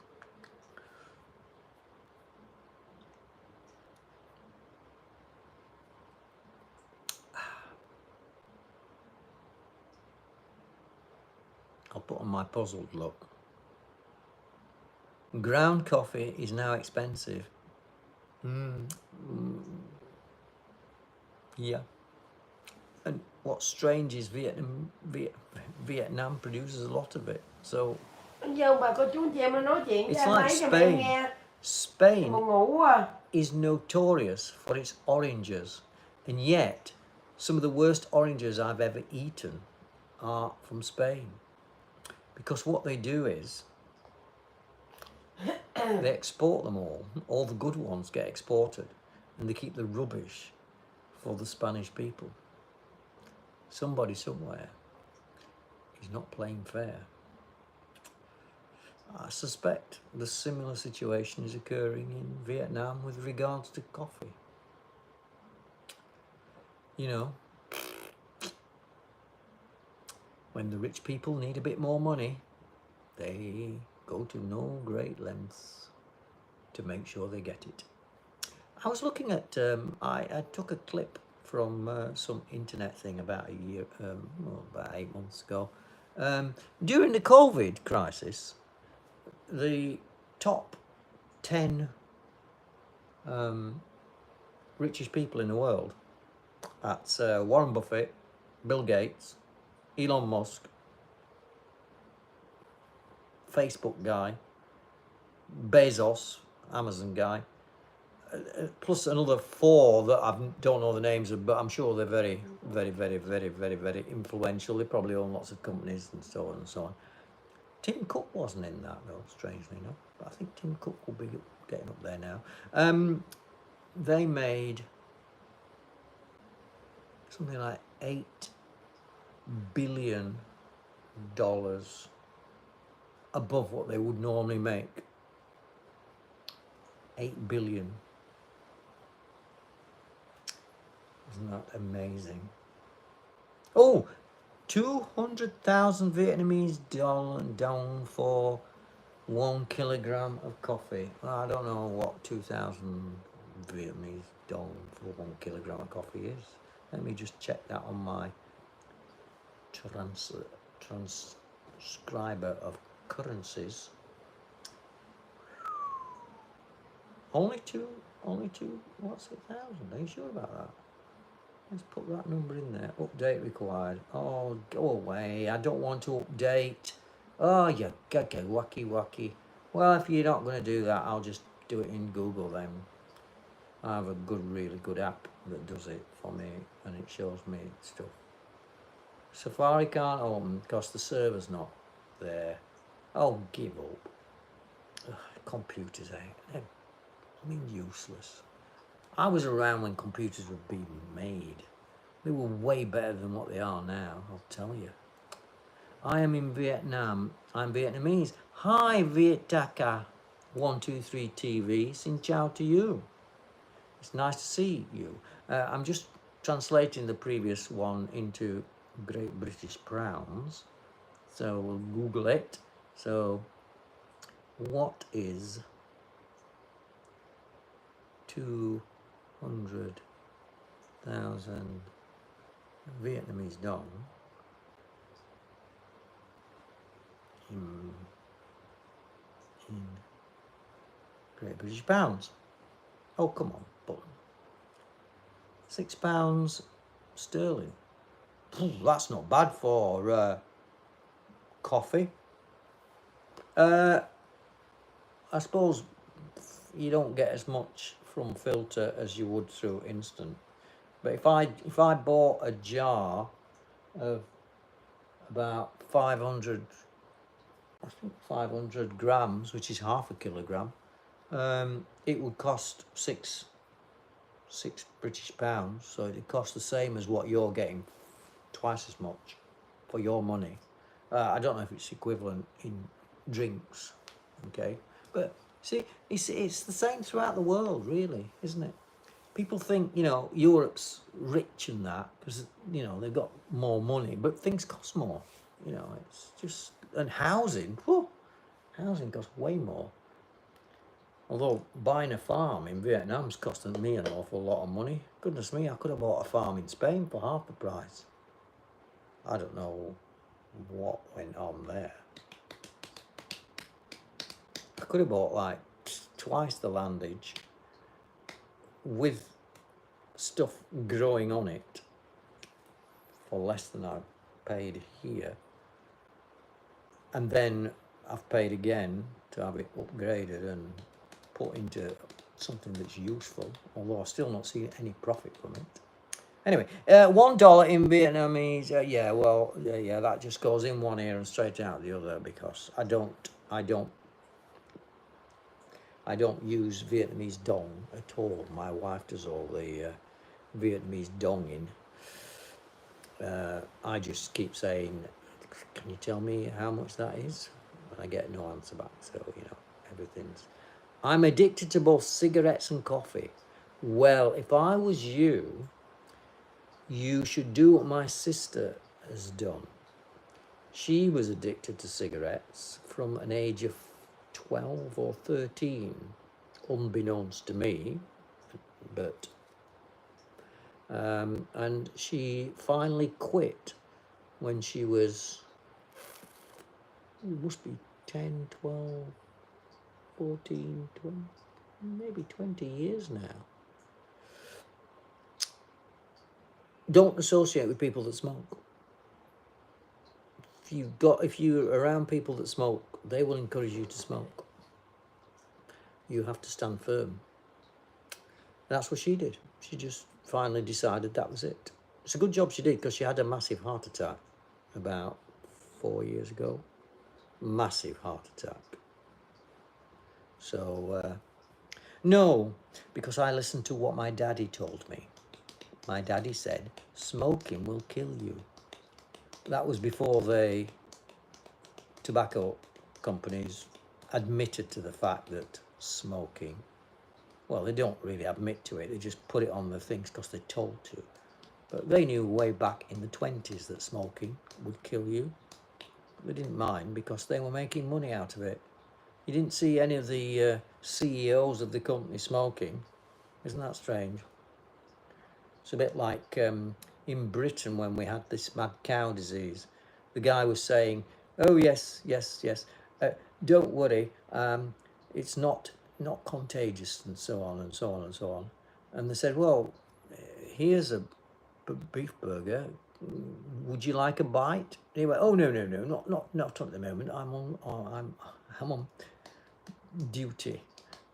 I'll put on my puzzled look. Ground coffee is now expensive. Yeah. And what's strange is Vietnam produces a lot of it. So Giờ ông bà cô chú anh chị em nó nói chuyện it's cho like máy cho em Spain. nghe. Spain Buồn ngủ à. is notorious for its oranges, and yet some of the worst oranges I've ever eaten are from Spain, because what they do is they export them all the good ones get exported, and they keep the rubbish for the Spanish people. Somebody somewhere is not playing fair. I suspect the similar situation is occurring in Vietnam with regards to coffee. You know, when the rich people need a bit more money, they go to no great lengths to make sure they get it. I was looking at, I took a clip from some internet thing about about 8 months ago. During the COVID crisis, the top 10 richest people in the world, that's Warren Buffett, Bill Gates, Elon Musk, Facebook guy, Bezos, Amazon guy, plus another 4 that I don't know the names of, but I'm sure they're very, very, very, very, very, very influential. They probably own lots of companies and so on and so on. Tim Cook wasn't in that though, strangely enough. But I think Tim Cook will be getting up there now. They made something like $8 billion above what they would normally make. 8 billion. Isn't that amazing? Oh, 200,000 Vietnamese down for 1 kilogram of coffee. I don't know what 2,000 Vietnamese dong for 1 kilogram of coffee is. Let me just check that on my transcriber of currencies. Only two, what's it, 1,000? Are you sure about that? Let's put that number in there. Update required. Oh, go away. I don't want to update. Oh, you okay, wacky. Well, if you're not going to do that, I'll just do it in Google then. I have a really good app that does it for me, and it shows me stuff. Safari can't open because the server's not there. Oh, give up. Ugh, computers, I mean, useless. I was around when computers were being made. They were way better than what they are now, I'll tell you. I am in Vietnam. I'm Vietnamese. Hi, Vietaka 123 TV. Xin chào to you. It's nice to see you. I'm just translating the previous one into Great British pounds. So we'll Google it. So, what is 200,000 Vietnamese dong in Great British pounds? Oh, come on, button. £6 sterling. That's not bad for coffee. I suppose you don't get as much from filter as you would through instant. But if I bought a jar of about 500 grams, which is half a kilogram, it would cost six British pounds. So it costs the same as what you're getting, twice as much for your money. I don't know if it's equivalent in drinks, okay? But see, it's the same throughout the world, really, isn't it? People think, Europe's rich and that because, they've got more money, but things cost more. It's just, and housing costs way more. Although buying a farm in Vietnam's costing me an awful lot of money. Goodness me, I could have bought a farm in Spain for half the price. I don't know what went on there. I could have bought like twice the landage with stuff growing on it for less than I paid here. And then I've paid again to have it upgraded and put into something that's useful, although I still not see any profit from it. Anyway, $1 in Vietnamese, yeah, that just goes in one ear and straight out the other because I don't use Vietnamese dong at all. My wife does all the Vietnamese donging. I just keep saying, can you tell me how much that is? And I get no answer back, so, everything's... I'm addicted to both cigarettes and coffee. Well, if I was you, you should do what my sister has done. She was addicted to cigarettes from an age of 12 or 13, unbeknownst to me, but and she finally quit when she was, must be 10, 12, 14, 20, maybe 20 years now. Don't associate with people that smoke. If you're around people that smoke, they will encourage you to smoke. You have to stand firm. That's what she did. She just finally decided that was it. It's a good job she did because she had a massive heart attack about 4 years ago. Massive heart attack. So, no, because I listened to what my daddy told me. My daddy said, smoking will kill you. That was before the tobacco companies admitted to the fact that smoking, well, they don't really admit to it, they just put it on the things because they're told to. But they knew way back in the 20s that smoking would kill you. They didn't mind because they were making money out of it. You didn't see any of the CEOs of the company smoking. Isn't that strange? It's a bit like in Britain when we had this mad cow disease. The guy was saying, "Oh yes, yes, yes. Don't worry. It's not contagious," and so on and so on and so on. And they said, "Well, here's a beef burger. Would you like a bite?" And he went, "Oh no, no, no, not at the moment. I'm on duty."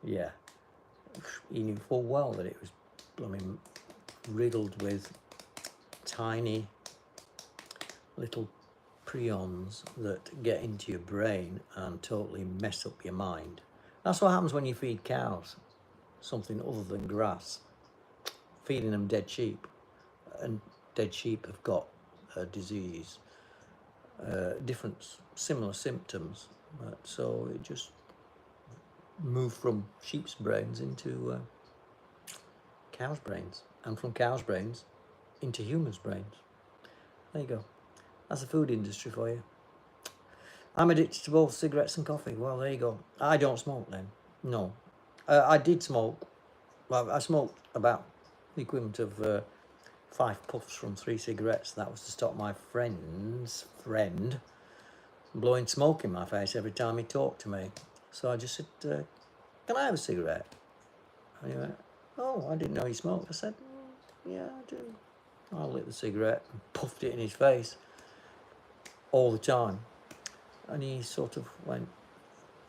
Yeah, he knew full well that it was, riddled with tiny little prions that get into your brain and totally mess up your mind. That's what happens when you feed cows something other than grass. Feeding them dead sheep, and dead sheep have got a disease, different similar symptoms. So it just moved from sheep's brains into cow's brains, and from cow's brains into humans' brains. There you go. That's the food industry for you. I'm addicted to both cigarettes and coffee. Well, there you go. I don't smoke then. No. I did smoke. Well, I smoked about the equivalent of 5 puffs from 3 cigarettes. That was to stop my friend's friend blowing smoke in my face every time he talked to me. So I just said, "Can I have a cigarette?" And he went, "Oh, I didn't know you smoked." I said, "Yeah, I do." I lit the cigarette and puffed it in his face all the time. And he sort of went,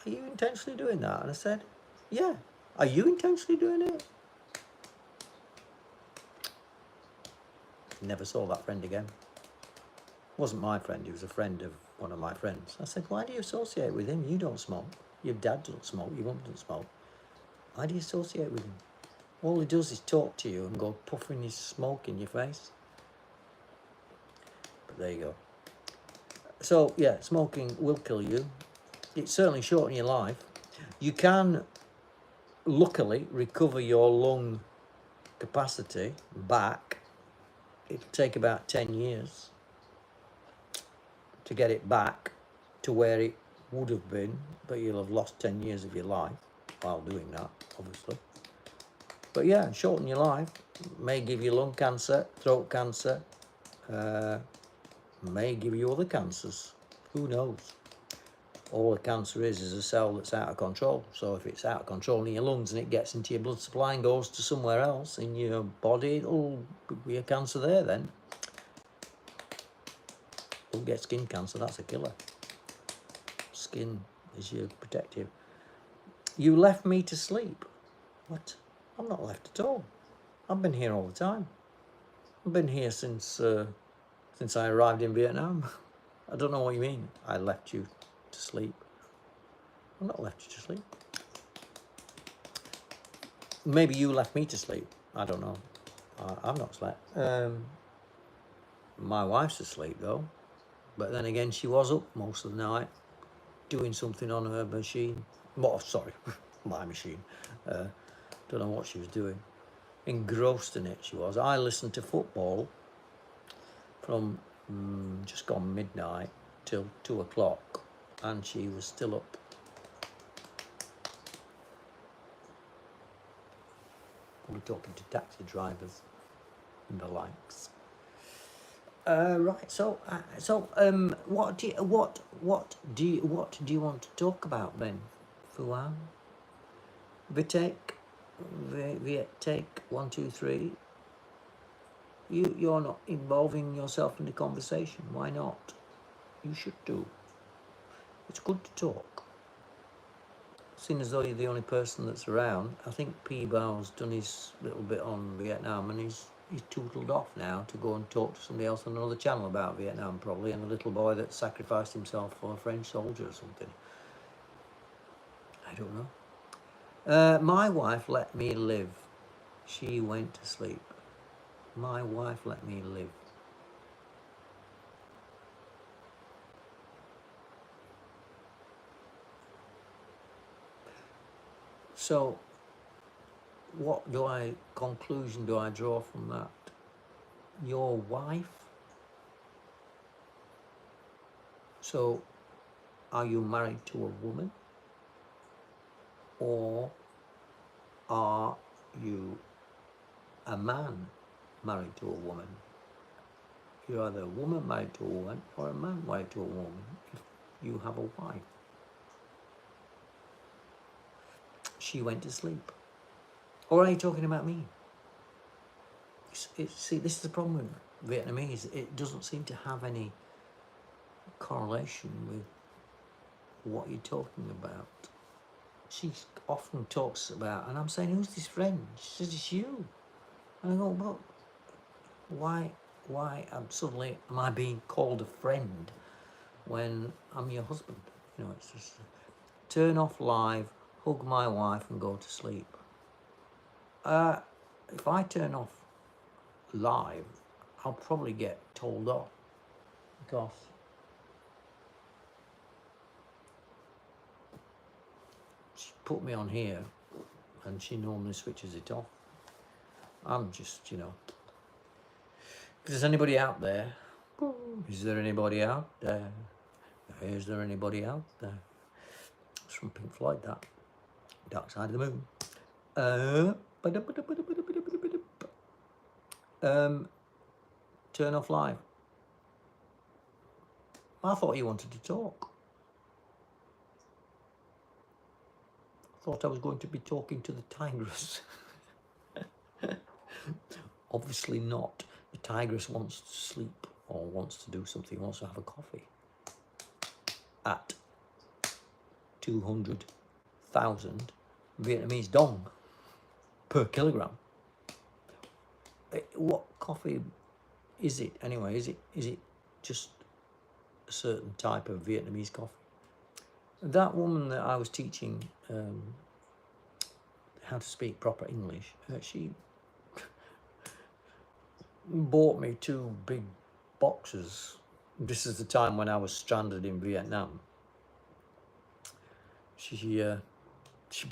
"Are you intentionally doing that?" And I said, "Yeah." "Are you intentionally doing it?" Never saw that friend again. Wasn't my friend, he was a friend of one of my friends. I said, "Why do you associate with him? You don't smoke. Your dad doesn't smoke, your mum doesn't smoke. Why do you associate with him? All he does is talk to you and go puffing his smoke in your face." But there you go. So yeah, smoking will kill you. It certainly shortens your life. You can luckily recover your lung capacity back. It'll take about 10 years to get it back to where it would have been, but you'll have lost 10 years of your life while doing that, obviously. But yeah, shorten your life. May give you lung cancer, throat cancer, may give you other cancers. Who knows? All a cancer is a cell that's out of control. So if it's out of control in your lungs and it gets into your blood supply and goes to somewhere else in your body, it'll be a cancer there then. Don't get skin cancer, that's a killer. Skin is your protective. You left me to sleep. What? I'm not left at all. I've been here all the time. I've been here since I arrived in Vietnam. I don't know what you mean. I left you to sleep. I've not left you to sleep. Maybe you left me to sleep. I don't know. I've not slept. My wife's asleep though. But then again, she was up most of the night doing something on her machine. Well, sorry, my machine. Don't know what she was doing. Engrossed in it she was. I listened to football from just gone midnight till 2 o'clock, and she was still up. We're talking to taxi drivers and the likes. Right. So, what do you want to talk about then, Fuan? Vitek, 1, 2, 3. You're not involving yourself in the conversation. Why not? You should do. It's good to talk. Seeing as though you're the only person that's around, I think P. Bow's done his little bit on Vietnam, and he's tootled off now to go and talk to somebody else on another channel about Vietnam, probably, and the little boy that sacrificed himself for a French soldier or something. I don't know. My wife let me live. She went to sleep. My wife let me live. So, what conclusion do I draw from that? Your wife? So, are you married to a woman? Or are you a man married to a woman. You're either a woman married to a woman or a man married to a woman if you have a wife. She went to sleep. Or are you talking about me? See, this is the problem with Vietnamese. It doesn't seem to have any correlation with what you're talking about. She often talks about, and I'm saying, who's this friend? She says, it's you. And I go, well, why suddenly am I being called a friend when I'm your husband? You know, it's just turn off live, hug my wife and go to sleep. If I turn off live, I'll probably get told off because she put me on here and she normally switches it off. I'm just, you know, if there's anybody out there, is there anybody out there? Is there anybody out there? It's from Pink Floyd, that. Dark Side of the Moon. Turn off live. I thought you wanted to talk. I thought I was going to be talking to the tigress. Obviously not. The tigress wants to sleep or wants to do something, wants to have a coffee. At 200,000 Vietnamese dong per kilogram. What coffee is it anyway? Is it just a certain type of Vietnamese coffee? That woman that I was teaching how to speak proper English, she bought me 2 big boxes. This is the time when I was stranded in Vietnam. She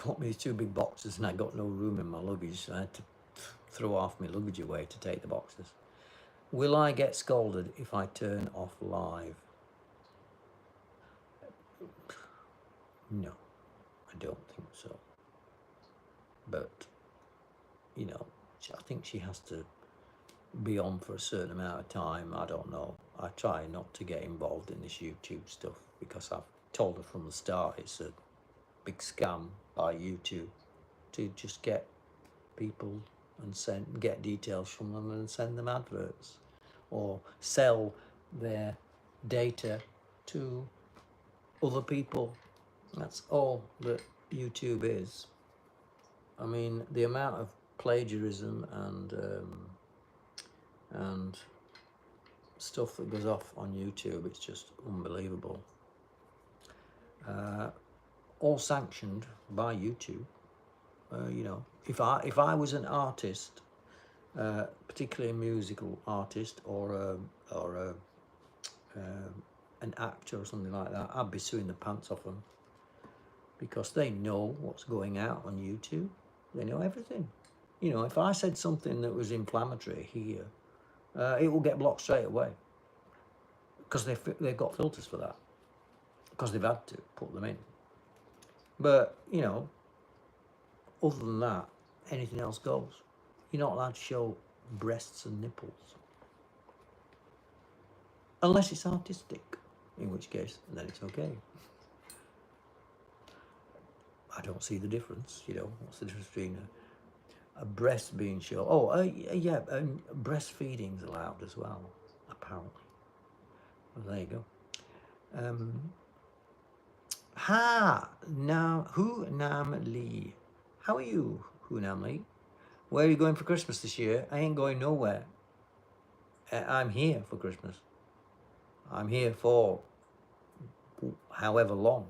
bought me 2 big boxes and I got no room in my luggage, so I had to throw half my luggage away to take the boxes. Will I get scolded if I turn off live? No, I don't think so. But, you know, I think she has to be on for a certain amount of time. I don't know. I try not to get involved in this YouTube stuff because I've told her from the start it's a big scam by YouTube to just get people and get details from them and send them adverts or sell their data to other people. That's all that YouTube is. I mean, the amount of plagiarism and stuff that goes off on YouTube, it's just unbelievable. All sanctioned by YouTube. You know, if I was an artist, particularly a musical artist or an actor or something like that, I'd be suing the pants off them because they know what's going out on YouTube. They know everything. You know, if I said something that was inflammatory here, it will get blocked straight away because they've got filters for that because they've had to put them in. But, you know, other than that, anything else goes. You're not allowed to show breasts and nipples. Unless it's artistic, in which case, then it's okay. I don't see the difference, you know. What's the difference between a breast being shown? Oh, yeah, breastfeeding's allowed as well, apparently. Well, there you go. Hu Nam Lee. How are you, Hu Nam Lee? Where are you going for Christmas this year? I ain't going nowhere. I'm here for Christmas. I'm here for however long.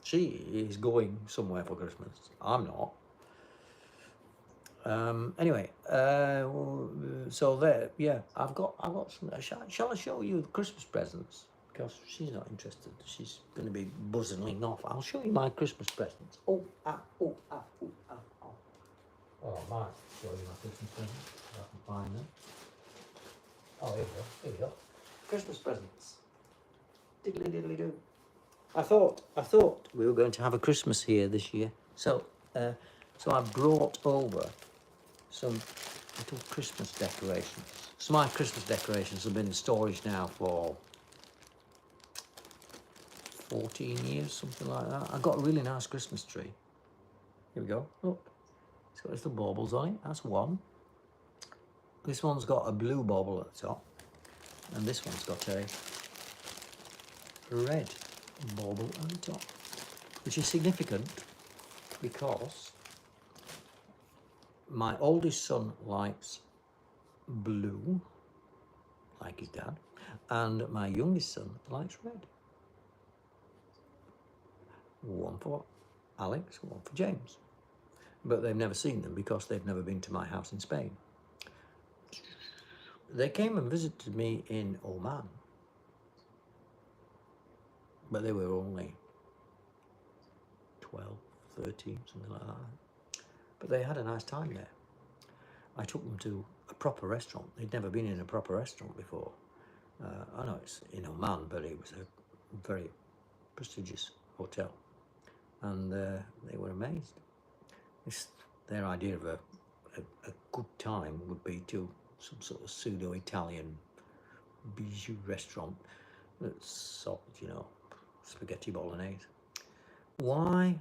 She is going somewhere for Christmas. I'm not. Anyway, so there, yeah, I've got some. Shall I show you the Christmas presents? Because she's not interested. She's going to be buzzing off. I'll show you my Christmas presents. Oh, I might show you my Christmas presents if I can find them. Oh, here we go. Christmas presents. Diddly diddly do. I thought we were going to have a Christmas here this year. So So I brought over some little Christmas decorations. So my Christmas decorations have been in storage now for 14 years, something like that. I got a really nice Christmas tree. Here we go. Look, it's got little baubles on it. That's one. This one's got a blue bauble at the top, and this one's got a red bauble at the top, which is significant because my oldest son likes blue, like his dad, and my youngest son likes red. One for Alex, one for James. But they've never seen them because they've never been to my house in Spain. They came and visited me in Oman, but they were only 12, 13, something like that. But they had a nice time there. I took them to a proper restaurant. They'd never been in a proper restaurant before. I know it's in Oman, but it was a very prestigious hotel. And they were amazed. Their idea of a good time would be to some sort of pseudo-Italian bijou restaurant that's sold, you know, spaghetti bolognese. Why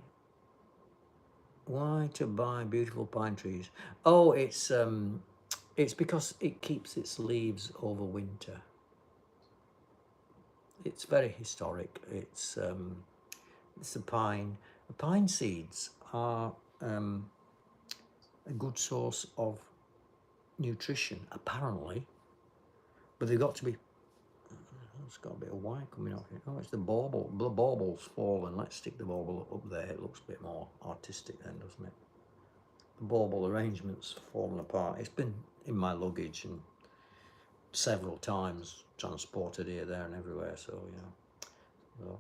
to buy beautiful pine trees? Oh, it's because it keeps its leaves over winter. It's very historic. It's the pine. The pine seeds are a good source of nutrition, apparently, but they've got to be. It's got a bit of wire coming off here. Oh, it's the bauble. The bauble's fallen. Let's stick the bauble up there. It looks a bit more artistic then, doesn't it? The bauble arrangement's fallen apart. It's been in my luggage and several times transported here, there, and everywhere. So you know.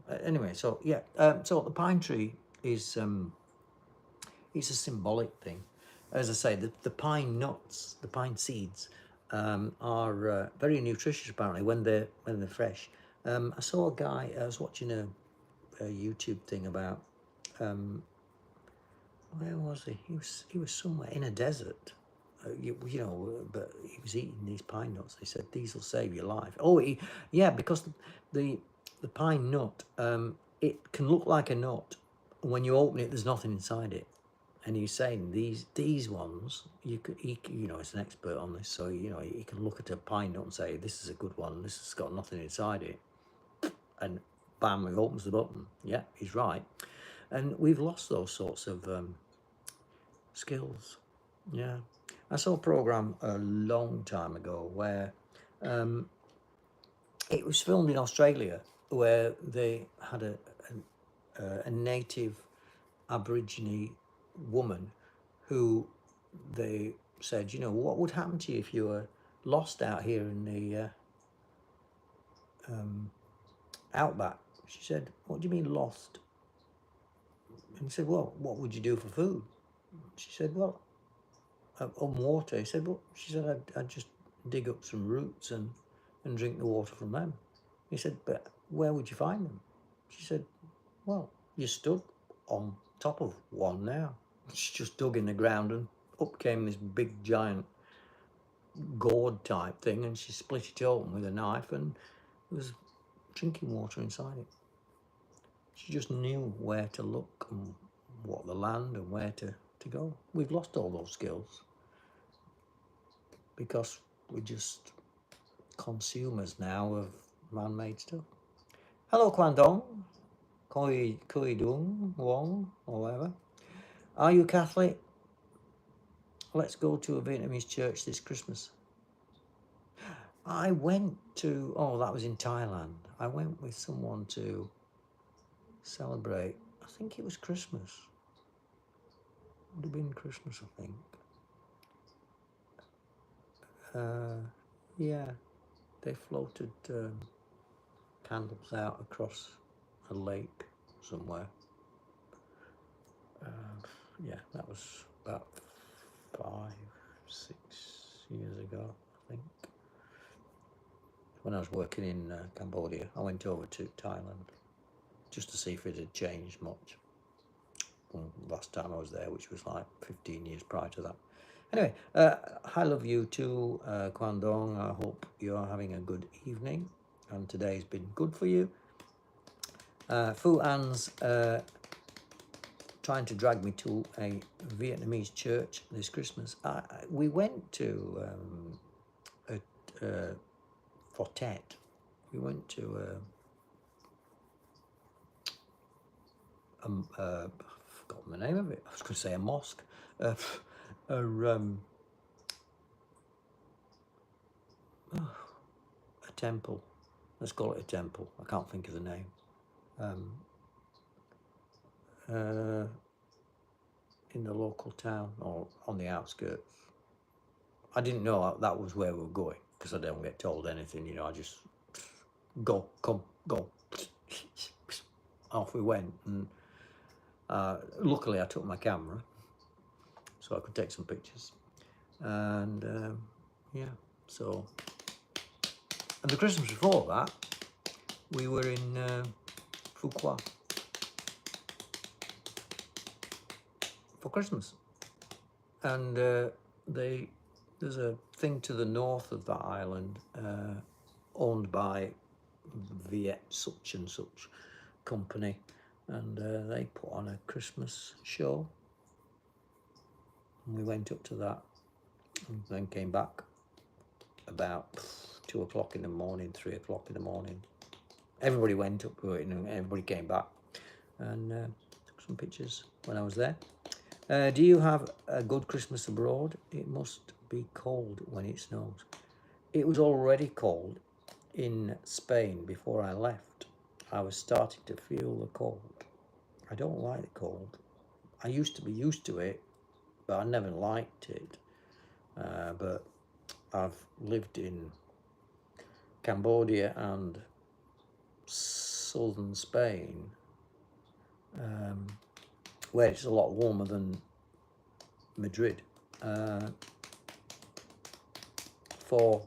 So, anyway, so yeah. So the pine tree is it's a symbolic thing. As I say, the pine nuts, the pine seeds, are very nutritious apparently when they're fresh. I saw a guy. I was watching a YouTube thing about where was he? He was somewhere in a desert, you know. But he was eating these pine nuts. They said these will save your life. Oh, yeah, because the pine nut, it can look like a nut. When you open it, there's nothing inside it. And he's saying these ones, you know, it's an expert on this, so you know he can look at a pine nut and say this is a good one. This has got nothing inside it, and bam, he opens the button. Yeah, he's right. And we've lost those sorts of skills. Yeah, I saw a program a long time ago where it was filmed in Australia, where they had a native Aborigine woman who they said, you know, what would happen to you if you were lost out here in the outback? She said, what do you mean lost? And he said, well, what would you do for food? She said, well, on water. He said, well, she said, I'd just dig up some roots and drink the water from them. He said, but where would you find them? She said, well, you stood on top of one now. She just dug in the ground and up came this big giant gourd type thing, and she split it open with a knife and there was drinking water inside it. She just knew where to look and what the land and where to go. We've lost all those skills because we're just consumers now of man-made stuff. Hello, Kwandong. Kui Dung, Wong, or whatever. Are you Catholic? Let's go to a Vietnamese church this Christmas. I went to, oh, that was in Thailand. I went with someone to celebrate, I think it was Christmas. Would have been Christmas, I think. Yeah, they floated candles out across a lake somewhere. Yeah, that was about 5, 6 years ago, I think. When I was working in Cambodia, I went over to Thailand just to see if it had changed much. last time I was there, which was like 15 years prior to that. Anyway, I love you too, Kwandong. I hope you're having a good evening, and today's been good for you. Phu An's trying to drag me to a Vietnamese church this Christmas. We went to for Tet. We went to I've forgotten the name of it. I was going to say a mosque, a temple. Let's call it a temple. I can't think of the name. In the local town or on the outskirts. I didn't know that was where we were going because I don't get told anything, you know. I just go, come, go. Off we went, and luckily I took my camera so I could take some pictures. And yeah, so. And the Christmas before that, we were in Phu Quoc for Christmas, and there's a thing to the north of that island owned by Viet such and such company, and they put on a Christmas show, and we went up to that and then came back about 2 o'clock in the morning, 3 o'clock in the morning. Everybody went up to it and everybody came back, and took some pictures when I was there. Do you have a good Christmas abroad? It must be cold when it snows. It was already cold in Spain before I left. I was starting to feel the cold. I don't like the cold. I used to be used to it, but I never liked it. But I've lived in Cambodia and southern Spain, where it's a lot warmer than Madrid. For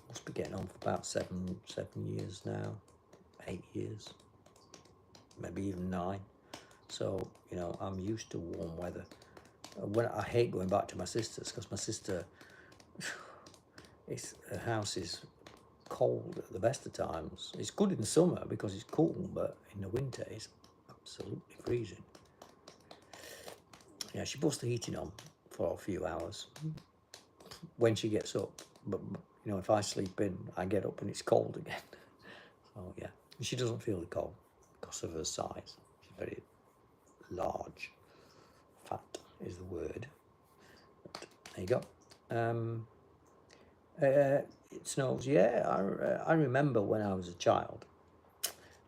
must be getting on for about seven years now, 8 years, maybe even 9. So you know, I'm used to warm weather. When I hate going back to my sister's because my sister, her house is cold at the best of times. It's good in the summer because it's cool, but in the winter it's absolutely freezing. Yeah, she puts the heating on for a few hours when she gets up, but you know, if I sleep in, I get up and it's cold again. So yeah, and she doesn't feel the cold because of her size. She's very large. Fat is the word. But there you go. It snows. Yeah, I remember when I was a child.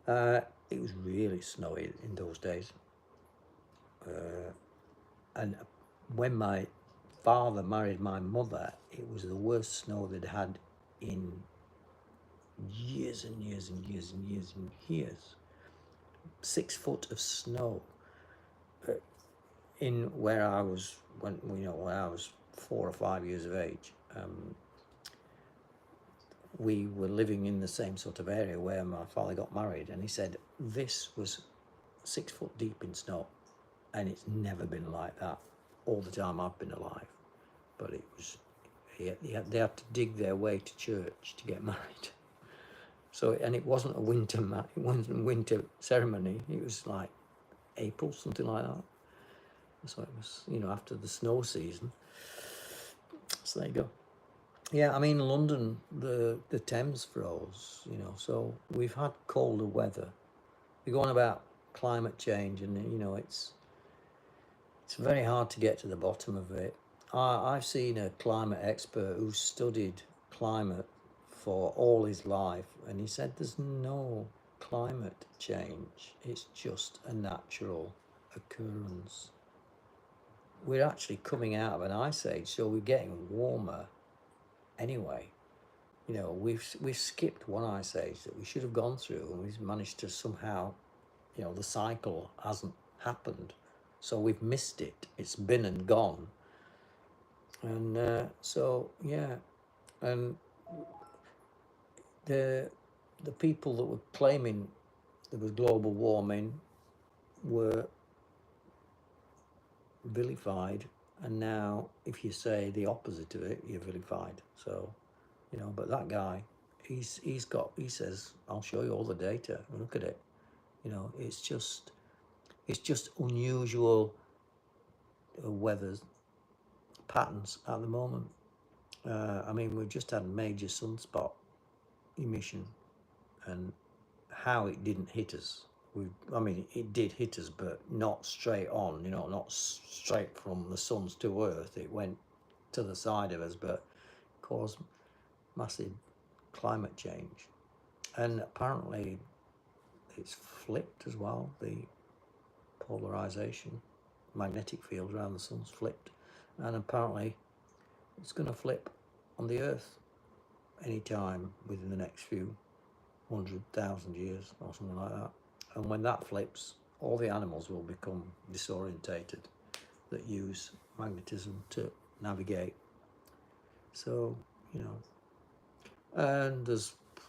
It was really snowy in those days. And when my father married my mother, it was the worst snow they'd had in years and years and years and years and years. 6 foot of snow in where I was when I was 4 or 5 years of age. We were living in the same sort of area where my father got married, and he said this was 6 foot deep in snow, and it's never been like that all the time I've been alive. But it was, they had to dig their way to church to get married. So, and it wasn't a winter ceremony. It was like April, something like that. So it was, you know, after the snow season. So there you go. Yeah, I mean, London, the Thames froze, you know, so we've had colder weather. We're going about climate change, and, you know, it's very hard to get to the bottom of it. I've seen a climate expert who studied climate for all his life, and he said there's no climate change. It's just a natural occurrence. We're actually coming out of an ice age, so we're getting warmer anyway. You know, we've skipped one ice age that we should have gone through, and we've managed to somehow, you know, the cycle hasn't happened, so we've missed it. It's been and gone. And so yeah, and the people that were claiming there was global warming were vilified, and now if you say the opposite of it, you're vilified. So, you know, but that guy, he says, I'll show you all the data. Look at it. You know, it's just unusual weather patterns at the moment. I mean, we've just had major sunspot emission, and how it didn't hit us. I mean, it did hit us, but not straight on, you know, not straight from the suns to Earth. It went to the side of us, but caused massive climate change. And apparently it's flipped as well, the polarization, magnetic field around the sun's flipped. And apparently it's going to flip on the Earth anytime within the next few 100,000 years or something like that. And when that flips, all the animals will become disorientated that use magnetism to navigate. So, you know, and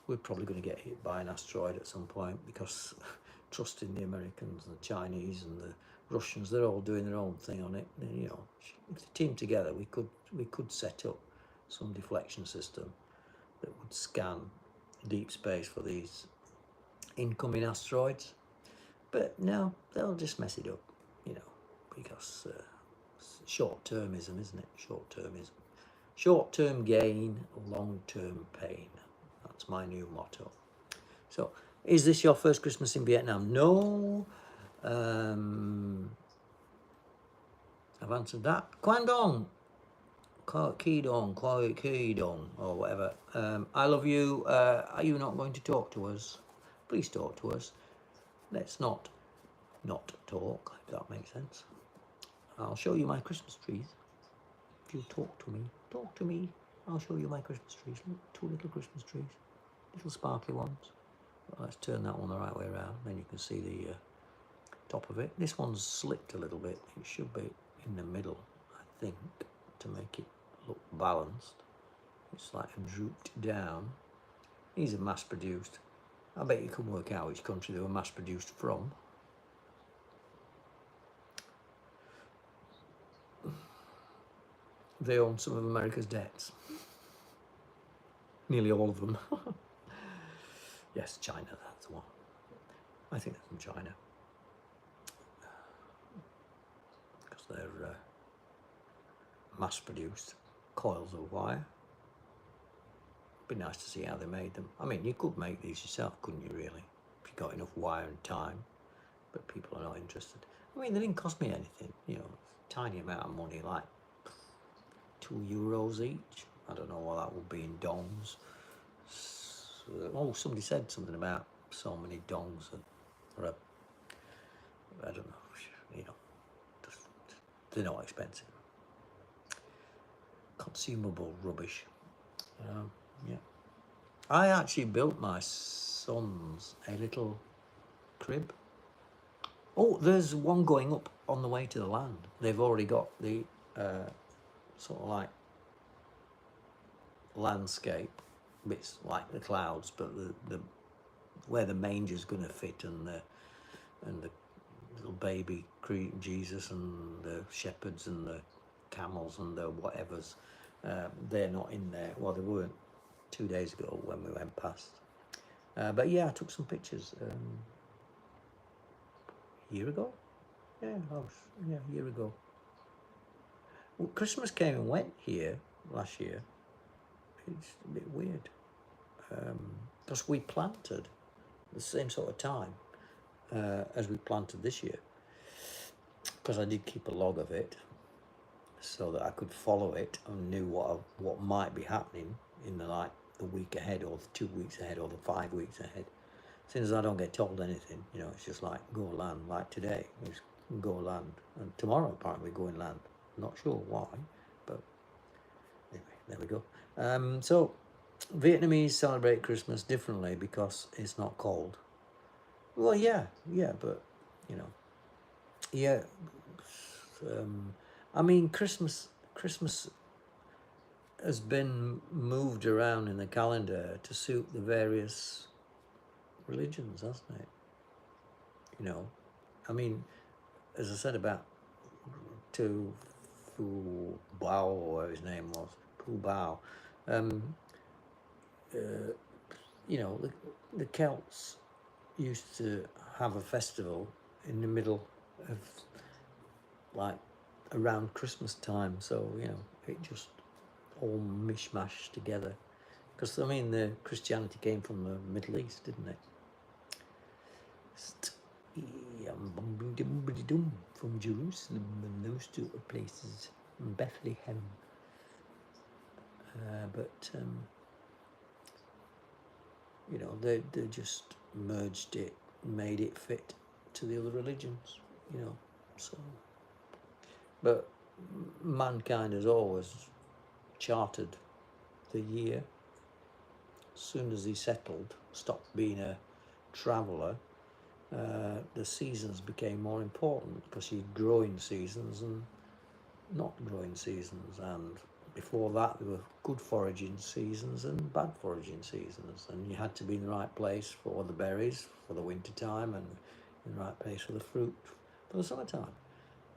we're probably going to get hit by an asteroid at some point, because trusting the Americans and the Chinese and the Russians, they're all doing their own thing on it. And, you know, if they team together, we could set up some deflection system that would scan deep space for these incoming asteroids. But no, they'll just mess it up, you know, because short-termism, isn't it? Short-termism. Short-term gain, long-term pain. That's my new motto. So, is this your first Christmas in Vietnam? No. I've answered that. Quan Dong. Ki Dong, Ki Dong, or whatever. I love you. Are you not going to talk to us? Please talk to us. Let's not talk, if that makes sense. I'll show you my Christmas trees. If you talk to me, I'll show you my Christmas trees. Look, 2 little Christmas trees, little sparkly ones. Well, let's turn that one the right way around, then you can see the top of it. This one's slipped a little bit. It should be in the middle, I think, to make it look balanced. It's like drooped down. These are mass produced. I bet you can work out which country they were mass produced from. They own some of America's debts. Nearly all of them. Yes, China, that's the one. I think they're from China. Because they're mass-produced coils of wire. Be nice to see how they made them. I mean, you could make these yourself, couldn't you, really? If you got enough wire and time. But people are not interested. I mean, they didn't cost me anything, you know, tiny amount of money, like €2 each. I don't know what that would be in dongs. Oh, somebody said something about so many dongs or I don't know, you know, they're not expensive. Consumable rubbish. Yeah. I actually built my sons a little crib. Oh, there's one going up on the way to the land. They've already got the sort of like landscape bits, like the clouds, but the where the manger's going to fit, and the little baby Jesus and the shepherds and the camels and the whatevers, they're not in there. Well, they weren't 2 days ago when we went past. But yeah, I took some pictures a year ago. Yeah, a year ago. Well, Christmas came and went here last year. It's a bit weird. Because we planted the same sort of time as we planted this year. Because I did keep a log of it so that I could follow it and knew what might be happening in the week ahead, or the 2 weeks ahead, or the 5 weeks ahead. Since I don't get told anything, you know, it's just like go land. Like today, it's go land, and tomorrow apparently we're going land. Not sure why, but anyway, there we go. So Vietnamese celebrate Christmas differently because it's not cold. Well, yeah, but you know, yeah. I mean, Christmas has been moved around in the calendar to suit the various religions, hasn't it? You know, I mean, as I said about to Fu Bao, or whatever his name was, Fu Bao. You know, the Celts used to have a festival in the middle of, like, around Christmas time, so, you know, it just all mishmashed together. Because, I mean, the Christianity came from the Middle East, didn't it? From Jerusalem and those two places, and Bethlehem. But you know, they just merged it, made it fit to the other religions, you know. So, but mankind has always charted the year. As soon as he settled, stopped being a traveller, the seasons became more important, because you had growing seasons and not growing seasons, and before that there were good foraging seasons and bad foraging seasons, and you had to be in the right place for the berries for the winter time, and in the right place for the fruit for the summertime.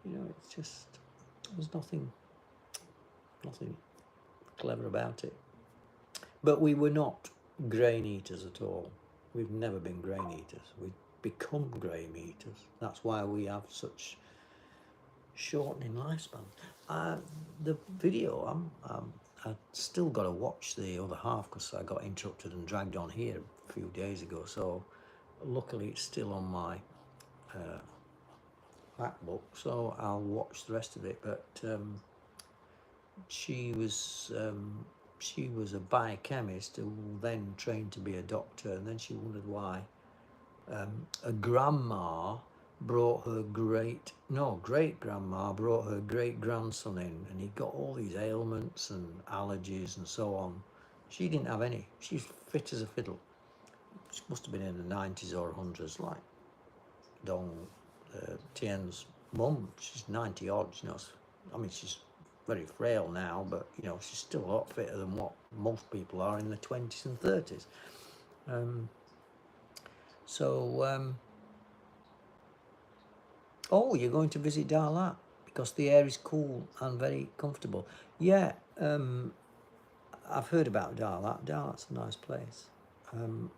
You know, it's just, there's nothing clever about it. But we were not grain eaters at all. We've never been grain eaters. We've become grain eaters. That's why we have such shortening lifespan. The video, I've still got to watch the other half, because I got interrupted and dragged on here a few days ago, so luckily it's still on my MacBook, so I'll watch the rest of it. But she was a biochemist who then trained to be a doctor, and then she wondered why a grandma brought her great grandma brought her great grandson in, and he got all these ailments and allergies and so on. She didn't have any. She's fit as a fiddle. She must have been in the 90s or 100s, like Dong Tien's mum. She's 90 odd, you know. I mean, she's very frail now, but you know, she's still a lot fitter than what most people are in the 20s and 30s. Oh, you're going to visit Dalat because the air is cool and very comfortable. Yeah, I've heard about Dalat. Dalat's a nice place. And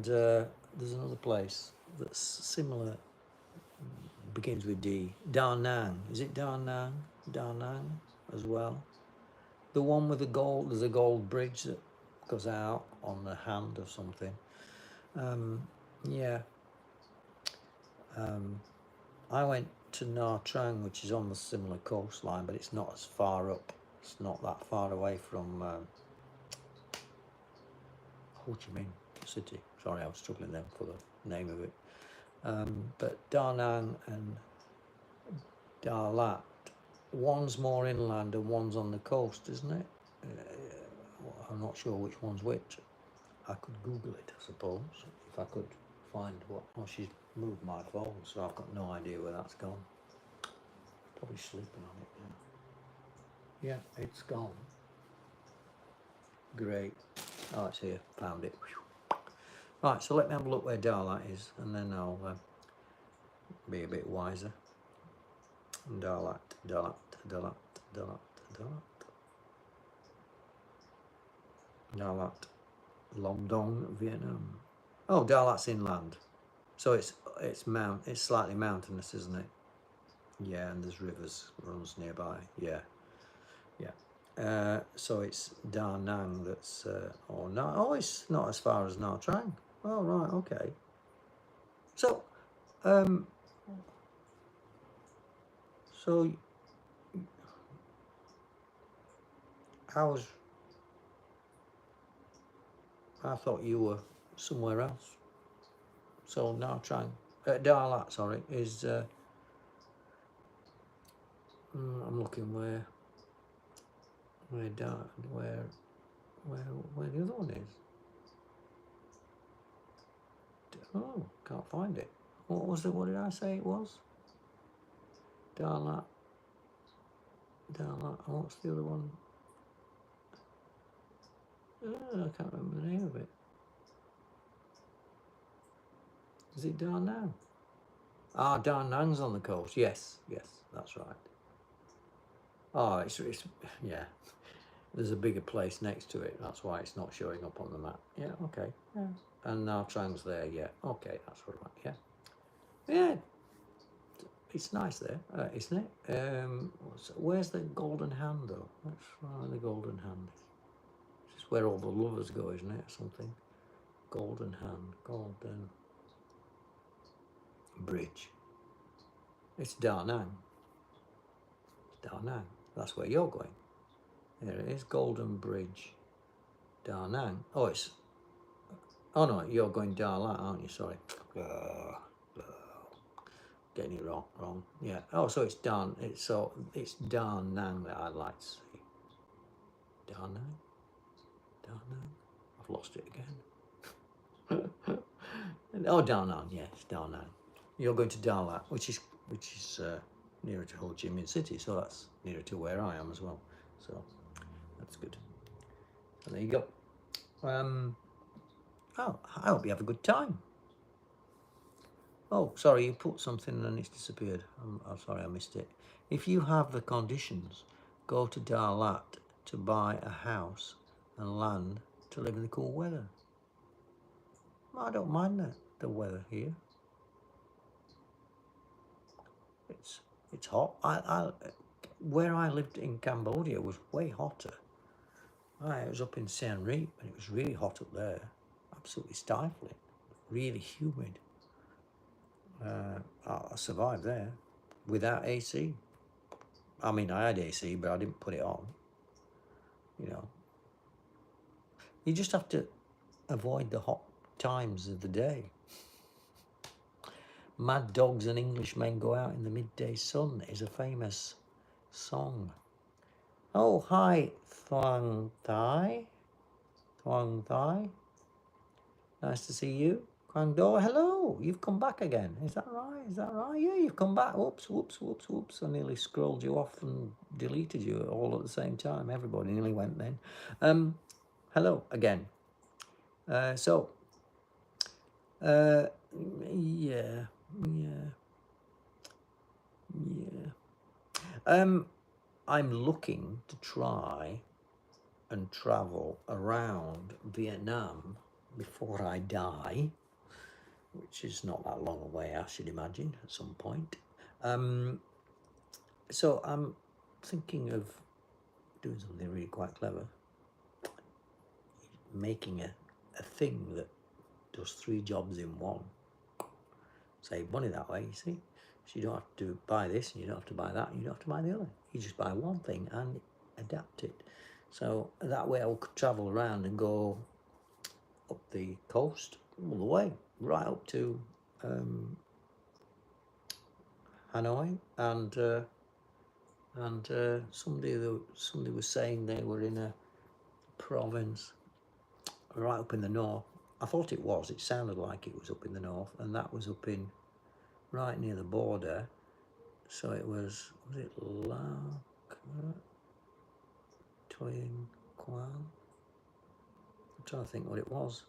there's another place that's similar, begins with D. Da Nang. Is it Da Nang? Da Nang as well. The one with the gold, there's a gold bridge that goes out on the hand or something. Yeah. I went to Nha Trang, which is on the similar coastline, but it's not as far up. It's not that far away from Ho Chi Minh City. Sorry, I was struggling then for the name of it. But Da Nang and Da Lat, one's more inland and one's on the coast, isn't it? I'm not sure which one's which. I could Google it, I suppose, if I could find what. Oh, she's moved my phone, so I've got no idea where that's gone. Probably sleeping on it now. Yeah, it's gone. Great. Oh, it's here. Found it. Right, so let me have a look where Dalat is, and then I'll be a bit wiser. Dalat, Dalat, Dalat, Dalat, Dalat. Dalat, Long Dong, Vietnam. Oh, Dalat's inland, so it's slightly mountainous, isn't it? Yeah, and there's rivers runs nearby. Yeah. So it's Da Nang that's it's not as far as Nha Trang. Oh right, okay. So I thought you were somewhere else. So Nha Trang, Da Lat, sorry, is I'm looking where the other one is. Oh, can't find it. What was it? What did I say it was? Dalat. What's the other one? I can't remember the name of it. Is it Da Nang? Ah, Da Nang's on the coast. Yes, that's right. Oh, it's yeah. There's a bigger place next to it. That's why it's not showing up on the map. Yeah, okay. Yeah. And now Trang's there. Yeah, okay, that's right. Yeah, yeah. It's nice there, isn't it? Where's the Golden Hand though? That's where the Golden Hand is. This is where all the lovers go, isn't it? Or something. Golden Hand, Golden Bridge. It's Da Nang. Da Nang. That's where you're going. There it is, Golden Bridge, Da Nang. Oh, it's. Oh no, you're going Da La, aren't you? Sorry. Getting it wrong. Yeah. Oh, so it's Dan. It's Da Nang that I'd like to see. Da Nang. Da Nang. I've lost it again. Oh, Da Nang. Yes, Da Nang. You're going to Da La, which is nearer to Ho Chi Minh City, so that's nearer to where I am as well. So that's good. So there you go. Oh, I hope you have a good time. Oh, sorry, you put something and it's disappeared. I'm sorry, I missed it. If you have the conditions, go to Dalat to buy a house and land to live in the cool weather. I don't mind the weather here. It's hot. Where I lived in Cambodia was way hotter. I was up in Siem Reap and it was really hot up there. Absolutely stifling. Really humid. I survived there without AC. I mean, I had AC, but I didn't put it on. You know, you just have to avoid the hot times of the day. Mad dogs and Englishmen go out in the midday sun is a famous song. Oh, hi, Thuang Thai. Thuang Thai. Nice to see you. Quang Do, hello, you've come back again. Is that right? Yeah, you've come back. Whoops. I nearly scrolled you off and deleted you all at the same time. Everybody nearly went then. Hello again. Yeah. I'm looking to try and travel around Vietnam before I die, which is not that long away, I should imagine, at some point. So I'm thinking of doing something really quite clever, making a thing that does 3 jobs in one. Save money that way, you see. So you don't have to buy this, and you don't have to buy that, and you don't have to buy the other. You just buy one thing and adapt it. So that way I could travel around and go up the coast, all the way, right up to Hanoi, and somebody was saying they were in a province right up in the north. I thought it was. It sounded like it was up in the north, and that was up in right near the border. So it was it Toyin Kwan? I'm trying to think what it was.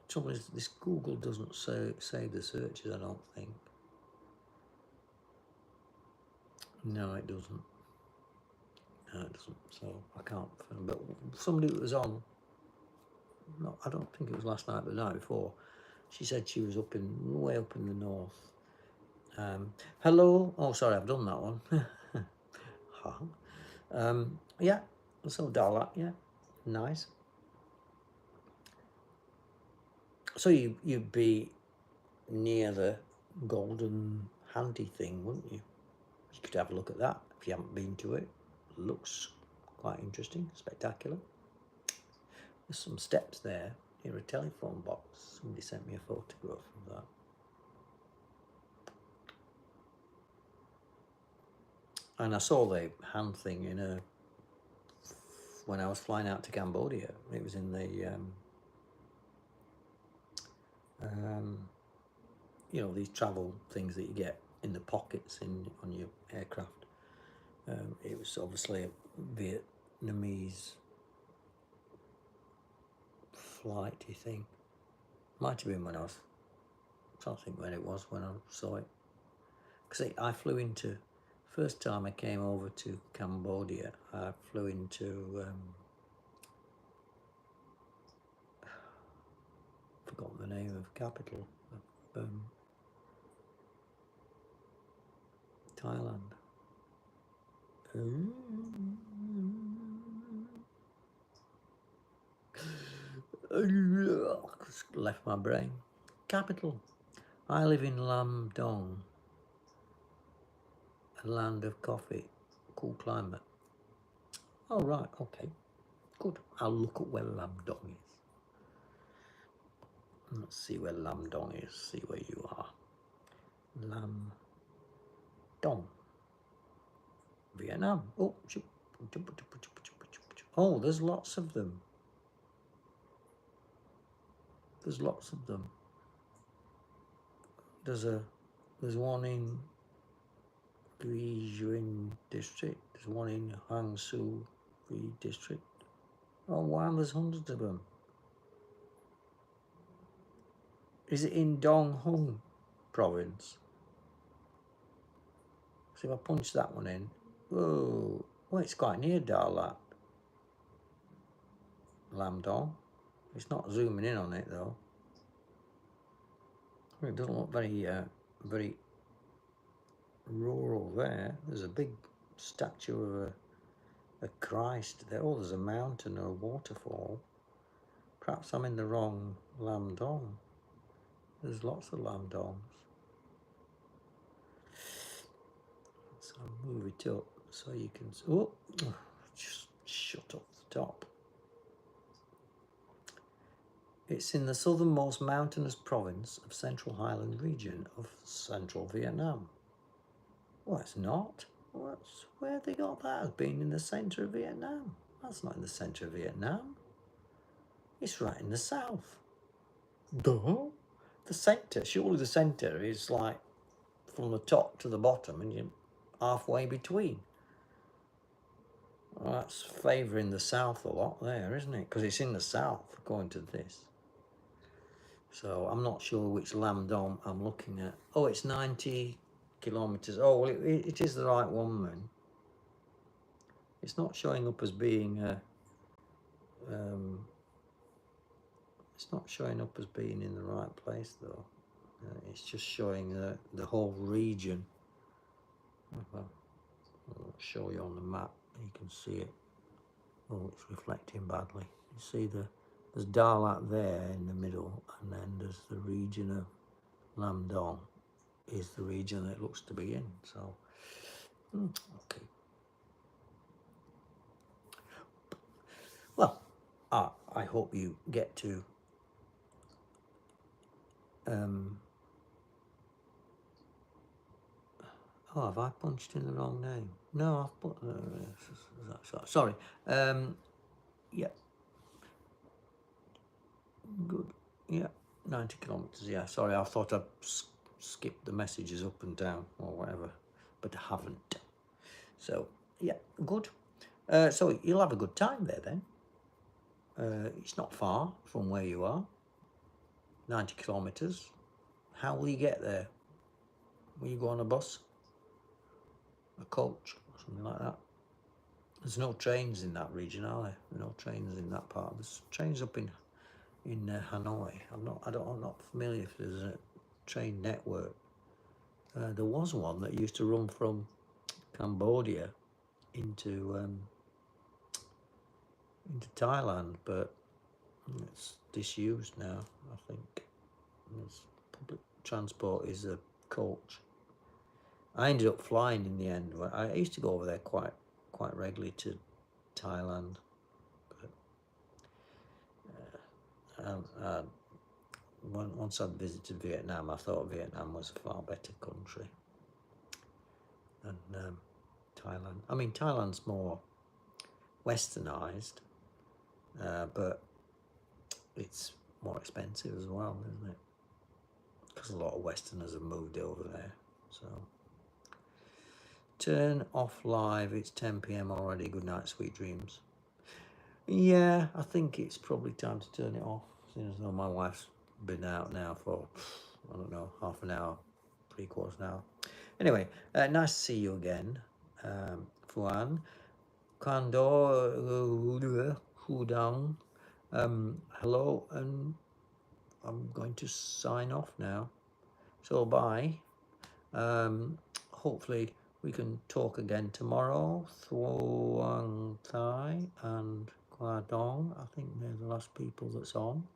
Trouble is, this Google doesn't save the searches, I don't think. No, it doesn't. So I can't find. But somebody that was on, no, I don't think it was last night, but the night before, she said she was way up in the north. Hello. Oh, sorry, I've done that one. Yeah. So Dalat, yeah, nice. So you'd be near the golden handy thing, wouldn't you? You could have a look at that if you haven't been to it. Looks quite interesting, spectacular. There's some steps there near a telephone box. Somebody sent me a photograph of that. And I saw the hand thing when I was flying out to Cambodia. It was in the these travel things that you get in the pockets on your aircraft. It was obviously a Vietnamese flighty thing. Might have been when I was trying to think when it was when I saw it. Because I flew into, first time I came over to Cambodia, I flew into, forgot the name of capital of Thailand. Left my brain. Capital. I live in Lam Dong, a land of coffee, cool climate. Oh, right, okay, good. I'll look at where Lam Dong is. Let's see where Lam Dong is, see where you are. Lam Dong, Vietnam. Oh, oh, there's lots of them. There's lots of them. There's one in Guizhuin district. There's one in Hangzhou district. Oh wow, there's hundreds of them. Is it in Dong Hung province? So if I punch that one in, whoa, well, it's quite near Dalat. Lam Dong. It's not zooming in on it though. It doesn't look very, very rural there. There's a big statue of a Christ there. Oh, there's a mountain or a waterfall. Perhaps I'm in the wrong Lam Dong. There's lots of Lam Dongs. So I'll move it up so you can see. Oh, just shut off the top. It's in the southernmost mountainous province of Central Highland region of central Vietnam. Well, it's not. What's where they got that as being in the centre of Vietnam? That's not in the centre of Vietnam. It's right in the south. Duh. The centre, surely the centre is like from the top to the bottom and you're halfway between. Well, that's favouring the south a lot there, isn't it? Because it's in the south, according to this. So I'm not sure which Lam Dong I'm looking at. Oh, it's 90 kilometres. Oh, well, it is the right one then. It's not showing up as being it's not showing up as being in the right place though. It's just showing the whole region. I'll show you on the map. You can see it. Oh, it's reflecting badly. You see there's Dalat there in the middle, and then there's the region of Lam Dong is the region that it looks to be in. So, okay. Well, I hope you get to oh, have I punched in the wrong name? No, I've put sorry. Yeah. Good. Yeah, 90 kilometres. Yeah, sorry, I thought I'd skipped the messages up and down or whatever, but I haven't. So, yeah, good. So you'll have a good time there then. It's not far from where you are. 90 kilometres. How will you get there? Will you go on a bus? A coach? Or something like that? There's no trains in that region, are there? There are no trains in that part. There's trains up in Hanoi. I'm not familiar if there's a train network. There was one that used to run from Cambodia into Thailand, but it's disused now. I think public transport is a coach. I ended up flying in the end. I used to go over there quite regularly to Thailand, but once I'd visited Vietnam, I thought Vietnam was a far better country than Thailand. I mean, Thailand's more westernized, but it's more expensive as well, isn't it? Because a lot of Westerners have moved over there. So, turn off live. It's 10 p.m. already. Good night, sweet dreams. Yeah, I think it's probably time to turn it off, seeing as though my wife's been out now for I don't know, half an hour, 3/4 an hour. Anyway, nice to see you again, Fuan. Kando Hudang. Hello, and I'm going to sign off now. So bye. Hopefully we can talk again tomorrow. Thuong Thai and Kwa Dong. I think they're the last people that's on.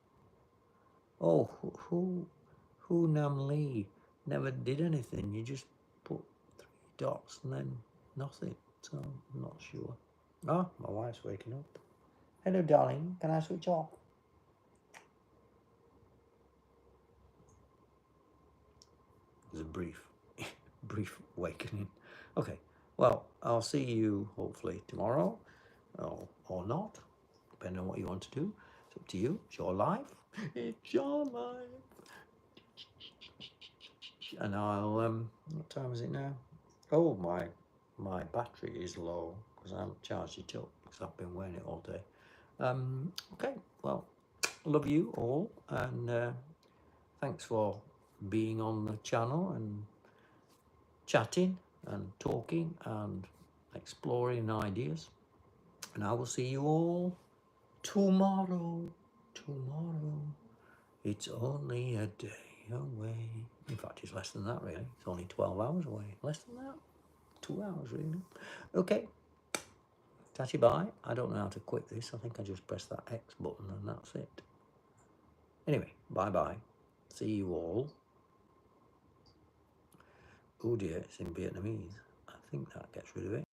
Oh, who Nam Lee never did anything. You just put 3 dots and then nothing. So I'm not sure. Oh, my wife's waking up. Hello, darling. Can I switch off? It was a brief awakening. Okay. Well, I'll see you hopefully tomorrow, or not, depending on what you want to do. It's up to you. It's your life. It's your life. And I'll what time is it now? Oh, my battery is low because I haven't charged it up because I've been wearing it all day. Okay, well, love you all, and thanks for being on the channel and chatting and talking and exploring ideas. And I will see you all tomorrow. It's only a day away. In fact, it's less than that, really. It's only 12 hours away. Less than that. 2 hours, really. Okay. Tachi bye. I don't know how to quit this. I think I just press that X button and that's it. Anyway, bye-bye. See you all. Oh dear, it's in Vietnamese. I think that gets rid of it.